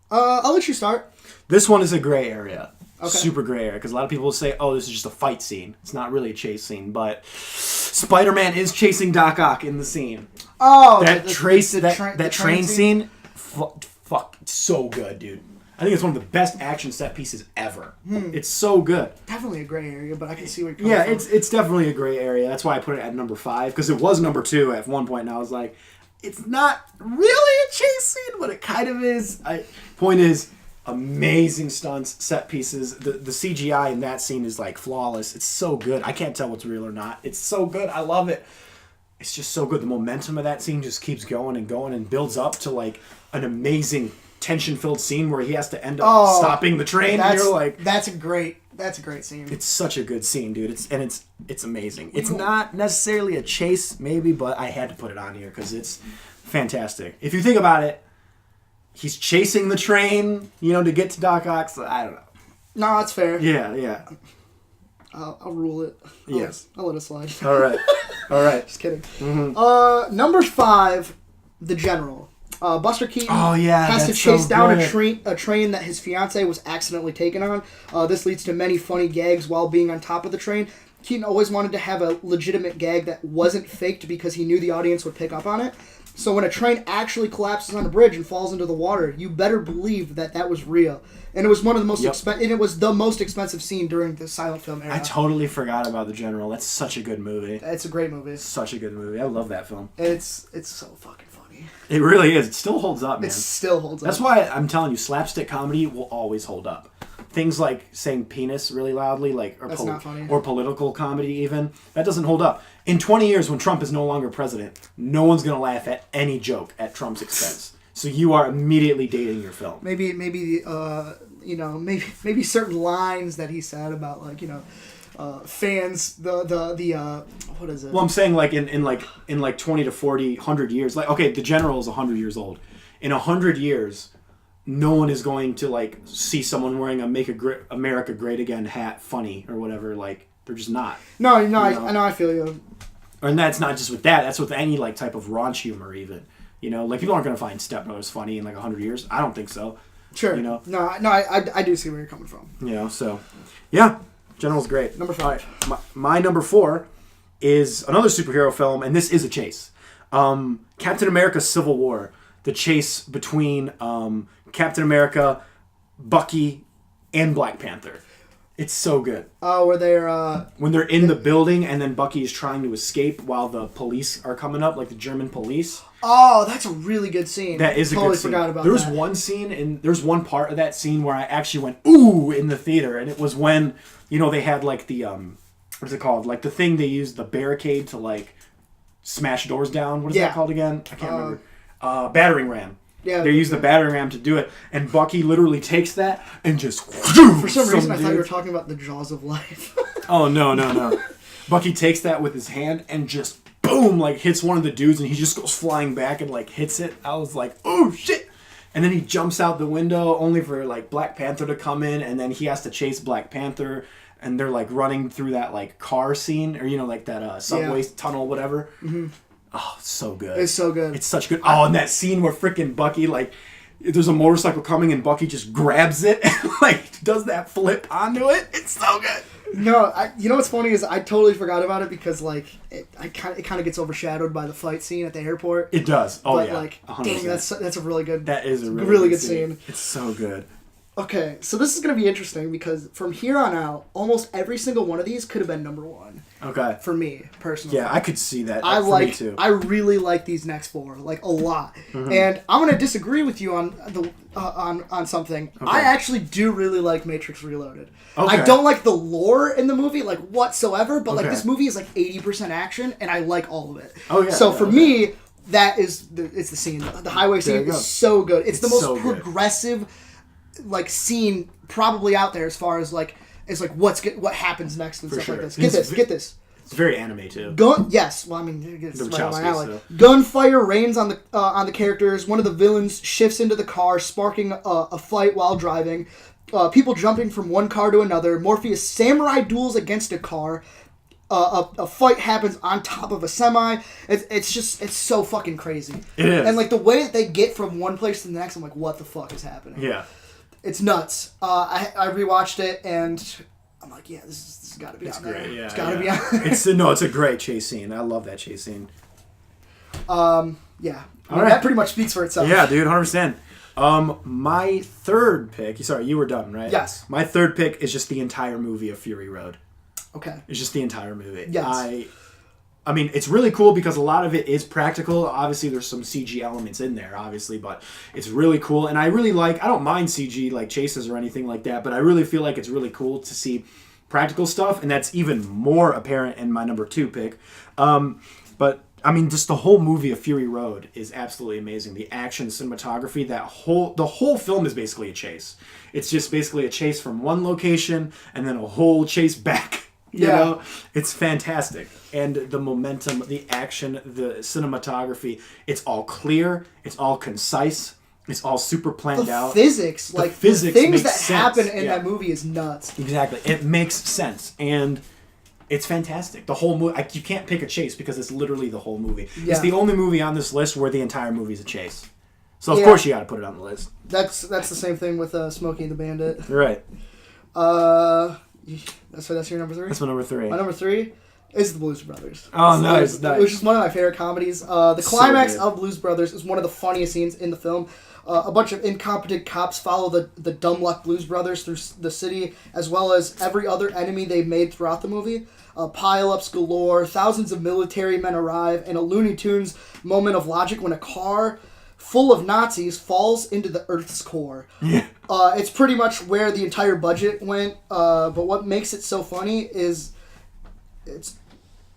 C: I'll let you start.
B: This one is a gray area.
C: Okay.
B: Super gray area. Because a lot of people will say, oh, this is just a fight scene. It's not really a chase scene. But Spider-Man is chasing Doc Ock in the scene.
C: Oh,
B: that train scene. Fuck. So good, dude. I think it's one of the best action set pieces ever. It's so good.
C: Definitely a gray area, but I can see where you're coming from.
B: It's definitely a gray area. That's why I put it at number 5. Because it was number 2 at one point. And I was like, it's not really a chase scene, but it kind of is. Point is, amazing stunts, set pieces. The CGI in that scene is like flawless. It's so good. I can't tell what's real or not. It's so good. I love it. It's just so good. The momentum of that scene just keeps going and builds up to like an amazing tension-filled scene where he has to end up stopping the train. And you're like,
C: that's a great scene.
B: It's such a good scene, dude. It's amazing. It's not necessarily a chase, maybe, but I had to put it on here because it's fantastic. If you think about it, he's chasing the train, to get to Doc Ock's. I don't know.
C: No, that's fair.
B: Yeah.
C: I'll rule it.
B: Yes.
C: I'll let it slide.
B: All right.
C: Just kidding.
B: Mm-hmm.
C: Number 5, the General. Buster Keaton has to chase down a train that his fiancée was accidentally taken on. This leads to many funny gags while being on top of the train. Keaton always wanted to have a legitimate gag that wasn't faked because he knew the audience would pick up on it. So when a train actually collapses on a bridge and falls into the water, you better believe that was real. And it was one of the most and it was the most expensive scene during the silent film era.
B: I totally forgot about The General. That's such a good movie.
C: It's a great movie.
B: Such a good movie. I love that film.
C: It's so fucking funny.
B: It really is. It still holds up, man.
C: It still holds up.
B: That's why I'm telling you, slapstick comedy will always hold up. Things like saying penis really loudly,
C: that's not funny.
B: Or political comedy even, that doesn't hold up. In 20 years, when Trump is no longer president, no one's going to laugh at any joke at Trump's expense. So you are immediately dating your film.
C: Maybe certain lines that he said about fans, the what is it?
B: Well, I'm saying in 20 to 40, 100 years. The General is 100 years old. In 100 years, no one is going to see someone wearing a "Make America Great Again" hat funny or whatever. They're just not.
C: No, I know. I feel you.
B: And that's not just with that. That's with any type of raunch humor even. People aren't going to find Step Brothers funny in 100 years. I don't think so.
C: Sure. No, I do see where you're coming from.
B: So, yeah, General's great.
C: Number 5.
B: My number 4 is another superhero film, and this is a chase. Captain America: Civil War. The chase between Captain America, Bucky, and Black Panther. It's so good.
C: Oh, where they're...
B: when they're in the building and then Bucky is trying to escape while the police are coming up, the German police.
C: Oh, that's a really good scene.
B: That is a good scene.
C: Forgot about
B: There's one scene, and there's one part of that scene where I actually went, ooh, in the theater. And it was when, they had the, what's it called? The thing they used, the barricade to smash doors down. What is that called again? I can't remember. Battering ram.
C: Yeah,
B: they use the battering ram to do it, and Bucky literally takes that and just... For
C: some reason, I thought you were talking about the Jaws of Life.
B: Oh, no. Bucky takes that with his hand and just, boom, hits one of the dudes, and he just goes flying back and, hits it. I was like, oh, shit! And then he jumps out the window, only for, Black Panther to come in, and then he has to chase Black Panther, and they're, running through that, car scene, or, that subway tunnel, whatever. Mm-hmm. Oh, it's so good.
C: It's so good.
B: It's such good. Oh, and that scene where freaking Bucky, there's a motorcycle coming and Bucky just grabs it and, does that flip onto it. It's so good.
C: No, you know what's funny is I totally forgot about it because, it kind of gets overshadowed by the fight scene at the airport.
B: It does. Oh,
C: but,
B: yeah.
C: 100%. Dang, that's a really good...
B: That is a really good scene.
C: scene.
B: It's so good.
C: Okay, so this is going to be interesting because from here on out, almost every single one of these could have been number 1.
B: Okay.
C: For me, personally.
B: Yeah, I could see that.
C: Me
B: too.
C: I really like these next 4, a lot. Mm-hmm. And I'm going to disagree with you on on something. Okay. I actually do really like Matrix Reloaded. Okay. I don't like the lore in the movie, whatsoever, but, this movie is, 80% action, and I like all of it.
B: Oh, yeah.
C: So, for me, that is it's the scene. The highway scene is so good. It's the most so progressive... scene probably out there as far as what happens next and stuff like this. Get this.
B: It's very anime too.
C: Yes. Well, I mean, it's right on my alley. Gunfire rains on the characters. One of the villains shifts into the car, sparking a fight while driving. People jumping from one car to another. Morpheus samurai duels against a car. A fight happens on top of a semi. It's so fucking crazy.
B: It is.
C: And the way that they get from one place to the next, I'm like, what the fuck is happening?
B: Yeah.
C: It's nuts. I rewatched it and I'm like, yeah, this has got to be on there.
B: Great. Yeah,
C: it's got to be on there.
B: It's a great chase scene. I love that chase scene.
C: Yeah. All right. That pretty much speaks for itself.
B: Yeah, dude, 100%. My third pick. Sorry, you were done, right?
C: Yes.
B: My third pick is just the entire movie of Fury Road.
C: Okay.
B: It's just the entire movie.
C: Yes.
B: I mean, it's really cool because a lot of it is practical. Obviously, there's some CG elements in there, obviously, but it's really cool. And I really I don't mind CG, like chases or anything like that, but I really feel like it's really cool to see practical stuff, and that's even more apparent in my number 2 pick. But, I mean, just the whole movie of Fury Road is absolutely amazing. The action, cinematography, the whole film is basically a chase. It's just basically a chase from one location and then a whole chase back. You know, it's fantastic. And the momentum, the action, the cinematography, it's all clear, it's all concise, it's all super planned out.
C: Physics, the things that happen in that movie is nuts.
B: Exactly. It makes sense. And it's fantastic. The whole movie, you can't pick a chase because it's literally the whole movie. Yeah. It's the only movie on this list where the entire movie is a chase. So of course you got to put it on the list.
C: That's the same thing with Smokey and the Bandit.
B: Right.
C: That's your number 3?
B: That's my number 3.
C: My number 3 is The Blues Brothers.
B: Oh, nice.
C: Which is one of my favorite comedies. The climax of Blues Brothers is one of the funniest scenes in the film. A bunch of incompetent cops follow the dumb luck Blues Brothers through the city, as well as every other enemy they've made throughout the movie. Pile-ups galore, thousands of military men arrive, and a Looney Tunes moment of logic when a car full of Nazis falls into the Earth's core.
B: Yeah.
C: It's pretty much where the entire budget went, but what makes it so funny is it's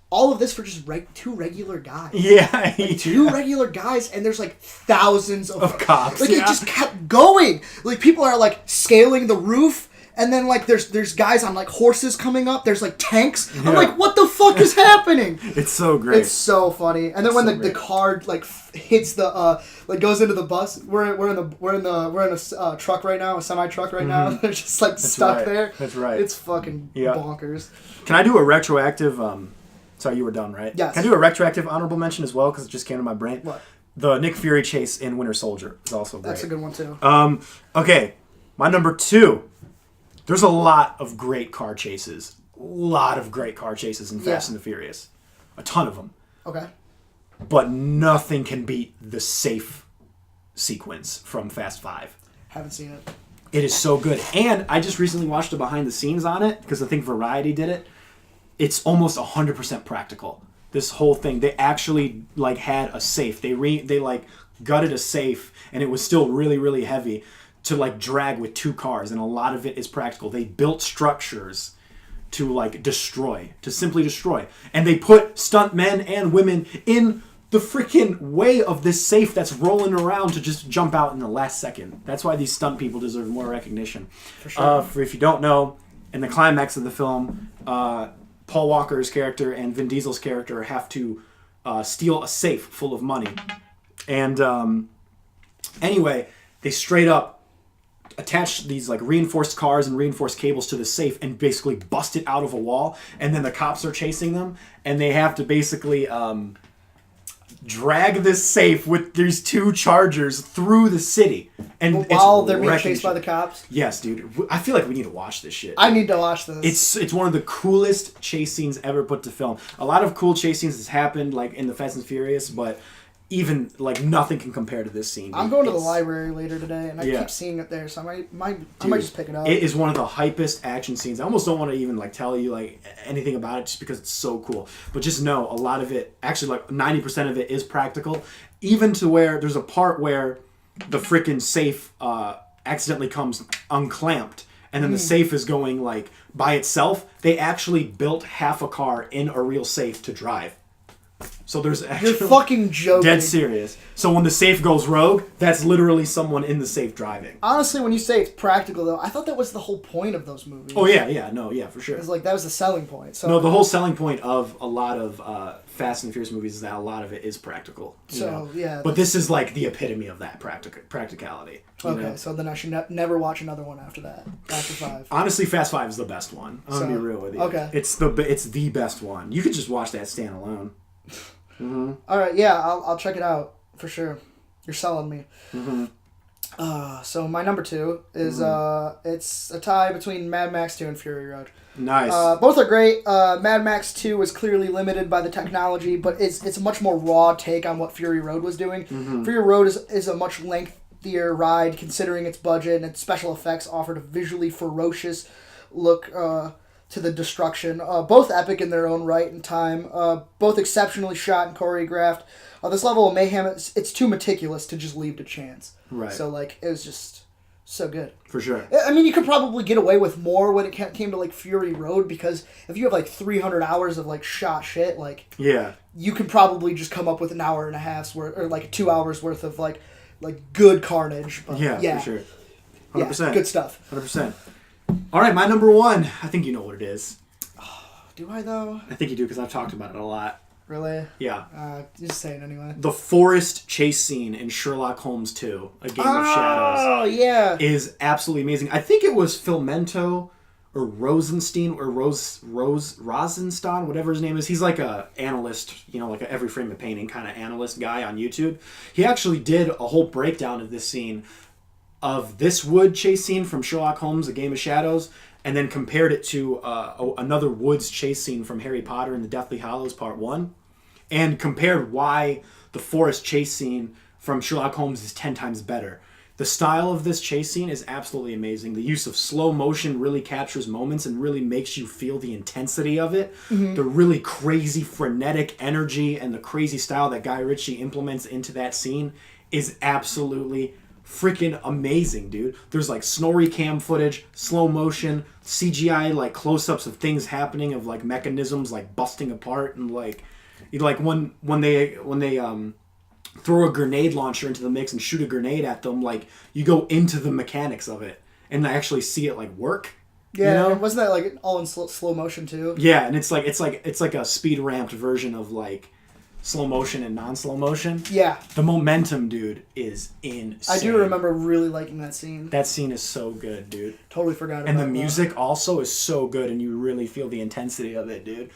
C: all of this for just 2 regular guys.
B: Yeah.
C: 2 regular guys, and there's thousands of
B: cops.
C: It just kept going. People are scaling the roof, and then there's guys on horses coming up. There's tanks. Yeah. I'm what the fuck is happening?
B: It's so great.
C: It's so funny. And then when the car hits the goes into the bus, we're in a truck right now, a semi truck right now. They're just stuck there.
B: That's right.
C: It's fucking bonkers.
B: Can I do a retroactive? Sorry, you were done, right?
C: Yes.
B: Can I do a retroactive honorable mention as well because it just came to my brain?
C: What?
B: The Nick Fury chase in Winter Soldier is also great.
C: That's a good one too.
B: Okay, my number 2. There's a lot of great car chases. A lot of great car chases in Fast and the Furious. A ton of them.
C: Okay.
B: But nothing can beat the safe sequence from Fast 5.
C: Haven't seen it.
B: It is so good. And I just recently watched the behind the scenes on it because I think Variety did it. It's almost 100% practical. This whole thing. They actually had a safe. They gutted a safe and it was still really, really heavy to drag with 2 cars, and a lot of it is practical. They built structures to simply destroy. And they put stuntmen and women in the freaking way of this safe that's rolling around to just jump out in the last second. That's why these stunt people deserve more recognition.
C: For sure.
B: If you don't know, in the climax of the film, Paul Walker's character and Vin Diesel's character have to steal a safe full of money. And anyway, they straight up attach these reinforced cars and reinforced cables to the safe and basically bust it out of a wall, and then the cops are chasing them and they have to basically drag this safe with these 2 Chargers through the city. And
C: while they're being chased by the cops?
B: Yes, dude. I feel like we need to watch this shit.
C: I need to watch this.
B: It's one of the coolest chase scenes ever put to film. A lot of cool chase scenes has happened in the Fast and Furious, but even nothing can compare to this scene.
C: I'm going to the library later today, and I keep seeing it there, so I might just pick it up.
B: It is one of the hypest action scenes. I almost don't want to even tell you anything about it, just because it's so cool. But just know a lot of it, actually 90% of it, is practical. Even to where there's a part where the freaking safe accidentally comes unclamped, and then the safe is going by itself. They actually built half a car in a real safe to drive. So there's actually...
C: You're fucking joking.
B: Dead serious. So when the safe goes rogue, that's literally someone in the safe driving.
C: Honestly, when you say it's practical, though, I thought that was the whole point of those movies.
B: Oh, yeah, for sure.
C: It's that was the selling point. So
B: no, the whole selling point of a lot of Fast and Furious movies is that a lot of it is practical.
C: Yeah.
B: But this is the epitome of that practicality.
C: Okay, so then I should never watch another one after that. After 5.
B: Honestly, Fast 5 is the best one. I'm going to be real with you.
C: Okay.
B: It's the best one. You could just watch that standalone. Mm-hmm.
C: All right, yeah, I'll check it out for sure. You're selling me.
B: Mm-hmm.
C: So my number 2 is it's a tie between Mad Max 2 and Fury Road.
B: Nice.
C: Both are great. Mad Max 2 was clearly limited by the technology, but it's a much more raw take on what Fury Road was doing.
B: Mm-hmm.
C: Fury Road is a much lengthier ride considering its budget, and its special effects offered a visually ferocious look to the destruction. Both epic in their own right and time. Both exceptionally shot and choreographed. This level of mayhem, it's too meticulous to just leave to chance.
B: Right.
C: So, like, it was just so good.
B: For sure.
C: I mean, you could probably get away with more when it came to, like, Fury Road, because if you have, like, 300 hours of, like, shot shit, like...
B: Yeah.
C: You could probably just come up with an hour and a half's worth, or, like, 2 hours worth of, like good carnage. But,
B: yeah, for sure. 100%.
C: Yeah, good stuff.
B: 100%. All right, my number one. I think you know what it is.
C: Do I, though?
B: I think you do, because I've talked about it a lot.
C: Really?
B: Yeah.
C: Just say it anyway.
B: The forest chase scene in Sherlock Holmes 2, A Game of Shadows.
C: Oh, yeah.
B: Is absolutely amazing. I think it was Filmento or Rosenstein or Rosenstein, whatever his name is. He's like a analyst, like a every frame of painting kind of analyst guy on YouTube. He actually did a whole breakdown of this scene, of this wood chase scene from Sherlock Holmes, A Game of Shadows, and then compared it to another woods chase scene from Harry Potter and the Deathly Hallows Part 1, and compared why the forest chase scene from Sherlock Holmes is 10 times better. The style of this chase scene is absolutely amazing. The use of slow motion really captures moments and really makes you feel the intensity of it. Mm-hmm. The really crazy, frenetic energy and the crazy style that Guy Ritchie implements into that scene is absolutely freaking amazing, dude. There's like snorri cam footage, slow motion, CGI like close-ups of things happening, of like mechanisms like busting apart, and like when they throw a grenade launcher into the mix and shoot a grenade at them, like you go into the mechanics of it and actually see it like work.
C: Yeah, wasn't that like all in slow motion too?
B: Yeah, and it's like a speed ramped version of like slow motion and non-slow motion.
C: Yeah.
B: The momentum, dude, is insane.
C: I do remember really liking that scene.
B: That scene is so good, dude.
C: Totally forgot about it.
B: And the music also is so good, and you really feel the intensity of it, dude.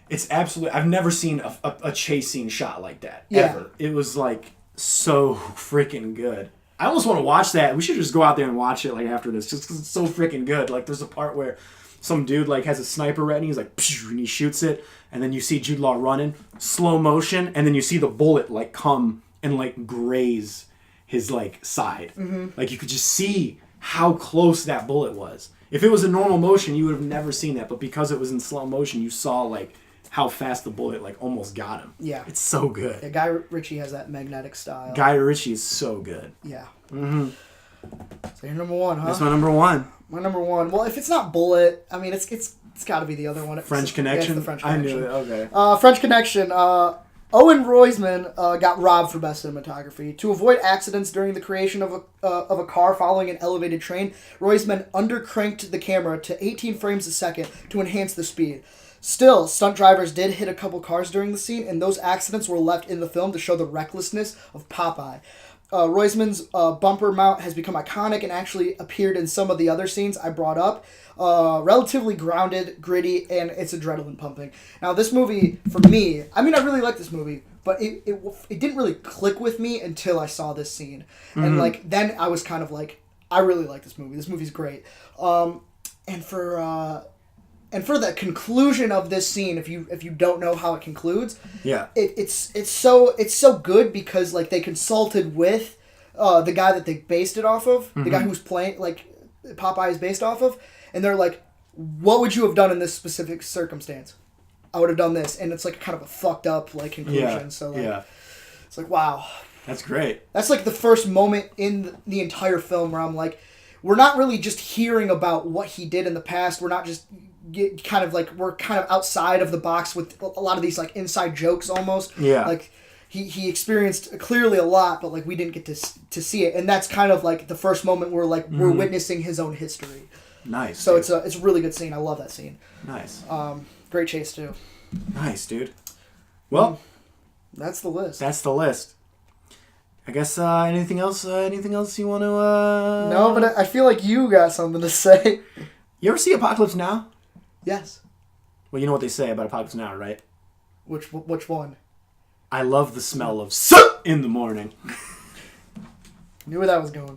B: It's absolutely... I've never seen a chase scene shot like that, ever. It was, like, so freaking good. I almost want to watch that. We should just go out there and watch it, like, after this, just because it's so freaking good. Like, there's a part where some dude, like, has a sniper ready, he's like, and he shoots it, and then you see Jude Law running, slow motion, and then you see the bullet, like, come and, like, graze his, like, side. Mm-hmm. Like, you could just see how close that bullet was. If it was in normal motion, you would have never seen that, but because it was in slow motion, you saw, like, how fast the bullet, like, almost got him.
C: Yeah.
B: It's so good.
C: Yeah, Guy Ritchie has that magnetic style.
B: Guy Ritchie is so good.
C: Yeah.
B: Mm-hmm.
C: So your number one, huh?
B: That's my number one.
C: My number one. Well, if it's not Bullet, I mean, it's got to be the other one.
B: French Connection?
C: Yeah, it's the French Connection.
B: I knew it, okay.
C: French Connection. Owen Roisman got robbed for best cinematography. To avoid accidents during the creation of a car following an elevated train, Roisman undercranked the camera to 18 frames a second to enhance the speed. Still, stunt drivers did hit a couple cars during the scene, and those accidents were left in the film to show the recklessness of Popeye. Roisman's bumper mount has become iconic and actually appeared in some of the other scenes I brought up. Relatively grounded, gritty, and it's adrenaline pumping. Now, this movie, for me, I mean, I really like this movie, but it didn't really click with me until I saw this scene. Mm-hmm. And, like, then I was kind of like, I really like this movie. This movie's great. And for the conclusion of this scene, if you don't know how it concludes,
B: yeah,
C: it's so good because like they consulted with the guy that they based it off of, mm-hmm. the guy who's playing like Popeye is based off of, and they're like, what would you have done in this specific circumstance? I would have done this, and it's like kind of a fucked up like conclusion.
B: Yeah.
C: So like, it's like wow,
B: that's great.
C: That's like the first moment in the entire film where I'm like, we're not really just hearing about what he did in the past. We're not just we're kind of outside of the box with a lot of these like inside jokes almost.
B: Yeah.
C: Like he experienced clearly a lot, but like we didn't get to see it, and that's kind of like the first moment where like we're witnessing his own history.
B: Nice.
C: So dude. It's a really good scene. I love that scene.
B: Nice.
C: Great chase too.
B: Nice, dude. Well,
C: that's the list.
B: That's the list. I guess anything else? Anything else you want to?
C: No, but I feel like you got something to say.
B: You ever see Apocalypse Now?
C: Yes.
B: Well, you know what they say about Apocalypse Now, right?
C: Which one?
B: I love the smell of soot in the morning.
C: Knew where that was going.